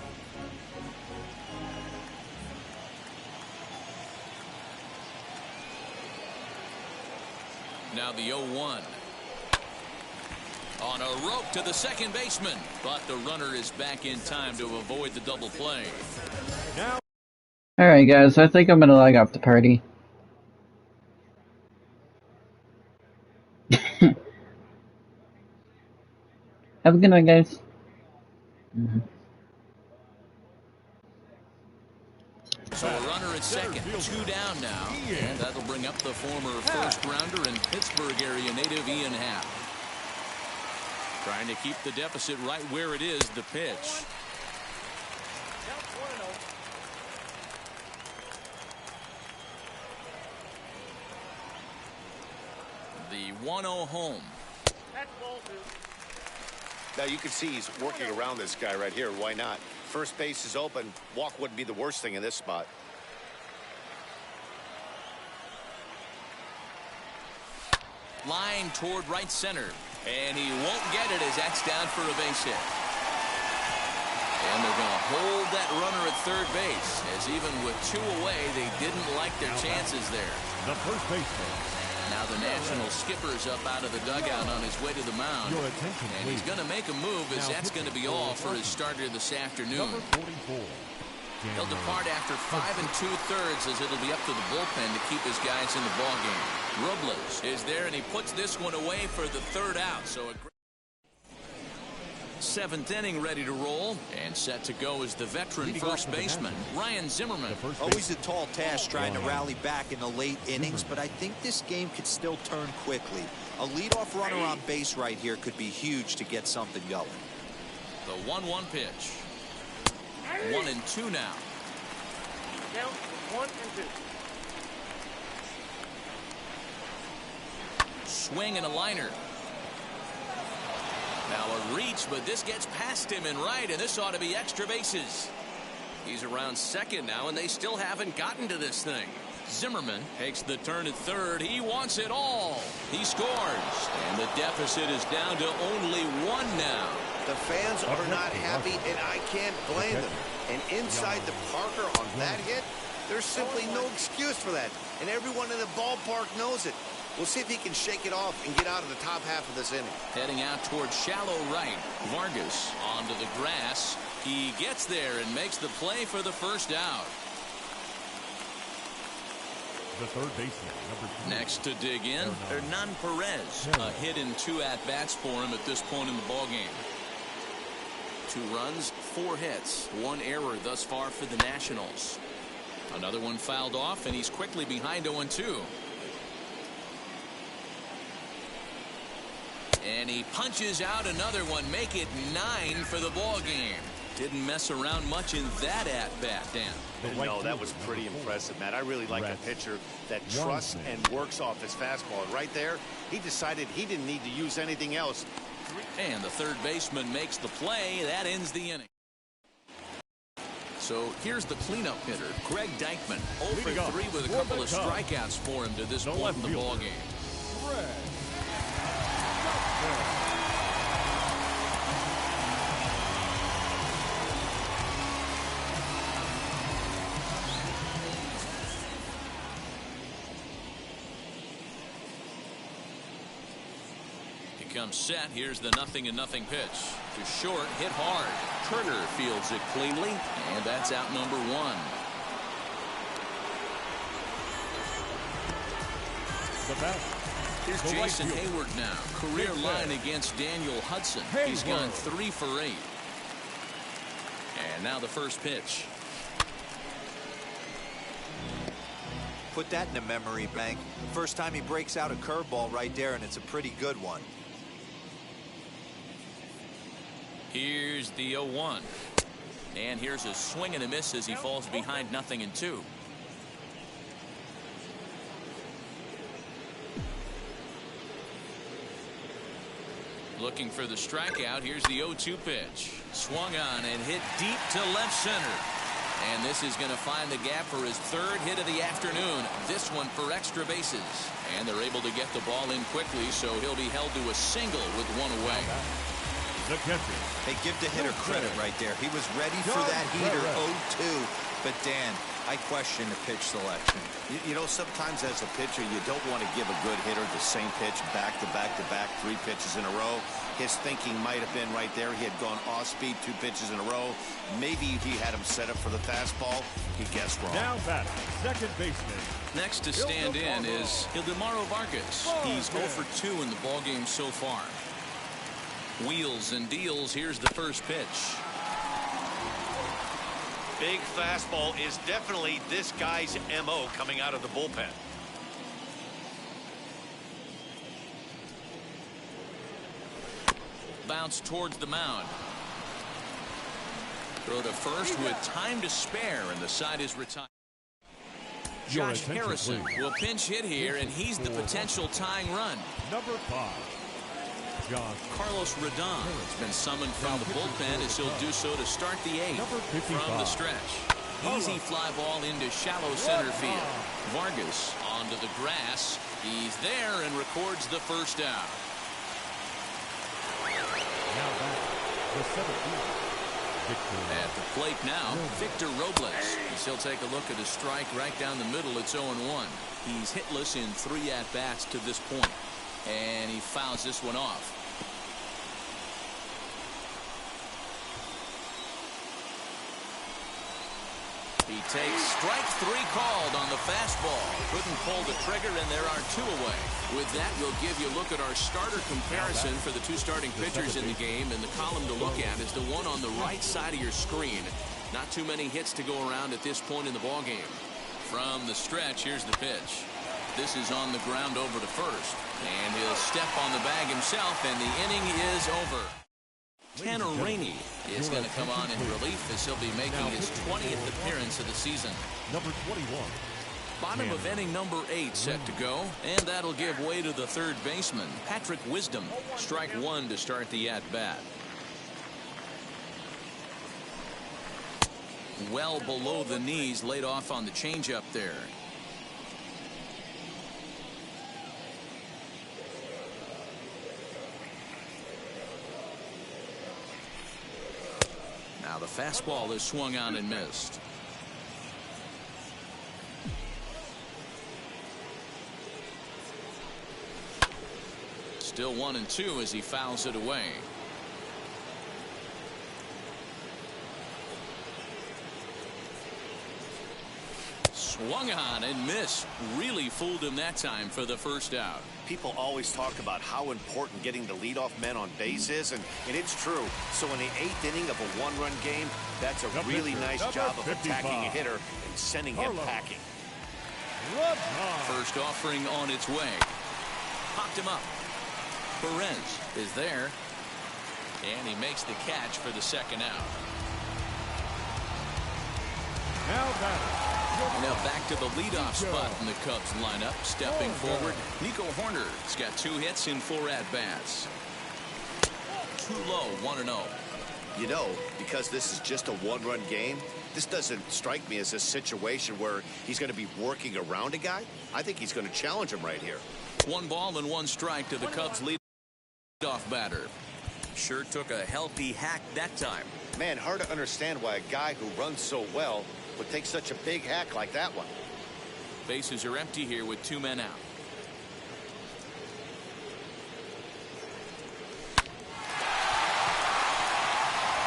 Speaker 2: Now the 0-1. On a rope to the second baseman, but the runner is back in time to avoid the double play.
Speaker 1: Alright guys, I think I'm gonna log off the party. Have a good night, guys.
Speaker 2: So a runner at second, 2 down now, and that'll bring up the former first-rounder and Pittsburgh area native Ian Happ. Trying to keep the deficit right where it is, the pitch. The 1-0 home.
Speaker 4: Now you can see he's working around this guy right here. Why not? First base is open. Walk wouldn't be the worst thing in this spot.
Speaker 2: Line toward right center. And he won't get it as that's down for a base hit. And they're going to hold that runner at third base, as even with 2 away, they didn't like their chances there.
Speaker 5: The first baseman.
Speaker 2: Now the National skipper's up out of the dugout on his way to the mound.
Speaker 5: Your attention,
Speaker 2: And he's
Speaker 5: please.
Speaker 2: going to make a move, as that's going to be all for his starter this afternoon.
Speaker 5: Number 44.
Speaker 2: He'll depart after 5 2/3 as it'll be up to the bullpen to keep his guys in the ballgame. Robles is there, and he puts this one away for the 3rd out. So a great 7th inning ready to roll, and set to go is the veteran first baseman, Ryan Zimmerman.
Speaker 3: Always a tall task trying to rally back in the late innings, but I think this game could still turn quickly. A leadoff runner on base right here could be huge to get something going.
Speaker 2: The 1-1 pitch. 1-2 now.
Speaker 7: Count 1 and 2.
Speaker 2: Swing and a liner. Now a reach, but this gets past him and right, and this ought to be extra bases. He's around second now, and they still haven't gotten to this thing. Zimmerman takes the turn at third. He wants it all. He scores, and the deficit is down to only 1 now.
Speaker 4: The fans are not happy, and I can't blame them. And inside the Parker on that hit, there's simply no excuse for that. And everyone in the ballpark knows it. We'll see if he can shake it off and get out of the top half of this inning.
Speaker 2: Heading out towards shallow right. Vargas onto the grass. He gets there and makes the play for the first out.
Speaker 5: The third baseman, number 3.
Speaker 2: Next to dig in, Hernan Perez. A hit in 2 at-bats for him at this point in the ballgame. 2 runs, 4 hits, 1 error thus far for the Nationals. Another one fouled off, and he's quickly behind 0-2. And he punches out another one, make it 9 for the ball game. Didn't mess around much in that at-bat, Dan.
Speaker 4: No, that was pretty impressive, Matt. I really like a pitcher that trusts and works off his fastball. Right there, he decided he didn't need to use anything else.
Speaker 2: And the third baseman makes the play. That ends the inning. So here's the cleanup hitter, Greg Dykman. 0 for 3 with a couple of strikeouts for him to this point in the ballgame. Comes set. Here's the 0-0 pitch to short, hit hard. Turner fields it cleanly, and that's out number 1. Here's Jason Hayward now. Career line against Daniel Hudson. He's gone 3 for 8. And now the first pitch.
Speaker 3: Put that in the memory bank. First time he breaks out a curveball right there, and it's a pretty good one.
Speaker 2: Here's the 0-1. And here's a swing and a miss as he falls behind 0-2. Looking for the strikeout. Here's the 0-2 pitch. Swung on and hit deep to left center. And this is going to find the gap for his third hit of the afternoon. This one for extra bases. And they're able to get the ball in quickly, so he'll be held to a single with one away.
Speaker 5: The catcher.
Speaker 3: Hey, give the hitter credit right there. He was ready for that heater 0-2. But, Dan, I question the pitch selection.
Speaker 4: You know, sometimes as a pitcher, you don't want to give a good hitter the same pitch back to back to back, 3 pitches in a row. His thinking might have been right there. He had gone off speed 2 pitches in a row. Maybe he had him set up for the fastball. He guessed wrong.
Speaker 5: Now batting, second baseman.
Speaker 2: Next to stand in is Ildemaro Vargas. He's 0 for 2 in the ballgame so far. Wheels and deals. Here's the first pitch.
Speaker 4: Big fastball is definitely this guy's MO coming out of the bullpen.
Speaker 2: Bounce towards the mound. Throw to first with time to spare, and the side is retired. Josh Harrison will pinch hit here, and he's the potential tying run.
Speaker 5: Number 5. Josh.
Speaker 2: Carlos Rodon has been summoned from the bullpen as he'll do so to start the 8th from the stretch. Easy fly ball into shallow center field. Vargas onto the grass. He's there and records the first out.
Speaker 5: Now back, the 17th.
Speaker 2: At the plate now, Victor Robles. He'll take a look at a strike right down the middle. It's 0-1. He's hitless in 3 at-bats to this point. And he fouls this one off. He takes strike 3 called on the fastball. Couldn't pull the trigger, and there are 2 away. With that, we'll give you a look at our starter comparison for the 2 starting pitchers in the game. And the column to look at is the one on the right side of your screen. Not too many hits to go around at this point in the ballgame. From the stretch, here's the pitch. This is on the ground over to first. And he'll step on the bag himself, and the inning is over. Tanner Rainey is going to come on in relief as he'll be making his 20th appearance of the season.
Speaker 5: Number 21.
Speaker 2: Bottom of inning number 8 set to go, and that'll give way to the third baseman, Patrick Wisdom. Strike 1 to start the at-bat. Well below the knees, laid off on the changeup there. Now the fastball is swung on and missed. Still 1-2 as he fouls it away. Swung on and missed. Really fooled him that time for the first out.
Speaker 4: People always talk about how important getting the leadoff men on base is, and it's true. So in the 8th inning of a 1-run game, that's a really nice job of attacking a hitter and sending him packing.
Speaker 2: First offering on its way. Popped him up. Perez is there, and he makes the catch for the second out. Now back to the leadoff spot in the Cubs lineup. Stepping forward, Nico Horner's got 2 hits in 4 at-bats. Too low, 1-0.
Speaker 4: You know, because this is just a 1-run game, this doesn't strike me as a situation where he's going to be working around a guy. I think he's going to challenge him right here. 1 ball and 1 strike to the Cubs leadoff batter. Sure took a healthy hack that time. Man, hard to understand why a guy who runs so well would take such a big hack like that one.
Speaker 2: Bases are empty here with 2 men out.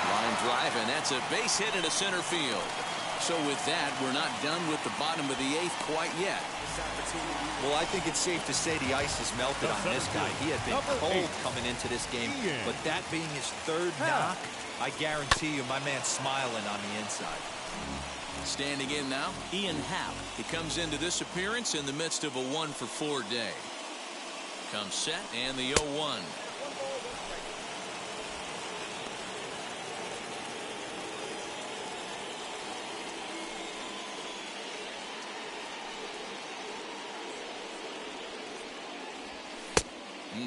Speaker 2: Line drive, and that's a base hit into center field. So with that, we're not done with the bottom of the 8th quite yet.
Speaker 3: Well, I think it's safe to say the ice has melted on this guy. He had been cold coming into this game, but that being his 3rd knock, I guarantee you my man's smiling on the inside.
Speaker 2: Standing in now, Ian Happ. He comes into this appearance in the midst of a 1-for-4 day. Comes set, and the 0-1.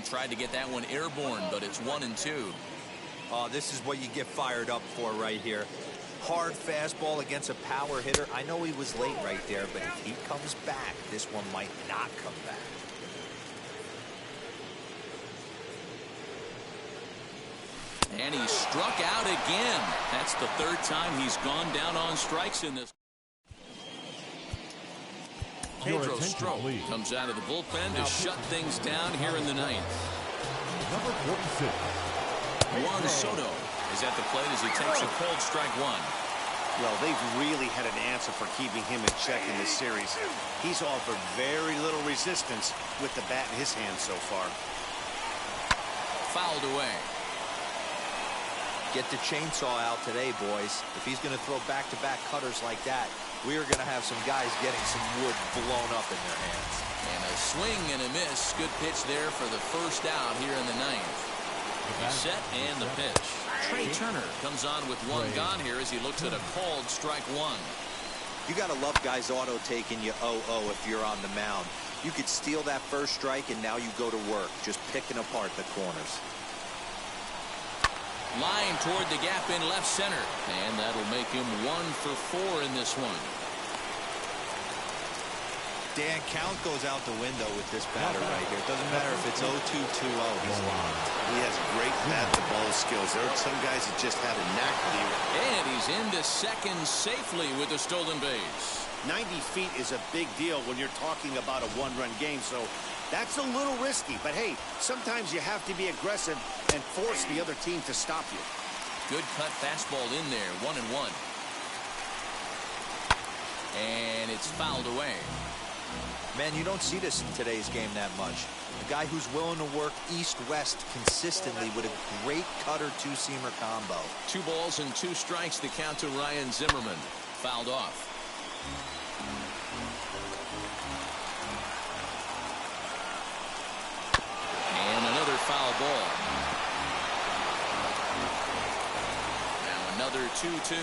Speaker 2: Tried to get that one airborne, but it's 1-2.
Speaker 3: Oh, this is what you get fired up for right here. hard fastball against a power hitter. I know he was late right there, but if he comes back, this one might not come back.
Speaker 2: And he struck out again. That's the third time he's gone down on strikes in this. Pedro Strop comes out of the bullpen to shut things down here in the ninth.
Speaker 5: Number 46.
Speaker 2: Juan Soto is at the plate as he takes a cold strike one.
Speaker 4: Well, they've really had an answer for keeping him in check in this series. He's offered very little resistance with the bat in his hand so far.
Speaker 2: Fouled away.
Speaker 3: Get the chainsaw out today, boys. If he's going to throw back-to-back cutters like that, we are going to have some guys getting some wood blown up in their hands.
Speaker 2: And a swing and a miss. Good pitch there for the first out here in the ninth. The set and the pitch. Trey Turner comes on with one gone here as he looks at a called strike one.
Speaker 3: You got to love guys auto taking you 0-0 if you're on the mound. You could steal that first strike and now you go to work just picking apart the corners.
Speaker 2: Line toward the gap in left center, and that'll make him 1 for 4 in this one.
Speaker 3: Dan, count goes out the window with this batter right here. It doesn't matter if it's 0-2, 2-0.
Speaker 4: He has great bat-to-ball skills. There are some guys that just have a knack for the.
Speaker 2: And he's into second safely with a stolen base.
Speaker 4: 90 feet is a big deal when you're talking about a one-run game, so that's a little risky. But hey, sometimes you have to be aggressive and force the other team to stop you.
Speaker 2: Good cut fastball in there, 1-1. And it's fouled away.
Speaker 3: Man, you don't see this in today's game that much. A guy who's willing to work east-west consistently with a great cutter two-seamer combo.
Speaker 2: 2 balls and 2 strikes, the count to Ryan Zimmerman. Fouled off. And another foul ball. Now another 2-2.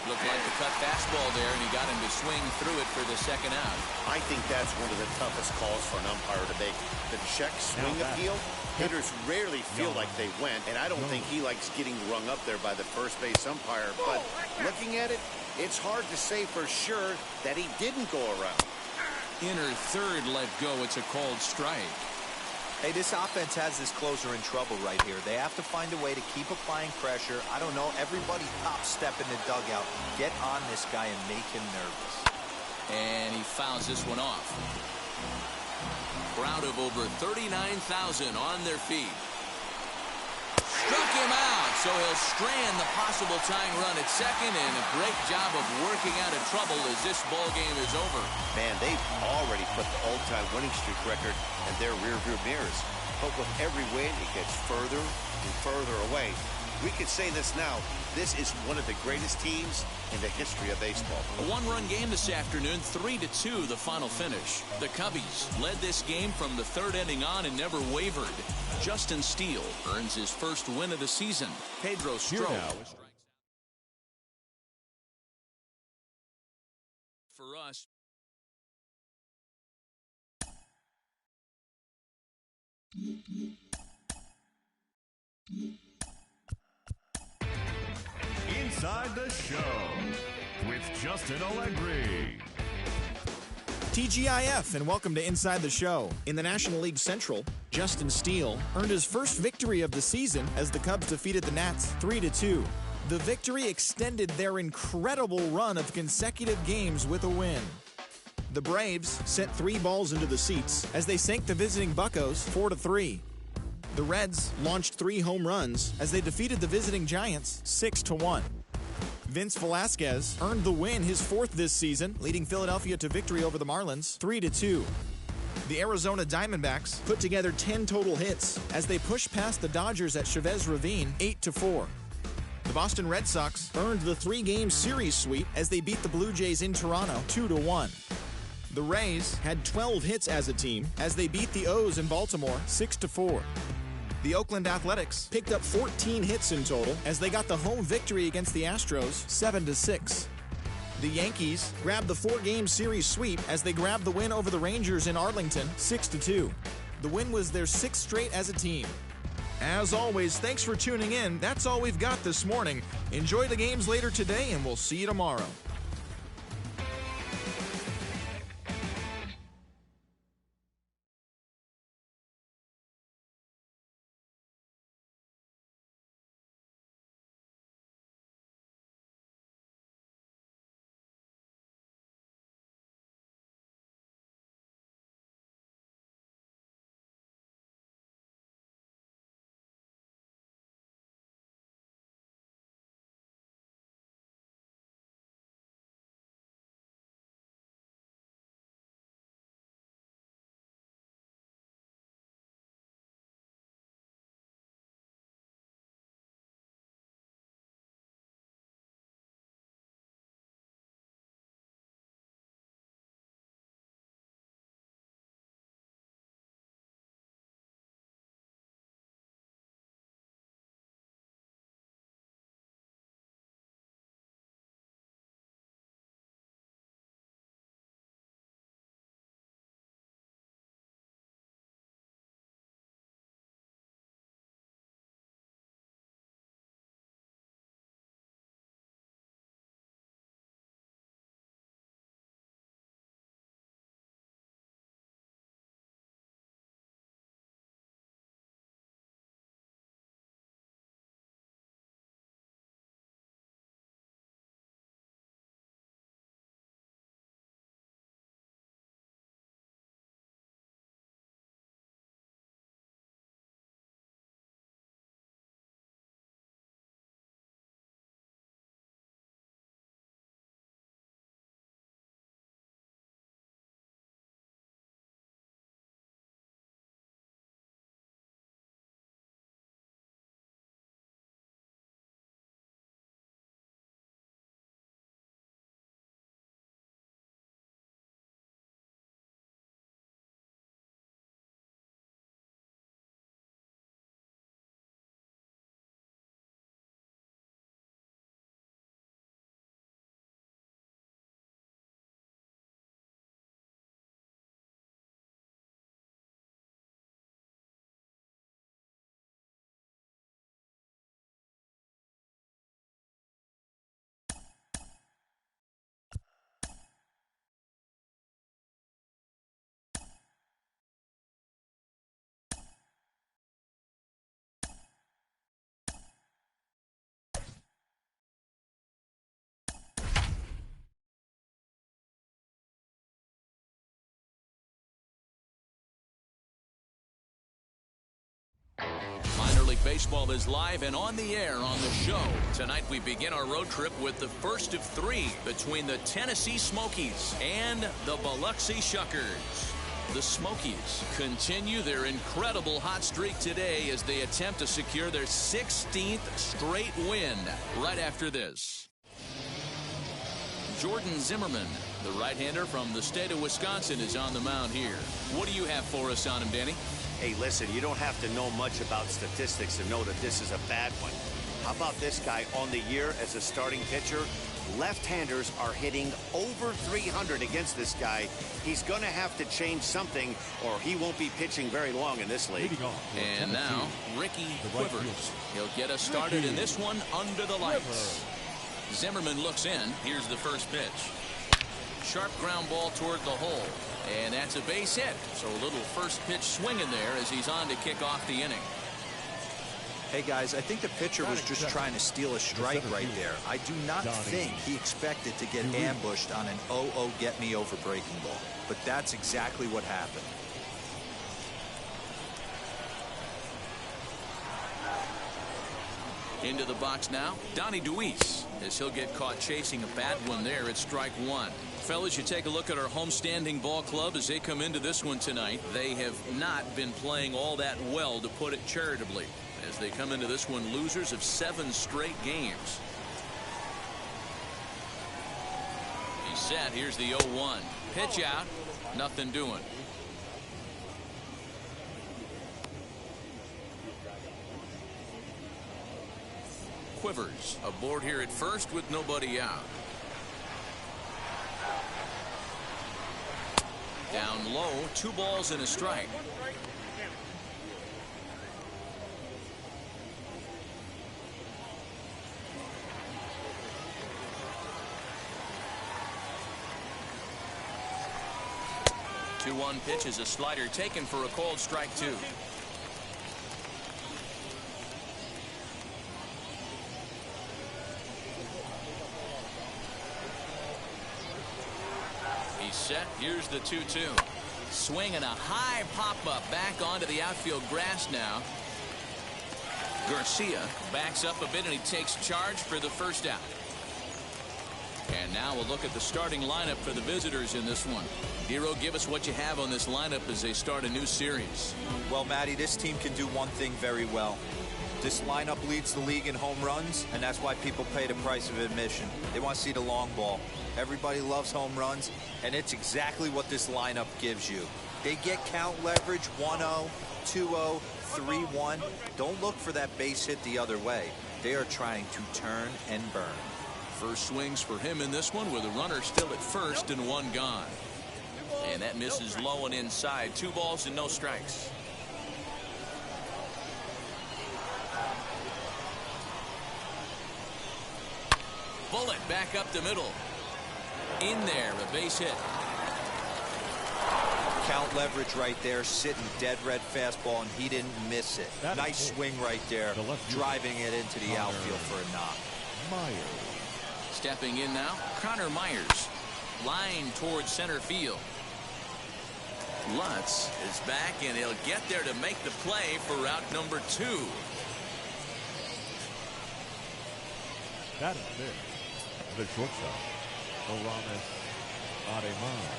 Speaker 2: Looked like the cut fastball there, and he got him to swing through it for the second out.
Speaker 4: I think that's one of the toughest calls for an umpire to make. The check swing appeal, hitters rarely feel like they went, and I don't think he likes getting rung up there by the first base umpire. But looking at it, it's hard to say for sure that he didn't go around.
Speaker 2: Inner third let go. It's a called strike.
Speaker 3: Hey, this offense has this closer in trouble right here. They have to find a way to keep applying pressure. I don't know, everybody top step in the dugout. Get on this guy and make him nervous.
Speaker 2: And he fouls this one off. Crowd of over 39,000 on their feet. Struck him out, so he'll strand the possible tying run at second, and a great job of working out of trouble as this ball game is over.
Speaker 4: Man, they've already put the all-time winning streak record in their rearview mirrors. But with every win, it gets further and further away. We could say this now. This is one of the greatest teams in the history of baseball.
Speaker 2: A 1-run game this afternoon, 3-2 the final finish. The Cubbies led this game from the third inning on and never wavered. Justin Steele earns his first win of the season. Pedro Strop for us.
Speaker 5: Inside the Show with Justin Allegri.
Speaker 8: TGIF and welcome to Inside the Show. In the National League Central, Justin Steele earned his first victory of the season as the Cubs defeated the Nats 3-2. The victory extended their incredible run of consecutive games with a win. The Braves sent 3 balls into the seats as they sank the visiting Buccos 4-3. The Reds launched 3 home runs as they defeated the visiting Giants 6-1. Vince Velasquez earned the win, his 4th this season, leading Philadelphia to victory over the Marlins 3-2. The Arizona Diamondbacks put together 10 total hits as they pushed past the Dodgers at Chavez Ravine 8-4. The Boston Red Sox earned the 3-game series sweep as they beat the Blue Jays in Toronto 2-1. The Rays had 12 hits as a team as they beat the O's in Baltimore 6-4. The Oakland Athletics picked up 14 hits in total as they got the home victory against the Astros 7-6. The Yankees grabbed the 4-game series sweep as they grabbed the win over the Rangers in Arlington 6-2. The win was their 6th straight as a team. As always, thanks for tuning in. That's all we've got this morning. Enjoy the games later today, and we'll see you tomorrow.
Speaker 2: Minor League Baseball is live and on the air on the show. Tonight we begin our road trip with the first of three between the Tennessee Smokies and the Biloxi Shuckers. The Smokies continue their incredible hot streak today as they attempt to secure their 16th straight win. Right after this, Jordan Zimmerman, the right-hander from the state of Wisconsin, is on the mound here. What do you have for us on him, Danny?
Speaker 4: Hey, listen, you don't have to know much about statistics to know that this is a bad one. How about this guy on the year as a starting pitcher? Left-handers are hitting over 300 against this guy. He's going to have to change something or he won't be pitching very long in this league.
Speaker 2: And now, Ricky Quivers. He'll get us started in this one under the lights. Zimmerman looks in. Here's the first pitch. Sharp ground ball toward the hole. And that's a base hit. So a little first pitch swing in there as he's on to kick off the inning.
Speaker 3: Hey guys, I think the pitcher was just trying to steal a strike right there. I do not think he expected to get ambushed on an 0-0 get me over breaking ball. But that's exactly what happened.
Speaker 2: Into the box now, Donnie DeWeese, as he'll get caught chasing a bad one there at strike one. Fellas, you take a look at our homestanding ball club as they come into this one tonight. They have not been playing all that well, to put it charitably, as they come into this one losers of 7 straight games. He's set. Here's the 0-1. Pitch out. Nothing doing. Quivers aboard here at first with nobody out. Down low, 2 balls and a strike. 2-1 pitch is a slider taken for a called strike 2. He's set. Here's the 2-2. Swing and a high pop-up back onto the outfield grass now. Garcia backs up a bit and he takes charge for the first out. And now we'll look at the starting lineup for the visitors in this one. Dero, give us what you have on this lineup as they start a new series.
Speaker 3: Well, Matty, this team can do one thing very well. This lineup leads the league in home runs, and that's why people pay the price of admission. They want to see the long ball. Everybody loves home runs, and it's exactly what this lineup gives you. They get count leverage 1-0, 2-0, 3-1. Don't look for that base hit the other way. They are trying to turn and burn.
Speaker 2: First swings for him in this one with a runner still at first and 1 gone. And that misses low and inside. 2 balls and no strikes. Bullet back up the middle. In there, a base hit.
Speaker 3: Count leverage right there, sitting dead red fastball, and he didn't miss it. Nice swing right there, driving it into the outfield for a knock.
Speaker 2: Stepping in now, Connor Myers. Line towards center field. Lutz is back, and he'll get there to make the play for out number 2.
Speaker 5: That is it. The shortstop, Aramis Ademan.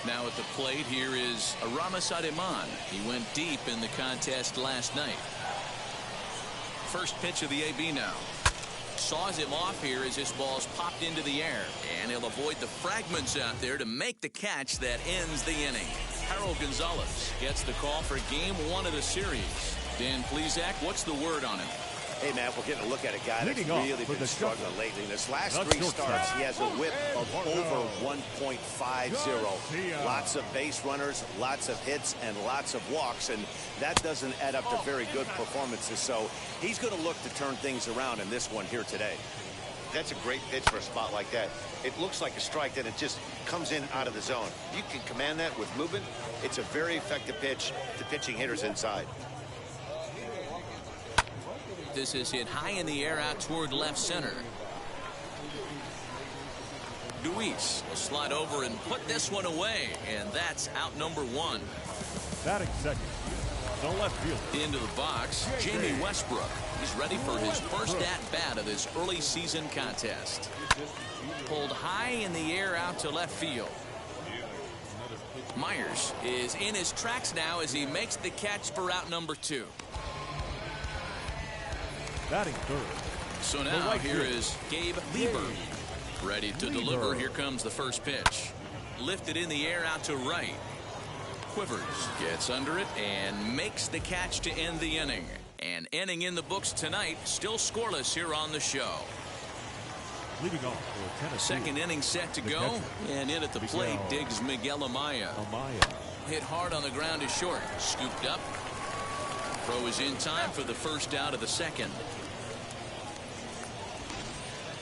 Speaker 2: Now at the plate here is Aramis Ademan. He went deep in the contest last night. First pitch of the AB now. Saws him off here as this ball's popped into the air, and he'll avoid the fragments out there to make the catch that ends the inning. Harold Gonzalez gets the call for game 1 of the series. Dan Plesac, what's the word on him?
Speaker 4: Hey, man, we're getting a look at a guy that's really been struggling lately. In his last 3 starts, he has a whip of over 1.50. Lots of base runners, lots of hits, and lots of walks, and that doesn't add up to very good performances. So he's going to look to turn things around in this one here today. That's a great pitch for a spot like that. It looks like a strike, then it just comes in out of the zone. You can command that with movement. It's a very effective pitch to pitching hitters inside.
Speaker 2: This is hit high in the air out toward left center. Luis will slide over and put this one away, and that's out number 1.
Speaker 5: Batting second, the left fielder.
Speaker 2: Into the box, Jamie Westbrook. He's ready for his first at-bat of this early season contest. Pulled high in the air out to left field. Myers is in his tracks now as he makes the catch for out number 2.
Speaker 5: Batting third.
Speaker 2: So now here is Gabe Lieber. Ready to deliver. Here comes the first pitch. Lifted in the air out to right. Quivers gets under it and makes the catch to end the inning. An inning in the books tonight. Still scoreless here on the show.
Speaker 5: Leading off for Tennessee.
Speaker 2: Second inning set to go. And in at the plate digs Miguel Amaya. Hit hard on the ground is short. Scooped up. Throw is in time for the first out of the second.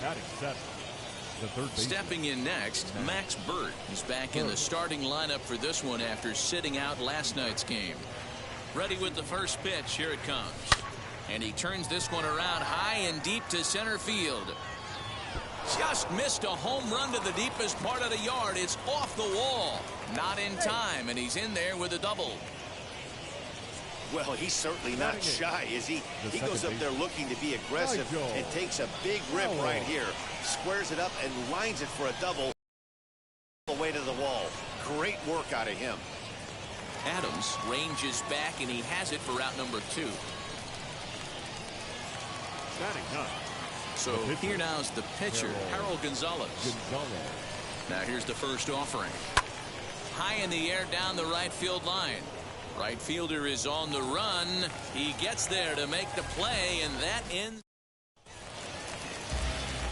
Speaker 5: Batting seven, the third baseman.
Speaker 2: Stepping in next, Max Burt is back in the starting lineup for this one after sitting out last night's game. Ready with the first pitch. Here it comes. And he turns this one around high and deep to center field. Just missed a home run to the deepest part of the yard. It's off the wall. Not in time, and he's in there with a double.
Speaker 4: Well, he's certainly not shy, is he? He goes up there looking to be aggressive and takes a big rip right here. Squares it up and lines it for a double away to the wall. Great work out of him.
Speaker 2: Adams ranges back, and he has it for out number 2. So here now is the pitcher, Harold Gonzalez. Now here's the first offering. High in the air down the right field line. Right fielder is on the run. He gets there to make the play, and that ends.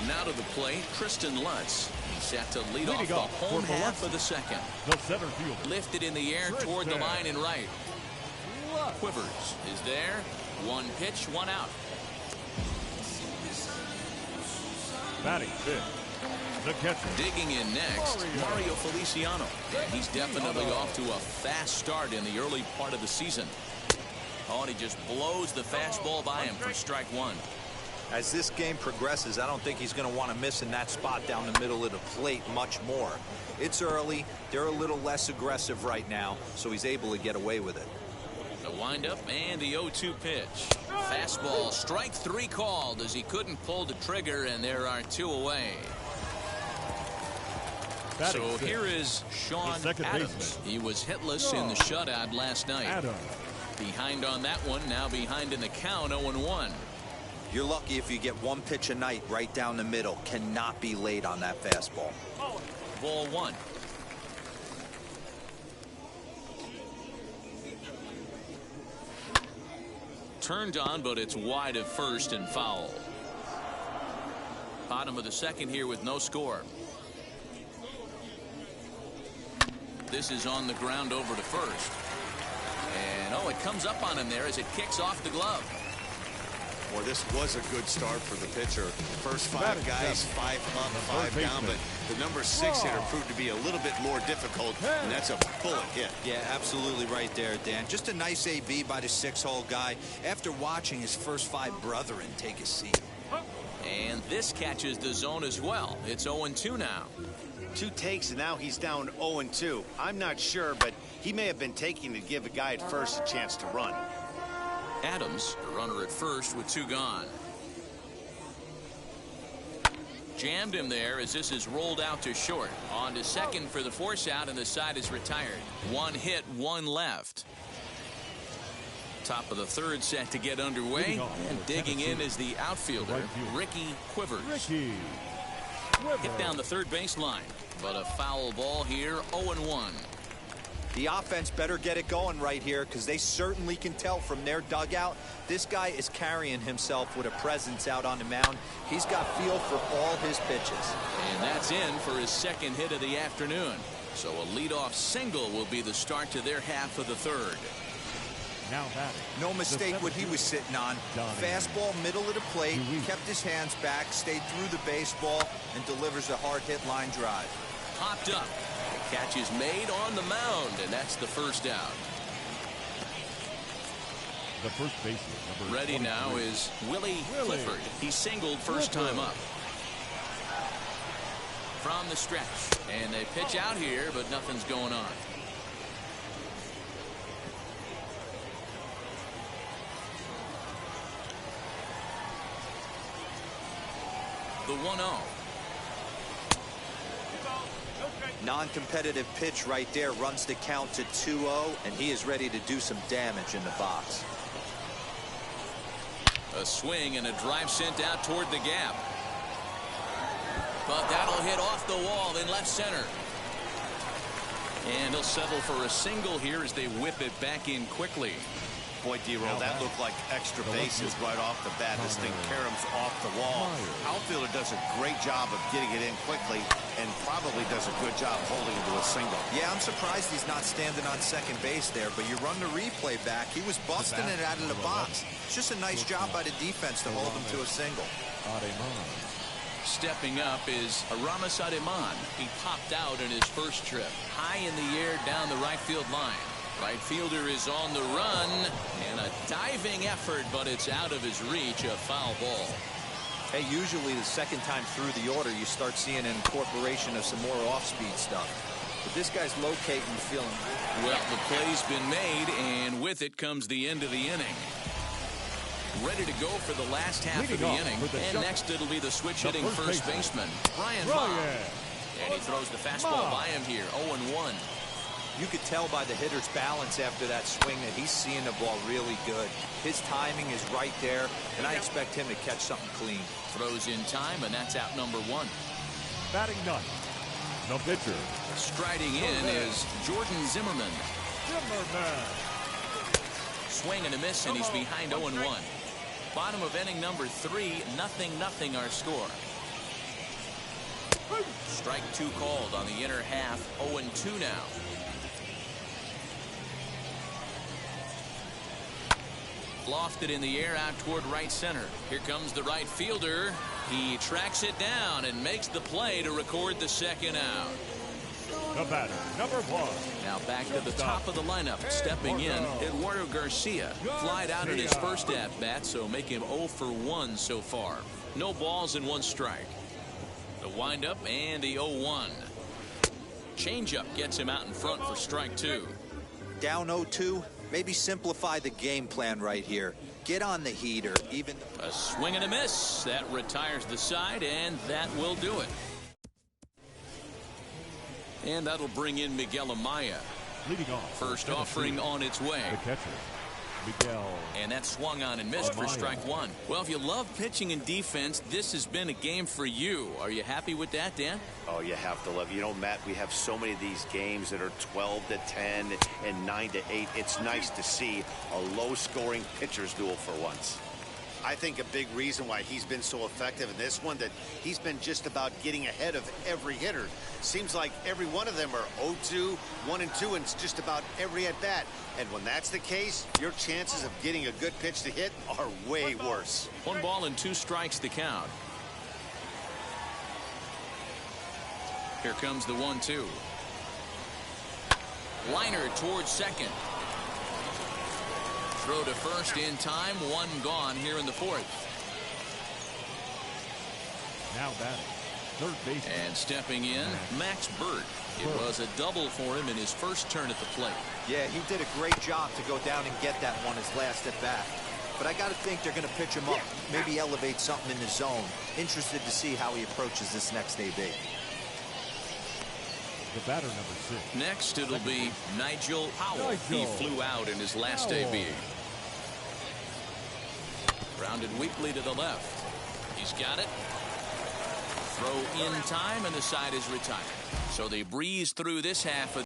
Speaker 2: Now to the plate, Tristan Lutz. He's set to lead off the home half of the second.
Speaker 5: The center fielder.
Speaker 2: Lifted in the air toward the line and right. Quivers is there. One pitch, one out.
Speaker 5: Batting fifth, The catcher.
Speaker 2: Digging in next, Mario Feliciano. And he's definitely off to a fast start in the early part of the season. Oh, and he just blows the fastball by him for strike one.
Speaker 3: As this game progresses, I don't think he's going to want to miss in that spot down the middle of the plate much more. It's early. They're a little less aggressive right now, so he's able to get away with it.
Speaker 2: The windup and the 0-2 pitch. Fastball, strike three called as he couldn't pull the trigger, and there are two away. So here is Sean Adams. He was hitless in the shutout last night. Behind on that one, now behind in the count, 0-1.
Speaker 3: You're lucky if you get one pitch a night right down the middle. Cannot be late on that fastball.
Speaker 2: Ball one. Turned on, but it's wide of first and foul. Bottom of the second here with no score. This is on the ground over to first. And oh, it comes up on him there as it kicks off the glove.
Speaker 4: Well, this was a good start for the pitcher. First five guys, 5 up, 5 down, but the number 6 hitter proved to be a little bit more difficult, and that's a bullet hit.
Speaker 3: Yeah, absolutely right there, Dan. Just a nice AB by the 6-hole guy after watching his first 5 brethren take a seat.
Speaker 2: And this catches the zone as well. It's 0-2 now.
Speaker 4: 2 takes, and now he's down 0-2. I'm not sure, but he may have been taking to give a guy at first a chance to run.
Speaker 2: Adams, the runner at first with 2 gone. Jammed him there as this is rolled out to short. On to second for the force out, and the side is retired. 1 hit, 1 left. Top of the third set to get underway, and digging in is the outfielder, Ricky Quivers. Hit down the third baseline, but a foul ball here, 0-1.
Speaker 3: The offense better get it going right here, because they certainly can tell from their dugout this guy is carrying himself with a presence out on the mound. He's got feel for all his pitches.
Speaker 2: And that's in for his second hit of the afternoon. So a leadoff single will be the start to their half of the third.
Speaker 5: Now batting.
Speaker 3: No mistake what he was sitting on. Fastball, middle of the plate, kept his hands back, stayed through the baseball, and delivers a hard hit line drive.
Speaker 2: Popped up. Catch is made on the mound, and that's the first out.
Speaker 5: The first baseman.
Speaker 2: Ready now is Willie Clifford. He singled first time up. From the stretch, and they pitch out here, but nothing's going on. The 1-0.
Speaker 3: Non-competitive pitch right there, runs the count to 2-0, and he is ready to do some damage in the box.
Speaker 2: A swing and a drive sent out toward the gap. But that'll hit off the wall in left center. And he'll settle for a single here as they whip it back in quickly.
Speaker 4: Boy, D-Roll, that looked like extra bases right off the bat. This thing caroms off the wall. Outfielder does a great job of getting it in quickly and probably does a good job holding it to a single.
Speaker 3: Yeah, I'm surprised he's not standing on second base there, but you run the replay back. He was busting it out of the box. It's just a nice job by the defense to hold him to a single.
Speaker 2: Stepping up is Aramis Ademan. He popped out in his first trip. High in the air down the right field line. Right fielder is on the run, and a diving effort, but it's out of his reach, a foul ball.
Speaker 3: Hey, usually the second time through the order, you start seeing an incorporation of some more off-speed stuff. But this guy's locating and feeling good.
Speaker 2: Well, the play's been made, and with it comes the end of the inning. Ready to go for the last half of the inning, and next it'll be the switch-hitting first baseman, Brian Vaughn. And he throws the fastball by him here, 0-1.
Speaker 3: You could tell by the hitter's balance after that swing that he's seeing the ball really good. His timing is right there, and I expect him to catch something clean.
Speaker 2: Throws in time, and that's out number 1.
Speaker 5: Batting ninth, the pitcher.
Speaker 2: Striding in is Jordan Zimmerman. Swing and a miss, and he's behind 0-1. Bottom of inning number 3, 0-0 our score. Strike 2 called on the inner half, 0-2 now. Lofted in the air out toward right center. Here comes the right fielder. He tracks it down and makes the play to record the second out.
Speaker 5: The batter, number 1.
Speaker 2: Now back to the top of the lineup. Stepping in, Eduardo Garcia. Flied out in his first at-bat, so make him 0 for 1 so far. No balls and 1 strike. The windup and the 0-1. Changeup gets him out in front for strike 2.
Speaker 3: Down 0-2, maybe simplify the game plan right here. Get on the heater. Even
Speaker 2: a swing and a miss. That retires the side, and that will do it. And that'll bring in Miguel Amaya.
Speaker 5: Leading off.
Speaker 2: First offering on its way.
Speaker 5: The catcher, Miguel.
Speaker 2: And that swung on and missed for strike 1. Well, if you love pitching and defense, this has been a game for you. Are you happy with that, Dan?
Speaker 4: Oh, you have to love. You know, Matt, we have so many of these games that are 12-10 and 9-8. It's nice to see a low-scoring pitcher's duel for once. I think a big reason why he's been so effective in this one, that he's been just about getting ahead of every hitter. Seems like every one of them are 0-2, 1-2, and it's just about every at-bat. And when that's the case, your chances of getting a good pitch to hit are way worse.
Speaker 2: 1 ball and 2 strikes to count. Here comes the 1-2. Liner towards second. Throw to first in time. 1 gone here in the 4th.
Speaker 5: Now batting, third base.
Speaker 2: And stepping in, Max Burt. It was a double for him in his first turn at the plate.
Speaker 3: Yeah, he did a great job to go down and get that one his last at bat. But I got to think they're going to pitch him up, maybe elevate something in the zone. Interested to see how he approaches this next AB.
Speaker 5: The batter, number 6.
Speaker 2: Next, it'll be Nigel Powell. He flew out in his last AB. Grounded weakly to the left. He's got it. Throw in time, and the side is retired. So they breeze through this half of.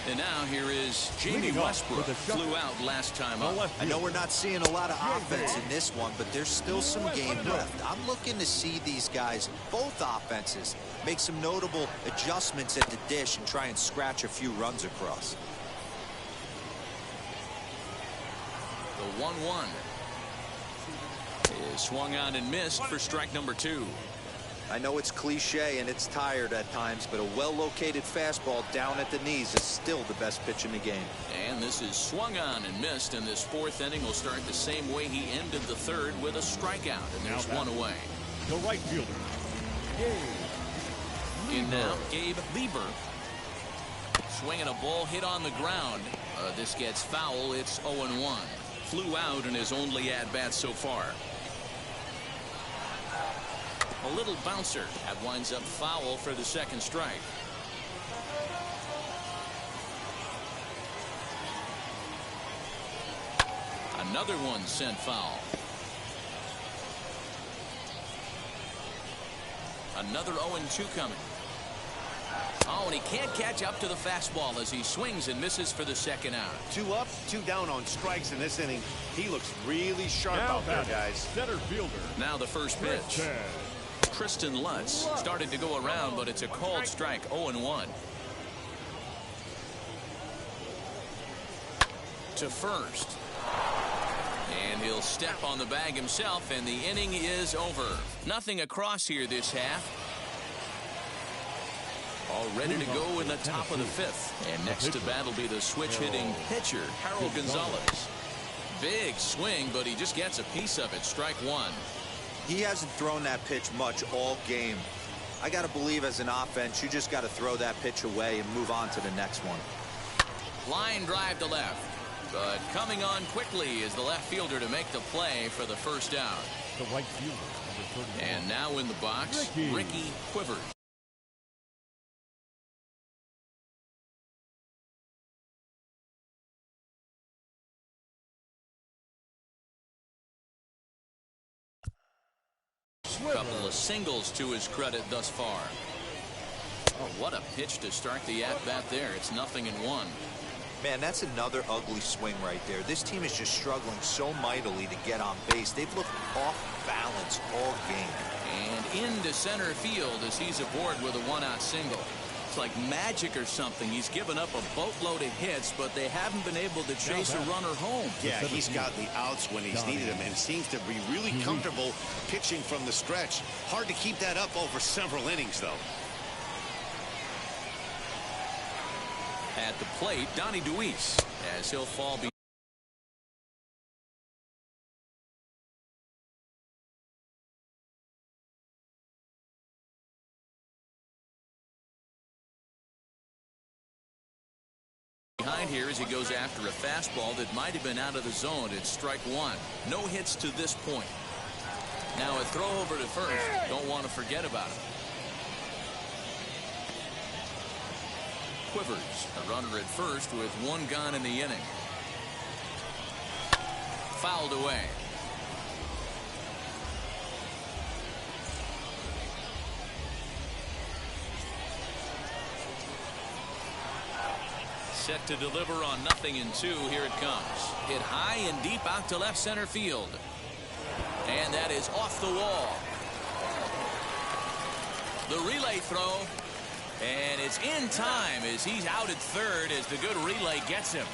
Speaker 2: And now here is Jamie Westbrook. Flew out last time up.
Speaker 3: I know we're not seeing a lot of offense in this one, but there's still some game left. I'm looking to see these guys, both offenses, make some notable adjustments at the dish and try and scratch a few runs across.
Speaker 2: The 1-1 is swung on and missed for strike number 2.
Speaker 3: I know it's cliche and it's tired at times, but a well-located fastball down at the knees is still the best pitch in the game.
Speaker 2: And this is swung on and missed, and this 4th inning will start the same way he ended the 3rd, with a strikeout, and there's 1 away.
Speaker 5: The right fielder,
Speaker 2: In now, Gabe Lieber. Swinging a ball hit on the ground. This gets foul. It's 0-1. Flew out in his only at-bat so far. A little bouncer. That winds up foul for the 2nd strike. Another one sent foul. Another 0-2 coming. Oh, and he can't catch up to the fastball as he swings and misses for the 2nd out.
Speaker 4: 2 up, 2 down on strikes in this inning. He looks really sharp out there, guys.
Speaker 5: Center fielder.
Speaker 2: Now the first pitch. Tristan Lutz started to go around, but it's a called strike. 0-1. To first. And he'll step on the bag himself, and the inning is over. Nothing across here this half. All ready to go in the top of the 5th. And next to bat will be the switch-hitting pitcher, Harold Gonzalez. Big swing, but he just gets a piece of it. Strike 1.
Speaker 3: He hasn't thrown that pitch much all game. I got to believe as an offense, you just got to throw that pitch away and move on to the next one.
Speaker 2: Line drive to left. But coming on quickly is the left fielder to make the play for the 1st out.
Speaker 5: The right fielder, number 31.
Speaker 2: And now in the box, Ricky Quivers. A couple of singles to his credit thus far. Oh, what a pitch to start the at-bat there. It's 0-1.
Speaker 3: Man, that's another ugly swing right there. This team is just struggling so mightily to get on base. They've looked off balance all game.
Speaker 2: And into center field as he's aboard with a 1-out single. It's like magic or something. He's given up a boatload of hits, but they haven't been able to chase a runner home.
Speaker 4: Yeah, he's got the outs when he's needed them and seems to be really comfortable pitching from the stretch. Hard to keep that up over several innings, though.
Speaker 2: At the plate, Donnie DeWeese, as he'll fall behind here as he goes after a fastball that might have been out of the zone. It's strike one. No hits to this point. Now a throw over to first. Don't want to forget about it. Quivers, a runner at first with one gone in the inning. Fouled away. Set to deliver on 0-2. Here it comes. Hit high and deep out to left center field. And that is off the wall. The relay throw. And it's in time as he's out at third as the good relay gets him.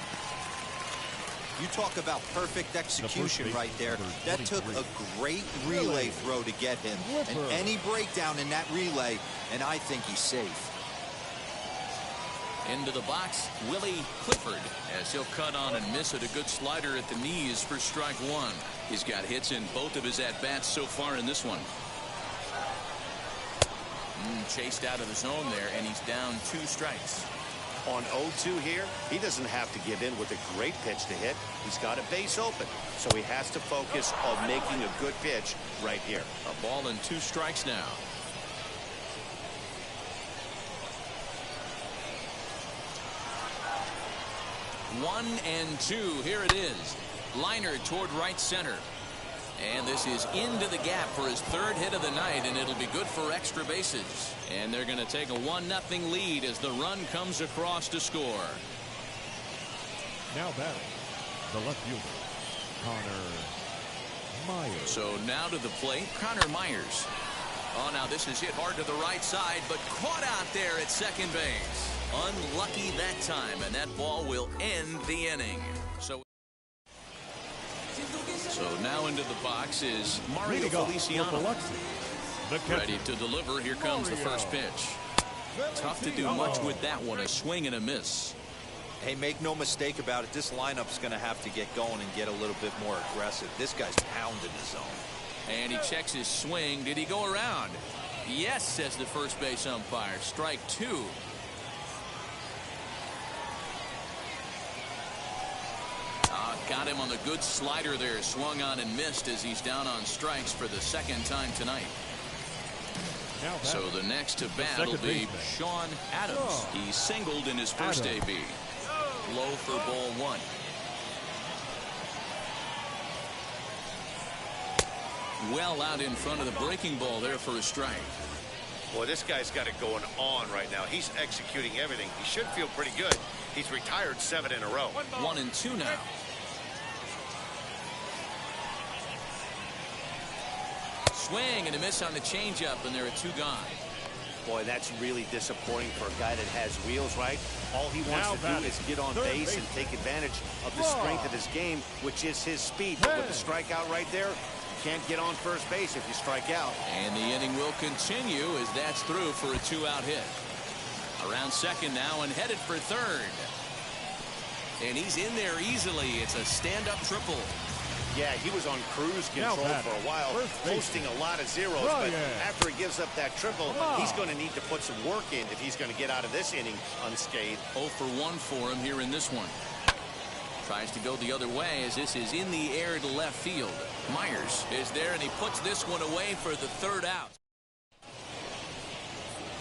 Speaker 3: You talk about perfect execution right there. That took a great relay throw to get him. And any breakdown in that relay, and I think he's safe.
Speaker 2: Into the box, Willie Clifford, as he'll cut on and miss it. A good slider at the knees for strike one. He's got hits in both of his at-bats so far in this one. Chased out of the zone there, and he's down 2 strikes.
Speaker 4: On 0-2 here, he doesn't have to give in with a great pitch to hit. He's got a base open, so he has to focus on making a good pitch right here.
Speaker 2: A ball and 2 strikes now. One and 2. Here it is. Liner toward right center. And this is into the gap for his 3rd hit of the night, and it'll be good for extra bases. And they're going to take a 1-0 lead as the run comes across to score.
Speaker 5: Now batting, the left fielder, Connor Myers.
Speaker 2: So now to the plate, Connor Myers. Oh, now this is hit hard to the right side, but caught out there at second base. Unlucky that time, and that ball will end the inning. So now into the box is Mario Feliciano. Ready to deliver. Here comes the first pitch. Tough to do much with that one. A swing and a miss.
Speaker 3: Hey, make no mistake about it. This lineup's going to have to get going and get a little bit more aggressive. This guy's pounding the zone.
Speaker 2: And he checks his swing. Did he go around? Yes, says the first base umpire. Strike 2. Got him on the good slider there. Swung on and missed as he's down on strikes for the 2nd time tonight. So the next to bat will be Sean Adams. He singled in his first AB. Low for ball 1. Well out in front of the breaking ball there for a strike.
Speaker 4: Boy, this guy's got it going on right now. He's executing everything. He should feel pretty good. He's retired 7 in a row.
Speaker 2: 1 and 2 now. Swing and a miss on the changeup, and there are 2 gone.
Speaker 4: Boy, that's really disappointing for a guy that has wheels, right? All he wants to do is get on base and take advantage of the strength of his game, which is his speed. But with the strikeout right there, you can't get on first base if you strike out.
Speaker 2: And the inning will continue as that's through for a 2-out hit. Around second now and headed for third. And he's in there easily. It's a stand-up triple.
Speaker 4: Yeah, he was on cruise control for a while, posting a lot of zeros, but after he gives up that triple, he's going to need to put some work in if he's going to get out of this inning unscathed.
Speaker 2: 0 for 1 for him here in this one. Tries to go the other way as this is in the air to left field. Myers is there, and he puts this one away for the 3rd out.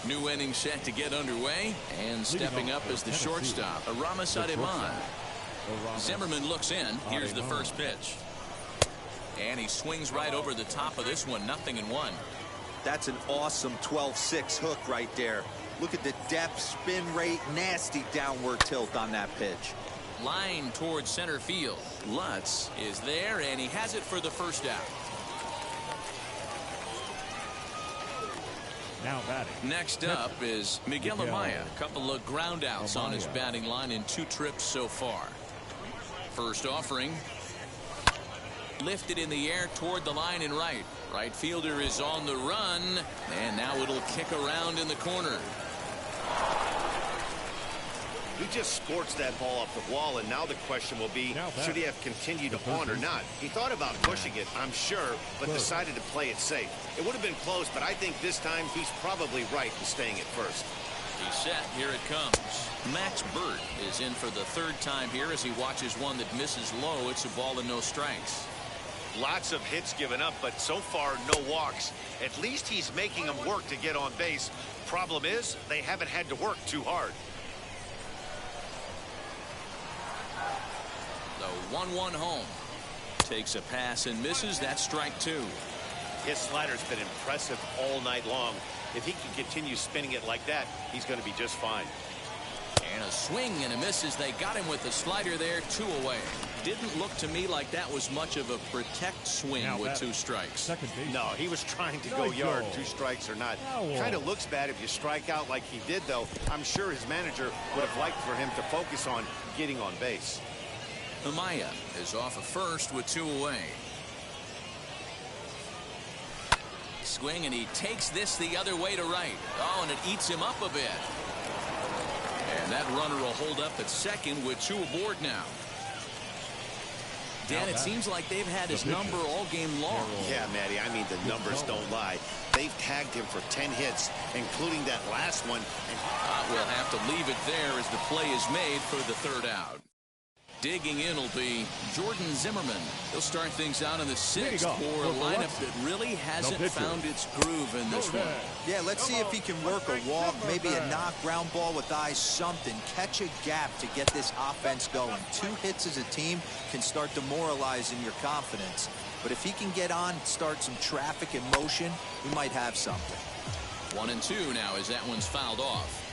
Speaker 2: New inning set to get underway, and stepping up is the shortstop, Aramis Ademan. Zimmerman looks in. Here's the first pitch. And he swings right over the top of this one. 0-1.
Speaker 3: That's an awesome 12-6 hook right there. Look at the depth, spin rate, nasty downward tilt on that pitch.
Speaker 2: Line towards center field. Lutz is there, and he has it for the 1st out.
Speaker 5: Now batting.
Speaker 2: Next up is Miguel Amaya. A couple of ground outs on his batting line in 2 trips so far. First offering. Lifted in the air toward the line in right. Right fielder is on the run. And now it'll kick around in the corner.
Speaker 4: He just scorched that ball off the wall, and now the question will be, should he have continued on or not? He thought about pushing it, I'm sure, but decided to play it safe. It would have been close, but I think this time he's probably right in staying at first.
Speaker 2: He's set. Here it comes. Max Burt is in for the 3rd time here as he watches one that misses low. It's a ball and no strikes.
Speaker 4: Lots of hits given up, but so far no walks. At least he's making them work to get on base. Problem is, they haven't had to work too hard.
Speaker 2: The 1-1 home. Takes a pass and misses. That's strike 2.
Speaker 4: His slider's been impressive all night long. If he can continue spinning it like that, he's going to be just fine.
Speaker 2: And a swing and a miss as they got him with the slider there. 2 away. Didn't look to me like that was much of a protect swing with 2 strikes.
Speaker 4: No, he was trying to go yard, 2 strikes or not. Kind of looks bad if you strike out like he did, though. I'm sure his manager would have liked for him to focus on getting on base.
Speaker 2: Amaya is off of first with 2 away. Swing, and he takes this the other way to right. Oh, and it eats him up a bit. And that runner will hold up at second with 2 aboard now. Dan, it seems like they've had his number all game long.
Speaker 4: Yeah, Matty, I mean, the numbers don't lie. They've tagged him for 10 hits, including that last one.
Speaker 2: We'll have to leave it there as the play is made for the 3rd out. Digging in will be Jordan Zimmerman. He'll start things out in the 6th for a lineup that really hasn't found its groove in this one.
Speaker 3: Yeah, let's see if he can work a walk, maybe a knock, ground ball with eyes, something. Catch a gap to get this offense going. 2 hits as a team can start demoralizing your confidence. But if he can get on, start some traffic in motion, we might have something.
Speaker 2: 1-2 now as that one's fouled off.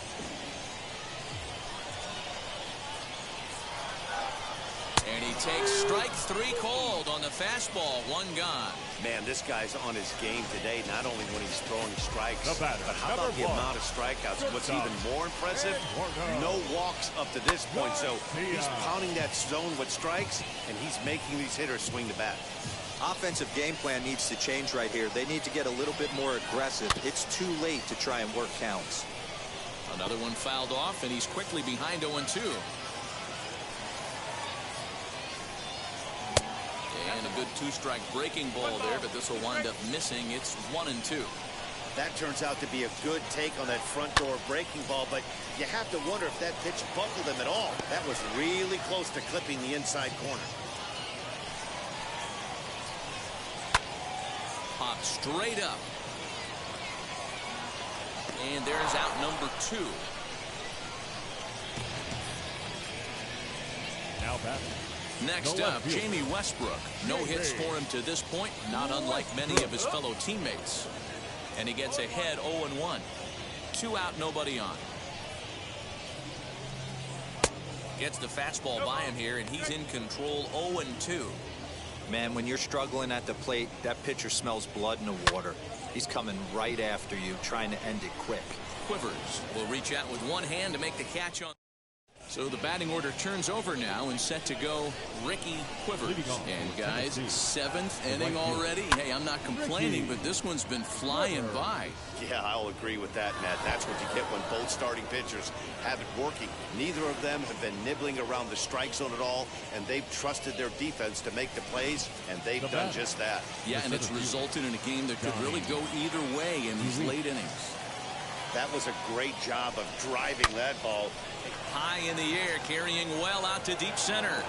Speaker 2: And he takes strike 3 called on the fastball. 1 gone.
Speaker 4: Man, this guy's on his game today, not only when he's throwing strikes,
Speaker 5: but
Speaker 4: how about the amount of strikeouts? What's even more impressive, no walks up to this point. So he's pounding that zone with strikes, and he's making these hitters swing the bat.
Speaker 3: Offensive game plan needs to change right here. They need to get a little bit more aggressive. It's too late to try and work counts.
Speaker 2: Another one fouled off, and he's quickly behind 0-2. And a good 2-strike breaking ball there, but this will wind up missing. It's 1-2.
Speaker 4: That turns out to be a good take on that front door breaking ball, but you have to wonder if that pitch buckled him at all. That was really close to clipping the inside corner.
Speaker 2: Pop straight up. And there's out number 2.
Speaker 5: Now batting.
Speaker 2: Next up, Jamie Westbrook. No hits for him to this point, not unlike many of his fellow teammates. And he gets ahead 0-1. 2 out, nobody on. Gets the fastball by him here, and he's in control 0-2.
Speaker 3: Man, when you're struggling at the plate, that pitcher smells blood in the water. He's coming right after you, trying to end it quick.
Speaker 2: Quivers will reach out with one hand to make the catch on. So the batting order turns over now and set to go Ricky Quivers. And guys, 7th inning already. Hey, I'm not complaining, but this one's been flying by.
Speaker 4: Yeah, I'll agree with that, Matt. That's what you get when both starting pitchers have it working. Neither of them have been nibbling around the strike zone at all, and they've trusted their defense to make the plays, and they've done just that.
Speaker 2: Yeah, and it's resulted in a game that could really go either way in these late innings.
Speaker 4: That was a great job of driving that ball.
Speaker 2: High in the air, carrying well out to deep center.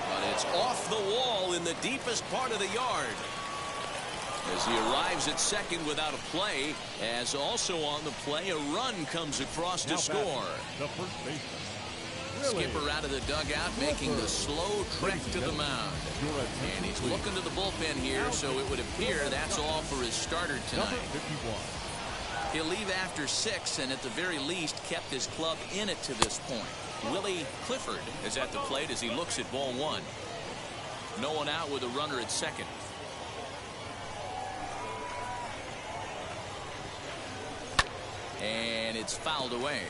Speaker 2: But it's off the wall in the deepest part of the yard. As he arrives at second without a play, as also on the play, a run comes across to score.
Speaker 5: The first baseman.
Speaker 2: Skipper out of the dugout, making the slow trek to the mound. And he's looking to the bullpen here, so it would appear that's all for his starter tonight. He'll leave after 6 and at the very least kept his club in it to this point. Willie Clifford is at the plate as he looks at ball 1. No one out with a runner at second. And it's fouled away.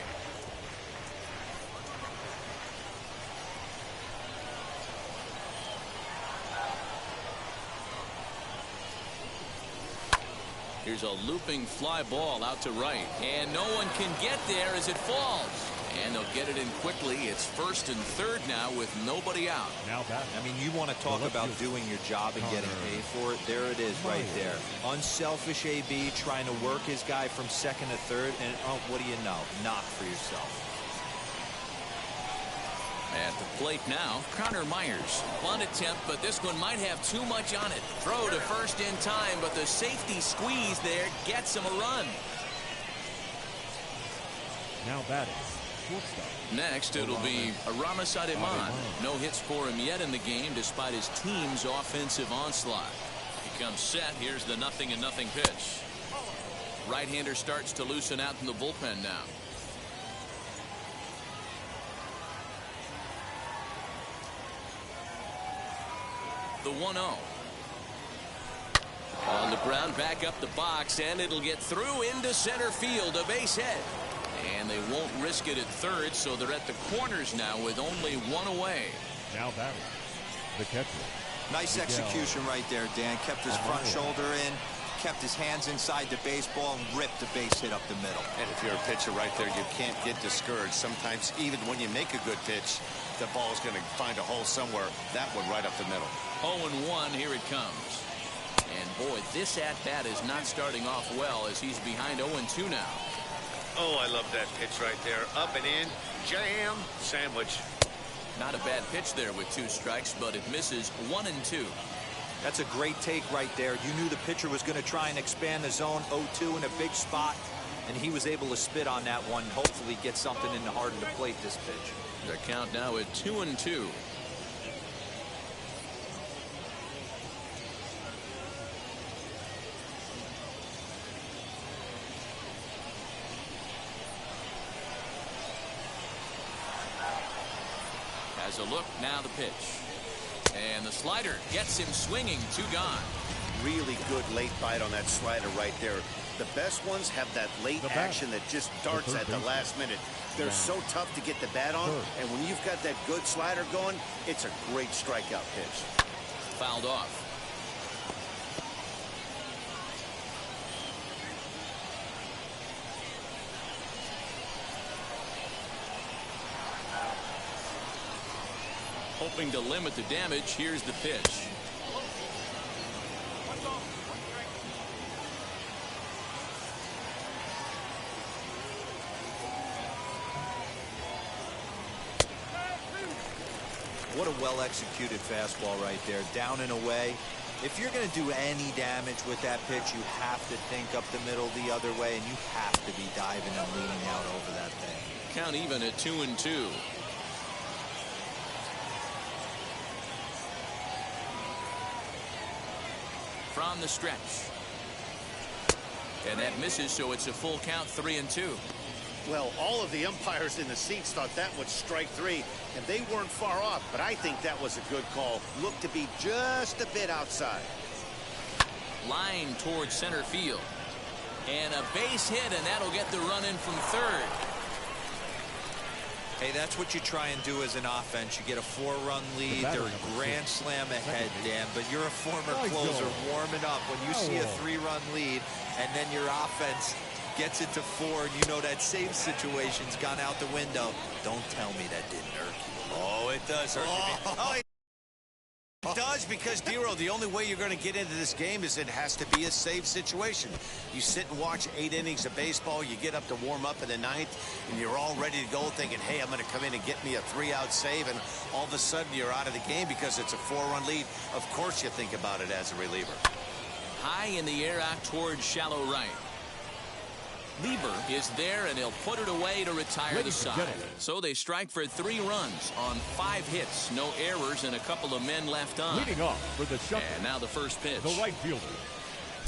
Speaker 2: Here's a looping fly ball out to right. And no one can get there as it falls. And they'll get it in quickly. It's first and third now with nobody out.
Speaker 5: Now back.
Speaker 3: I mean, you want to talk about doing your job and getting paid for it. There it is right there. Unselfish AB trying to work his guy from second to third. And what do you know? Knock for yourself.
Speaker 2: At the plate now, Connor Myers. Bunt attempt, but this one might have too much on it. Throw to first in time, but the safety squeeze there gets him a run.
Speaker 5: Now batting. Shortstop.
Speaker 2: Next, it'll be Aramis Ademan. No hits for him yet in the game, despite his team's offensive onslaught. He comes set. Here's the 0-0 pitch. Right-hander starts to loosen out in the bullpen now. The 1-0. On the ground, back up the box, and it'll get through into center field, a base hit. And they won't risk it at third, so they're at the corners now with only one away.
Speaker 5: Now batting. The catcher.
Speaker 3: Nice execution right there, Dan. Kept his front shoulder in, kept his hands inside the baseball, and ripped the base hit up the middle.
Speaker 4: And if you're a pitcher right there, you can't get discouraged. Sometimes even when you make a good pitch, the ball's going to find a hole somewhere. That one right up the middle.
Speaker 2: 0-1, here it comes. And boy, this at-bat is not starting off well as he's behind 0-2 now.
Speaker 4: Oh, I love that pitch right there. Up and in, jam, sandwich.
Speaker 2: Not a bad pitch there with 2 strikes, but it misses 1-2.
Speaker 3: That's a great take right there. You knew the pitcher was going to try and expand the zone. 0-2 in a big spot, and he was able to spit on that one. Hopefully get something in the heart of the plate this pitch.
Speaker 2: The count now at 2-2. Has a look, now the pitch. And the slider gets him swinging, 2 gone.
Speaker 4: Really good late bite on that slider right there. The best ones have that late action that just darts at the last minute. They're so tough to get the bat on, and when you've got that good slider going, it's a great strikeout pitch.
Speaker 2: Fouled off. Hoping to limit the damage, here's the pitch.
Speaker 3: What a well-executed fastball right there. Down and away. If you're going to do any damage with that pitch, you have to think up the middle the other way, and you have to be diving and leaning out over that thing.
Speaker 2: Count even at 2-2. From the stretch. And that misses, so it's a full count, 3-2.
Speaker 4: Well, all of the umpires in the seats thought that was strike 3, and they weren't far off, but I think that was a good call. Looked to be just a bit outside.
Speaker 2: Line towards center field. And a base hit, and that'll get the run in from third.
Speaker 3: Hey, that's what you try and do as an offense. You get a 4-run lead. They're a grand slam ahead, Dan, but you're a former closer warming up. When you see a 3-run lead, and then your offense gets it to 4, and you know that save situation's gone out the window. Don't tell me that didn't irk you.
Speaker 4: Oh, it does hurt me. Oh, it does, because, Dero, the only way you're going to get into this game is it has to be a save situation. You sit and watch 8 innings of baseball, you get up to warm up in the 9th, and you're all ready to go thinking, hey, I'm going to come in and get me a 3-out save, and all of a sudden you're out of the game because it's a 4-run lead. Of course you think about it as a reliever.
Speaker 2: High in the air out towards shallow right. Lieber is there, and he'll put it away to retire the side. So they strike for 3 runs on 5 hits, no errors, and a couple of men left on.
Speaker 5: Leading off for the shuffle.
Speaker 2: And now the first pitch.
Speaker 5: The right fielder.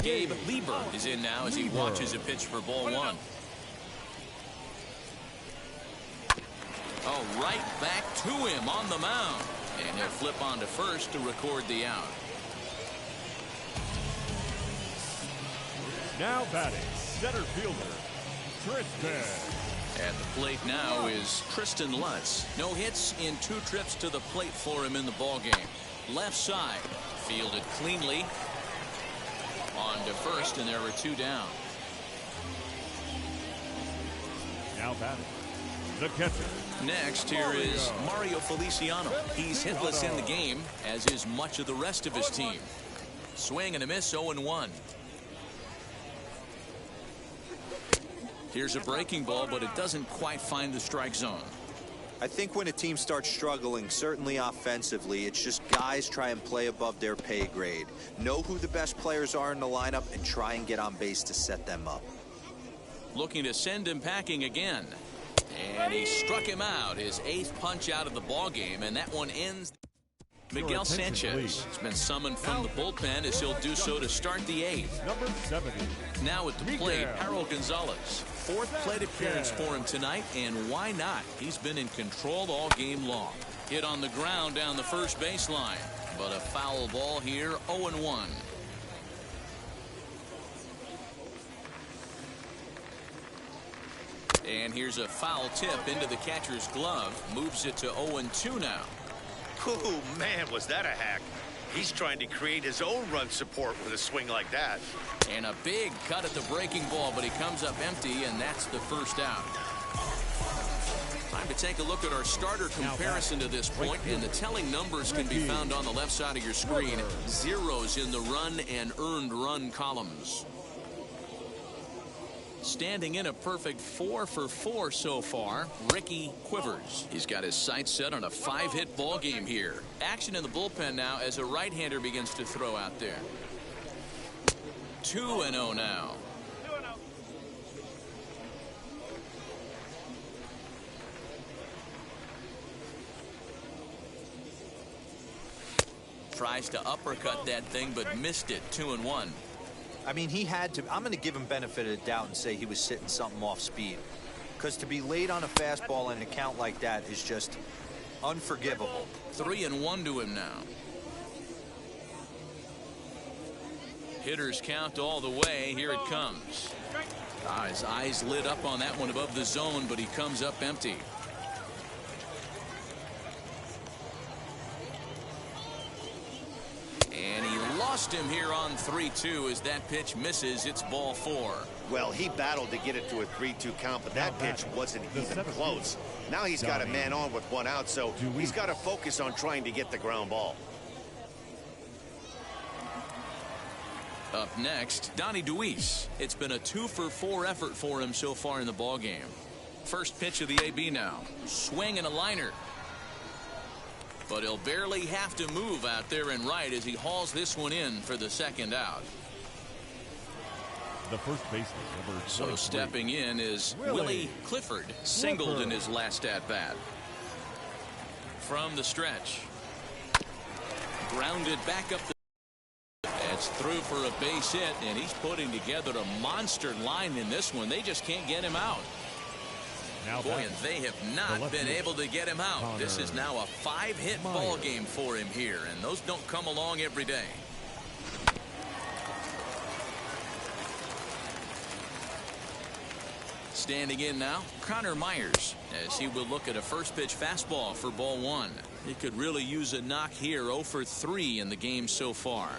Speaker 2: Gabe Lieber is in now as he watches a pitch for ball 1. Oh, right back to him on the mound. And he'll flip on to first to record the out.
Speaker 5: Now batting, center fielder, Tristan.
Speaker 2: At the plate now is Tristan Lutz. No hits in 2 trips to the plate for him in the ballgame. Left side, fielded cleanly. On to first, and there are 2 down.
Speaker 5: Now batting, the catcher.
Speaker 2: Next, here is Mario Feliciano. He's hitless in the game, as is much of the rest of his team. Swing and a miss, 0-1. Here's a breaking ball, but it doesn't quite find the strike zone.
Speaker 3: I think when a team starts struggling, certainly offensively, it's just guys try and play above their pay grade. Know who the best players are in the lineup and try and get on base to set them up. Looking to send him packing again. And he struck him out, his 8th punch out of the ball game, and that one ends. Miguel Sanchez has been summoned from the bullpen, as he'll do so to start the 8th.
Speaker 5: Number 70.
Speaker 2: Now at the plate, Harold Gonzalez. 4th plate appearance for him tonight, and why not? He's been in control all game long. Hit on the ground down the first baseline, but a foul ball here, 0-1. And here's a foul tip into the catcher's glove, moves it to 0-2 now.
Speaker 4: Oh, man, was that a hack. He's trying to create his own run support with a swing like that.
Speaker 2: And a big cut at the breaking ball, but he comes up empty, and that's the first out. Time to take a look at our starter comparison to this point, and the telling numbers can be found on the left side of your screen. Zeros in the run and earned run columns. Standing in a perfect 4 for 4 so far, Ricky Quivers. He's got his sights set on a 5-hit ball game here. Action in the bullpen now as a right-hander begins to throw out there. 2-0 now. Tries to uppercut that thing, but missed it. 2-1.
Speaker 3: I mean, he had to. I'm going to give him benefit of the doubt and say he was sitting something off speed. Because to be late on a fastball in a count like that is just unforgivable.
Speaker 2: 3-1 to him now. Hitters count all the way. Here it comes. His eyes lit up on that one above the zone, but he comes up empty. And he lost him here on 3-2 as that pitch misses. It's ball 4.
Speaker 4: Well, he battled to get it to a 3-2 count, but that pitch wasn't even close. Now he's got a man on with 1 out, so he's got to focus on trying to get the ground ball.
Speaker 2: Up next, Donnie DeWeese. It's been a 2 for 4 effort for him so far in the ballgame. First pitch of the AB now. Swing and a liner. But he'll barely have to move out there and right as he hauls this one in for the second out.
Speaker 5: The first baseman, number 23.
Speaker 2: So stepping in is Willie Clifford, singled in his last at-bat. From the stretch. Grounded back up the. It's through for a base hit, and he's putting together a monster line in this one. They just can't get him out. Boy, and they have not been able to get him out. This is now a 5-hit ball game for him here, and those don't come along every day. Standing in now, Connor Myers, as he will look at a first pitch fastball for ball 1. He could really use a knock here. 0 for 3 in the game so far.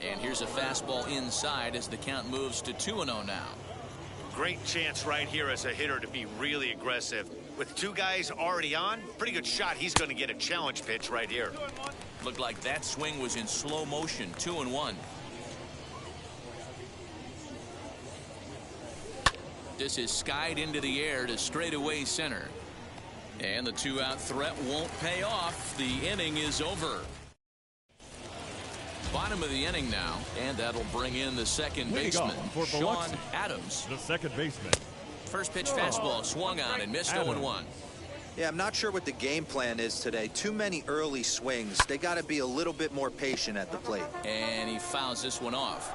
Speaker 2: And here's a fastball inside as the count moves to 2-0 now.
Speaker 4: Great chance right here as a hitter to be really aggressive. With 2 guys already on, pretty good shot. He's going to get a challenge pitch right here.
Speaker 2: Looked like that swing was in slow motion. 2-1. This is skied into the air to straightaway center. And the 2-out threat won't pay off. The inning is over. Bottom of the inning now, and that'll bring in the second baseman, Sean Adams.
Speaker 5: The second baseman.
Speaker 2: First pitch fastball swung on and missed. 0-1.
Speaker 3: Yeah, I'm not sure what the game plan is today. Too many early swings. They got to be a little bit more patient at the plate.
Speaker 2: And he fouls this one off.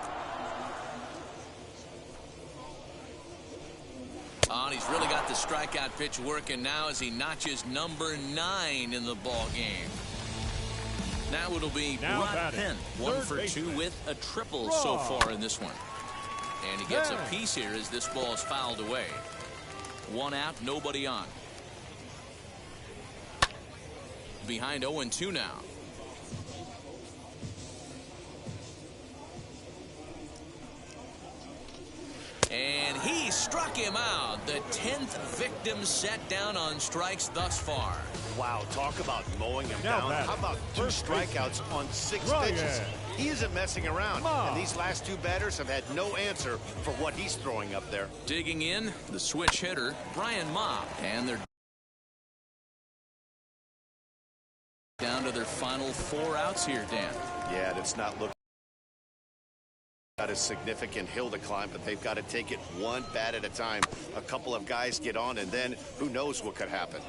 Speaker 2: And he's really got the strikeout pitch working now as he notches number 9 in the ball game. Now it'll be
Speaker 5: Now
Speaker 2: Rod
Speaker 5: batting,
Speaker 2: Penn, 1 for 2 with a triple so far in this one. And he gets a piece here as this ball is fouled away. 1 out, nobody on. Behind 0-2 now. And he struck him out. The 10th victim set down on strikes thus far.
Speaker 4: Wow, talk about mowing him
Speaker 5: Now
Speaker 4: down.
Speaker 5: batting,
Speaker 4: How about 2
Speaker 5: first
Speaker 4: strikeouts on 6
Speaker 5: Ryan.
Speaker 4: pitches? He isn't messing around.
Speaker 5: Ma.
Speaker 4: And these last 2 batters have had no answer for what he's throwing up there.
Speaker 2: Digging in, the switch hitter, Brian Ma. And they're down to their final 4 outs here, Dan.
Speaker 4: Yeah, that's not looking got a significant hill to climb, but they've got to take it 1 bat at a time. A couple of guys get on, and then who knows what could happen.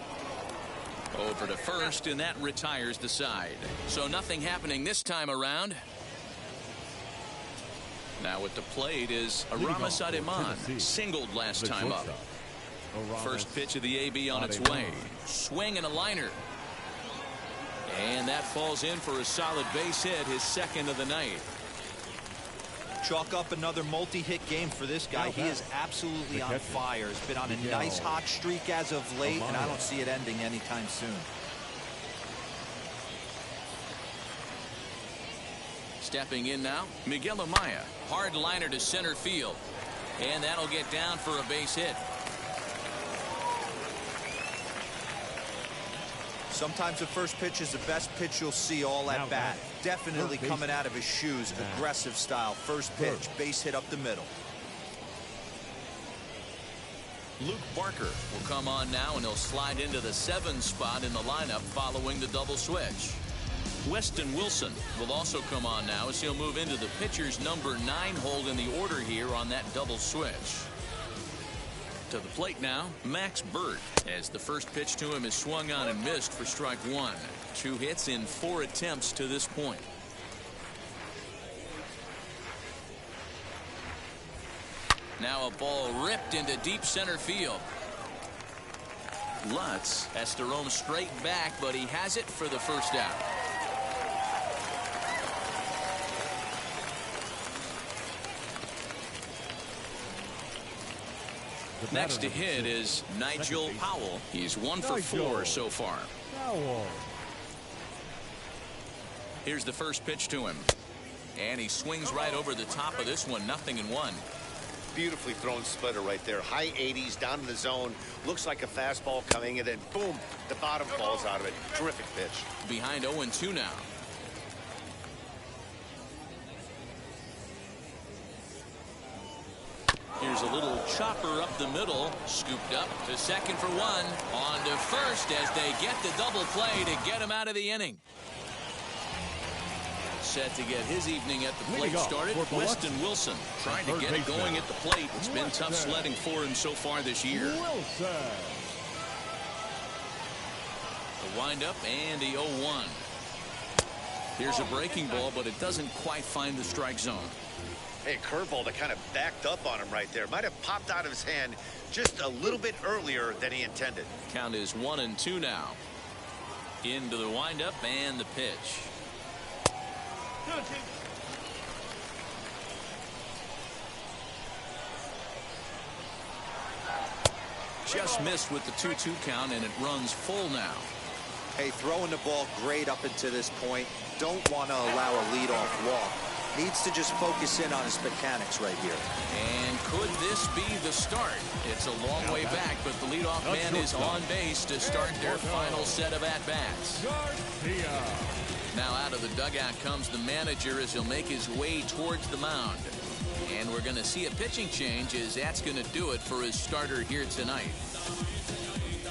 Speaker 2: Over to first, and that retires the side. So nothing happening this time around. Now at the plate is Aramis Ademan, singled last time up. First pitch of the AB on its way. Swing and a liner. And that falls in for a solid base hit, his 2nd of the night.
Speaker 3: Chalk up another multi-hit game for this guy. He is absolutely on fire. He's been on a nice hot streak as of late, and I don't see it ending anytime soon.
Speaker 2: Stepping in now, Miguel Amaya. Hard liner to center field. And that'll get down for a base hit.
Speaker 3: Sometimes the first pitch is the best pitch you'll see all at bat. Definitely coming out of his shoes. Aggressive style. First pitch. Base hit up the middle.
Speaker 2: Luke Barker will come on now, and he'll slide into the 7 spot in the lineup following the double switch. Weston Wilson will also come on now as he'll move into the pitcher's number 9 hold in the order here on that double switch. To the plate now, Max Bird, as the first pitch to him is swung on and missed for strike 1. 2 hits in 4 attempts to this point. Now a ball ripped into deep center field. Lutz has to roam straight back, but he has it for the first out. Next to hit is Nigel Powell. He's 1 for 4 so far. Here's the first pitch to him. And he swings right over the top of this one. 0-1.
Speaker 4: Beautifully thrown splitter right there. High 80s down in the zone. Looks like a fastball coming, and then boom, the bottom falls out of it. Terrific pitch.
Speaker 2: Behind 0-2 now. Here's a little chopper up the middle. Scooped up to second for 1. On to first as they get the double play to get him out of the inning. Set to get his evening at the plate started. Weston Wilson trying to get it going at the plate. It's been tough sledding for him so far this year. The windup and the 0-1. Here's a breaking ball, but it doesn't quite find the strike zone.
Speaker 4: Hey, curveball that kind of backed up on him right there. Might have popped out of his hand just a little bit earlier than he intended.
Speaker 2: Count is 1-2 now. Into the windup and the pitch. Just missed with the 2-2 count, and it runs full now.
Speaker 3: Hey, throwing the ball great up until this point. Don't want to allow a leadoff walk. Needs to just focus in on his mechanics right here.
Speaker 2: And could this be the start? It's a long way back, but the leadoff man is on base to start their final set of at-bats. Now out of the dugout comes the manager as he'll make his way towards the mound. And we're going to see a pitching change as that's going to do it for his starter here tonight.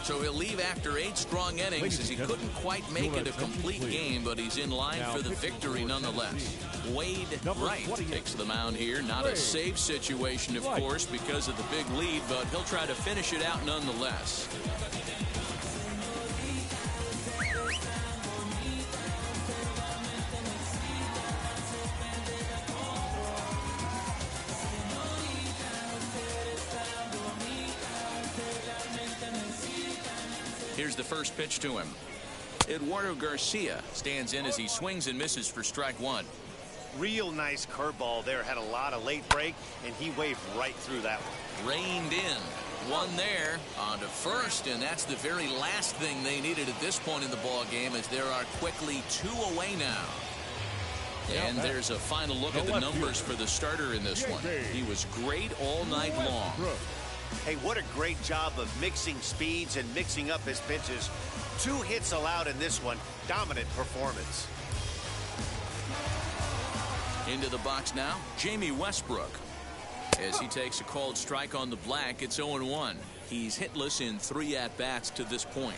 Speaker 2: So he'll leave after 8 strong innings as he couldn't quite make it a complete game, but he's in line for the victory nonetheless. Wade Wright takes the mound here. Not a safe situation, of course, because of the big lead, but he'll try to finish it out nonetheless. Here's the first pitch to him. Eduardo Garcia stands in as he swings and misses for strike one.
Speaker 4: Real nice curveball there. Had a lot of late break, and he waved right through that one.
Speaker 2: Reined in. One there on to first, and that's the very last thing they needed at this point in the ball game, as there are quickly 2 away now. And there's a final look at the numbers for the starter in this one. He was great all night long.
Speaker 4: Hey, what a great job of mixing speeds and mixing up his pitches. 2 hits allowed in this one. Dominant performance.
Speaker 2: Into the box now, Jamie Westbrook. As he takes a called strike on the black, it's 0-1. He's hitless in 3 at-bats to this point.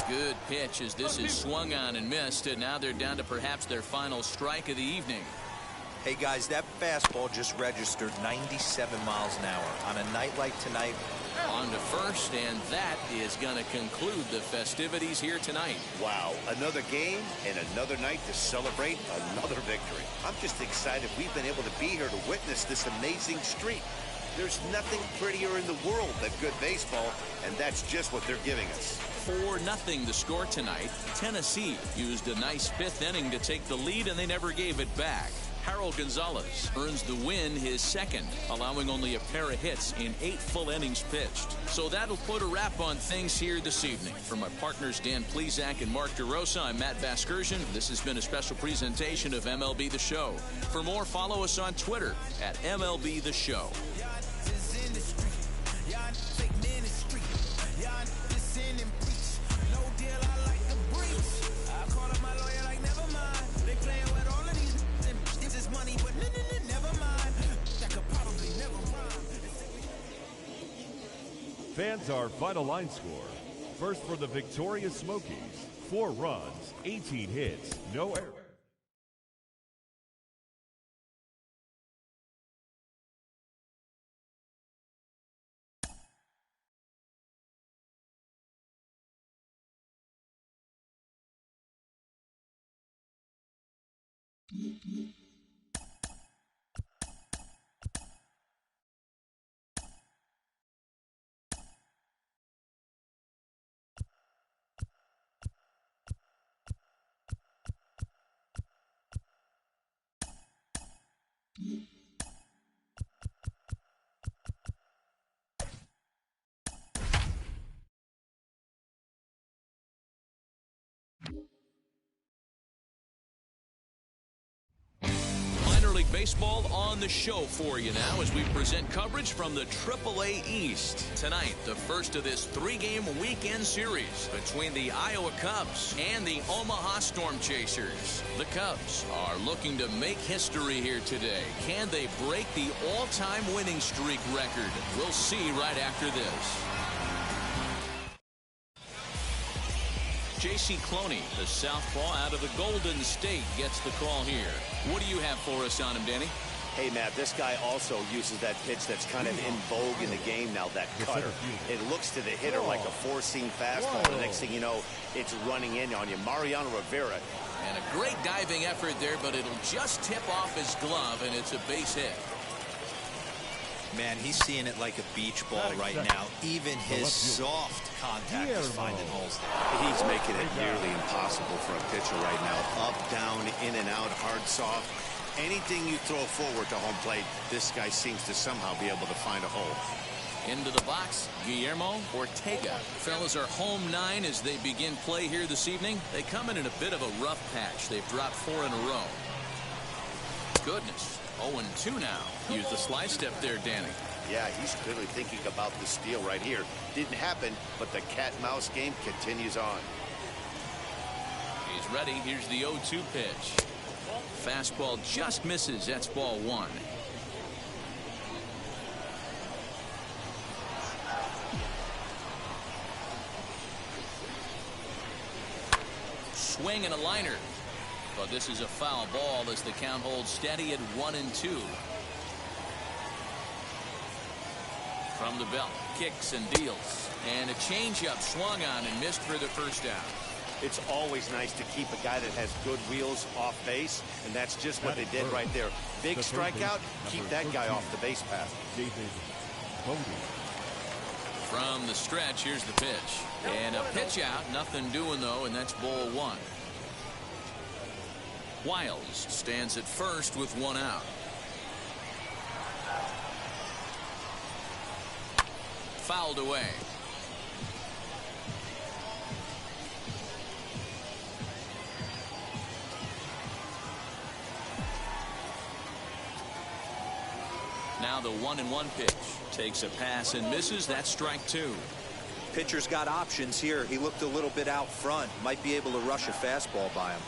Speaker 2: Good pitch as this is swung on and missed, and now they're down to perhaps their final strike of the evening.
Speaker 3: Hey guys, that fastball just registered 97 miles an hour. On a night like tonight,
Speaker 2: on to first, and that is going to conclude the festivities here tonight.
Speaker 4: Wow, another game and another night to celebrate another victory. I'm just excited we've been able to be here to witness this amazing streak. There's nothing prettier in the world than good baseball, and that's just what they're giving us.
Speaker 2: 4-0 the score tonight. Tennessee used a nice 5th inning to take the lead, and they never gave it back. Harold Gonzalez earns the win, his second, allowing only a pair of hits in 8 full innings pitched. So that'll put a wrap on things here this evening. For my partners Dan Plezak and Mark DeRosa, I'm Matt Vasgersian. This has been a special presentation of MLB The Show. For more, follow us on Twitter at MLB The Show.
Speaker 5: Fans, our final line score. First for the victorious Smokies, 4 runs, 18 hits, no errors.
Speaker 2: Minor League Baseball on the show for you now as we present coverage from the AAA East. Tonight, the first of this 3-game weekend series between the Iowa Cubs and the Omaha Storm Chasers. The Cubs are looking to make history here today. Can they break the all-time winning streak record? We'll see right after this. J.C. Cloney, the southpaw out of the Golden State, gets the call here. What do you have for us on him, Danny?
Speaker 4: Hey, Matt, this guy also uses that pitch that's kind of in vogue in the game now, that cutter. It looks to the hitter like a 4-seam fastball. The next thing you know, it's running in on you. Mariano Rivera.
Speaker 2: And a great diving effort there, but it'll just tip off his glove, and it's a base hit.
Speaker 3: man, he's seeing it like a beach ball right now. Even his soft contact is finding holes there.
Speaker 4: He's making it nearly impossible for a pitcher right now. Up, down, in and out, hard, soft. Anything you throw forward to home plate, this guy seems to somehow be able to find a hole.
Speaker 2: Into the box, Guillermo Ortega. Fellas are home 9 as they begin play here this evening. They come in a bit of a rough patch. They've dropped 4 in a row. Goodness, 0-2 now. Use the slide step there, Danny.
Speaker 4: Yeah, he's clearly thinking about the steal right here. Didn't happen, but the cat-mouse game continues on.
Speaker 2: He's ready. Here's the 0-2 pitch. Fastball just misses. That's ball 1. Swing and a liner. But this is a foul ball as the count holds steady at 1-2. From the belt, kicks and deals. And a changeup swung on and missed for the first down.
Speaker 4: It's always nice to keep a guy that has good wheels off base, and that's just what they did right there. Big strikeout, keep that guy off the base path.
Speaker 2: From the stretch, here's the pitch. And a pitch out, nothing doing though, and that's ball one. Wiles stands at first with one out. Fouled away. Now the 1-1 pitch. Takes a pass and misses. That's strike two.
Speaker 3: Pitcher's got options here. He looked a little bit out front. Might be able to rush a fastball by him.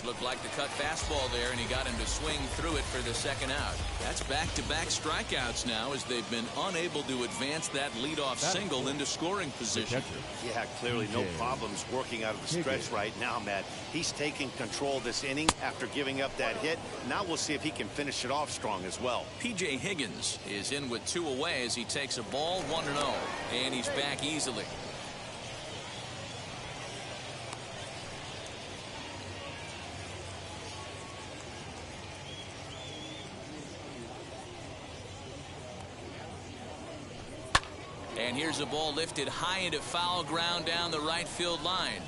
Speaker 2: Looked like the cut fastball there, and he got him to swing through it for the second out. That's back-to-back strikeouts now as they've been unable to advance that leadoff single into scoring position.
Speaker 4: Yeah, clearly no problems working out of the stretch right now, Matt. He's taking control of this inning after giving up that hit. Now we'll see if he can finish it off strong as well.
Speaker 2: P.J. Higgins is in with two away as he takes a ball 1-0, and he's back easily. And here's a ball lifted high into foul ground down the right field line.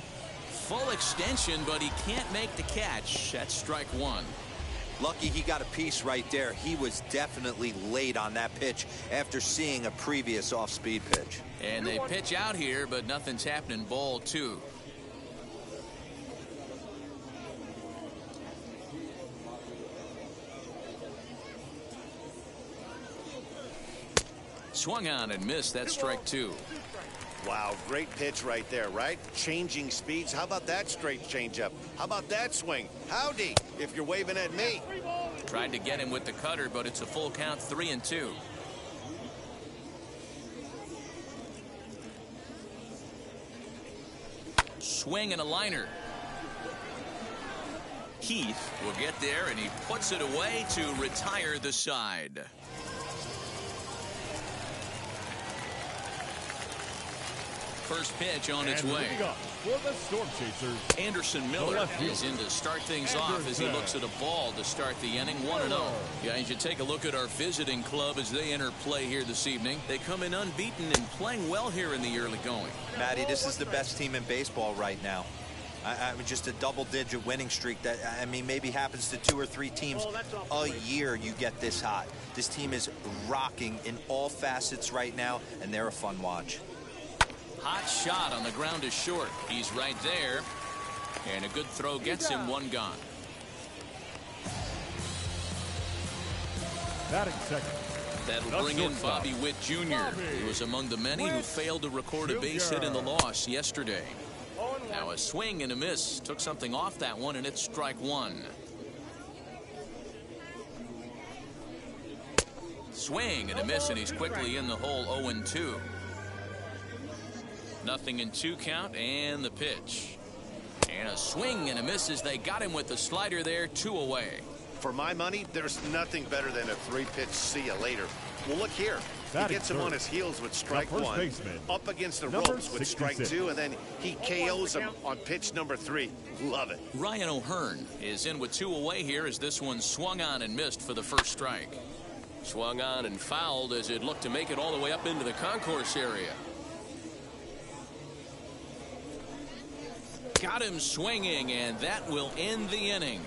Speaker 2: Full extension, but he can't make the catch. That's strike one.
Speaker 3: Lucky he got a piece right there. He was definitely late on that pitch after seeing a previous off-speed pitch.
Speaker 2: And they pitch out here, but nothing's happening. Ball two. Swung on and missed. That's strike two.
Speaker 4: Wow, great pitch right there, right? Changing speeds. How about that straight changeup? How about that swing? Howdy, if you're waving at me.
Speaker 2: Tried to get him with the cutter, but it's a full count, 3-2. Swing and a liner. Heath will get there, and he puts it away to retire the side. First pitch on its way.
Speaker 5: For the Storm Chasers,
Speaker 2: Anderson Miller is in to start things off as he looks at a ball to start the inning. 1-0. Yeah, you should take a look at our visiting club as they enter play here this evening. They come in unbeaten and playing well here in the early going.
Speaker 3: Matty, this is the best team in baseball right now. I mean, just a double-digit winning streak that, I mean, maybe happens to 2 or 3 teams a year. You get this hot. This team is rocking in all facets right now, and they're a fun watch.
Speaker 2: Hot shot on the ground is short. He's right there. And a good throw gets him one gone.
Speaker 5: batting second.
Speaker 2: That'll bring in Bobby Witt Jr. He was among the many who failed to record a base hit in the loss yesterday. Now a swing and a miss. Took something off that one, and it's strike one. Swing and a miss, and he's quickly in the hole. 0-2. Nothing in 2 count, and the pitch. And a swing and a miss as they got him with the slider there. 2 away.
Speaker 4: For my money, there's nothing better than a 3-pitch see you later. Well, look here. He gets him on his heels with strike one, up against the ropes with strike 2, and then he KOs him on pitch number 3. Love it.
Speaker 2: Ryan O'Hearn is in with 2 away here as this one swung on and missed for the first strike. Swung on and fouled as it looked to make it all the way up into the concourse area. Got him swinging, and that will end the inning.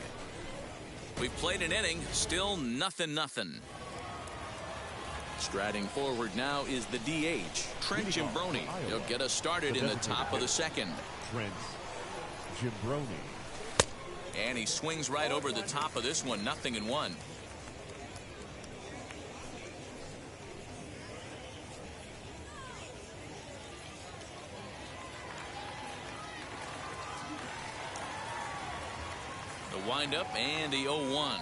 Speaker 2: We've played an inning, still 0-0. Striding forward now is the DH, Trent Gimbroni. He'll get us started in the top of the second.
Speaker 5: Trent Gimbroni.
Speaker 2: And he swings right over the top of this one, 0-1. The windup and the 0-1.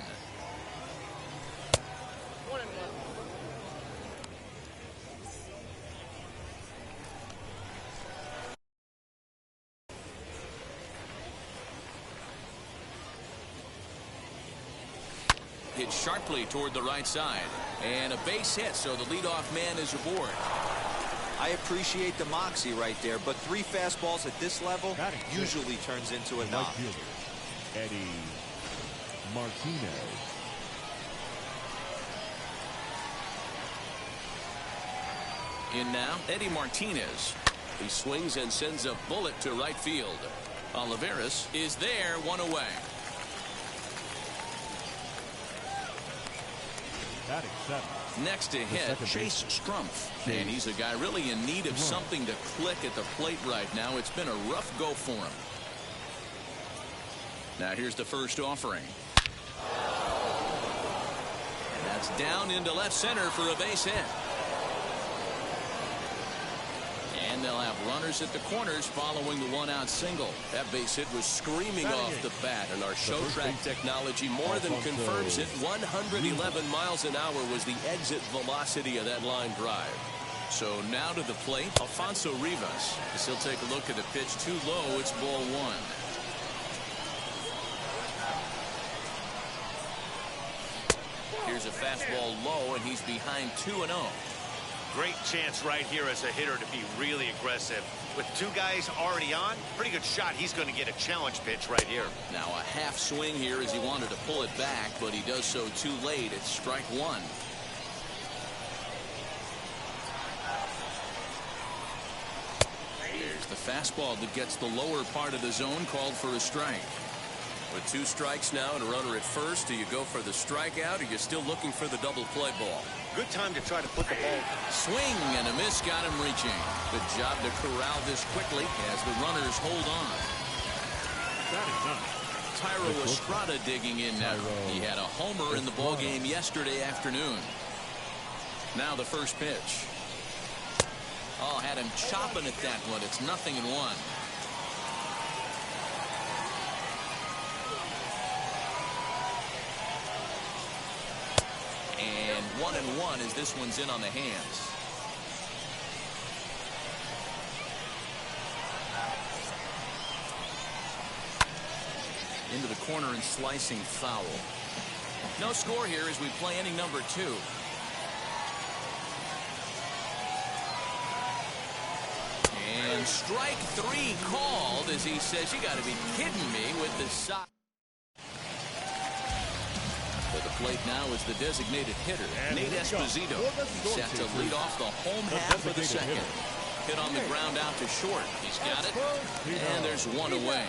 Speaker 2: Hit sharply toward the right side, and a base hit, so the leadoff man is aboard.
Speaker 3: I appreciate the moxie right there, but 3 fastballs at this level usually turns into a knock.
Speaker 5: Eddie Martinez.
Speaker 2: In now, Eddie Martinez. He swings and sends a bullet to right field. Olivares is there, one away.
Speaker 5: Batting seventh.
Speaker 2: Next to hit, Chase Strumpf. And he's a guy really in need of something to click at the plate right now. It's been a rough go for him. Now here's the first offering. And that's down into left center for a base hit. And they'll have runners at the corners following the one-out single. That base hit was screaming off the bat, and our show track technology more than confirms it. 111 miles an hour was the exit velocity of that line drive. So now to the plate, Alfonso Rivas. As he'll take a look at the pitch too low. It's ball one. Here's a fastball low, and he's behind 2-0.
Speaker 4: Great chance right here as a hitter to be really aggressive. With two guys already on, pretty good shot. He's going to get a challenge pitch right here.
Speaker 2: Now a half swing here as he wanted to pull it back, but he does so too late. It's strike one. There's the fastball that gets the lower part of the zone, called for a strike. With 2 strikes now and a runner at first, do you go for the strikeout, or you're still looking for the double play ball?
Speaker 4: Good time to try to put the ball.
Speaker 2: Swing and a miss, got him reaching. Good job to corral this quickly as the runners hold on. Tyro Estrada digging in now. He had a homer in the ball game yesterday afternoon. Now the first pitch. Oh, had him chopping at that one. It's 0-1. And 1-1 as this one's in on the hands. Into the corner and slicing foul. No score here as we play inning number 2. And strike 3 called as he says, you got to be kidding me with the side. For the plate now is the designated hitter, Nate Esposito. He's set to lead off the home half of the second. Hit on the ground out to short. He's got it. And there's one away.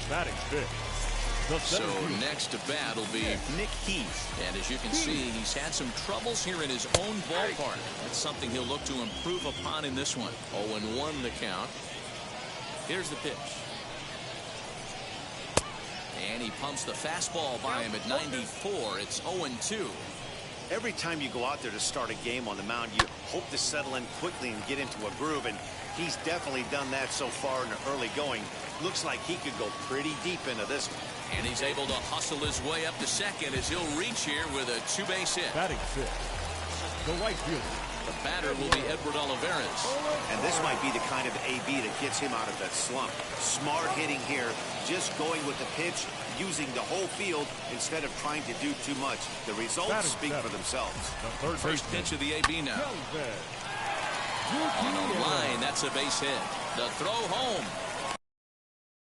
Speaker 5: Batting fifth.
Speaker 2: So next to bat will be Nick Heath. And as you can see, he's had some troubles here in his own ballpark. That's something he'll look to improve upon in this one. 0-1 the count. Here's the pitch. And he pumps the fastball by him at 94. It's 0-2.
Speaker 4: Every time you go out there to start a game on the mound, you hope to settle in quickly and get into a groove, and he's definitely done that so far in the early going. Looks like he could go pretty deep into this one.
Speaker 2: And he's able to hustle his way up to second as he'll reach here with a 2-base hit.
Speaker 5: Batting fifth, the right fielder.
Speaker 2: The batter will be Edward Olivares.
Speaker 4: And this might be the kind of AB that gets him out of that slump. Smart hitting here, just going with the pitch, using the whole field instead of trying to do too much. The results speak for themselves.
Speaker 5: The
Speaker 2: First pitch of the AB now. On a line, that's a base hit. The throw home.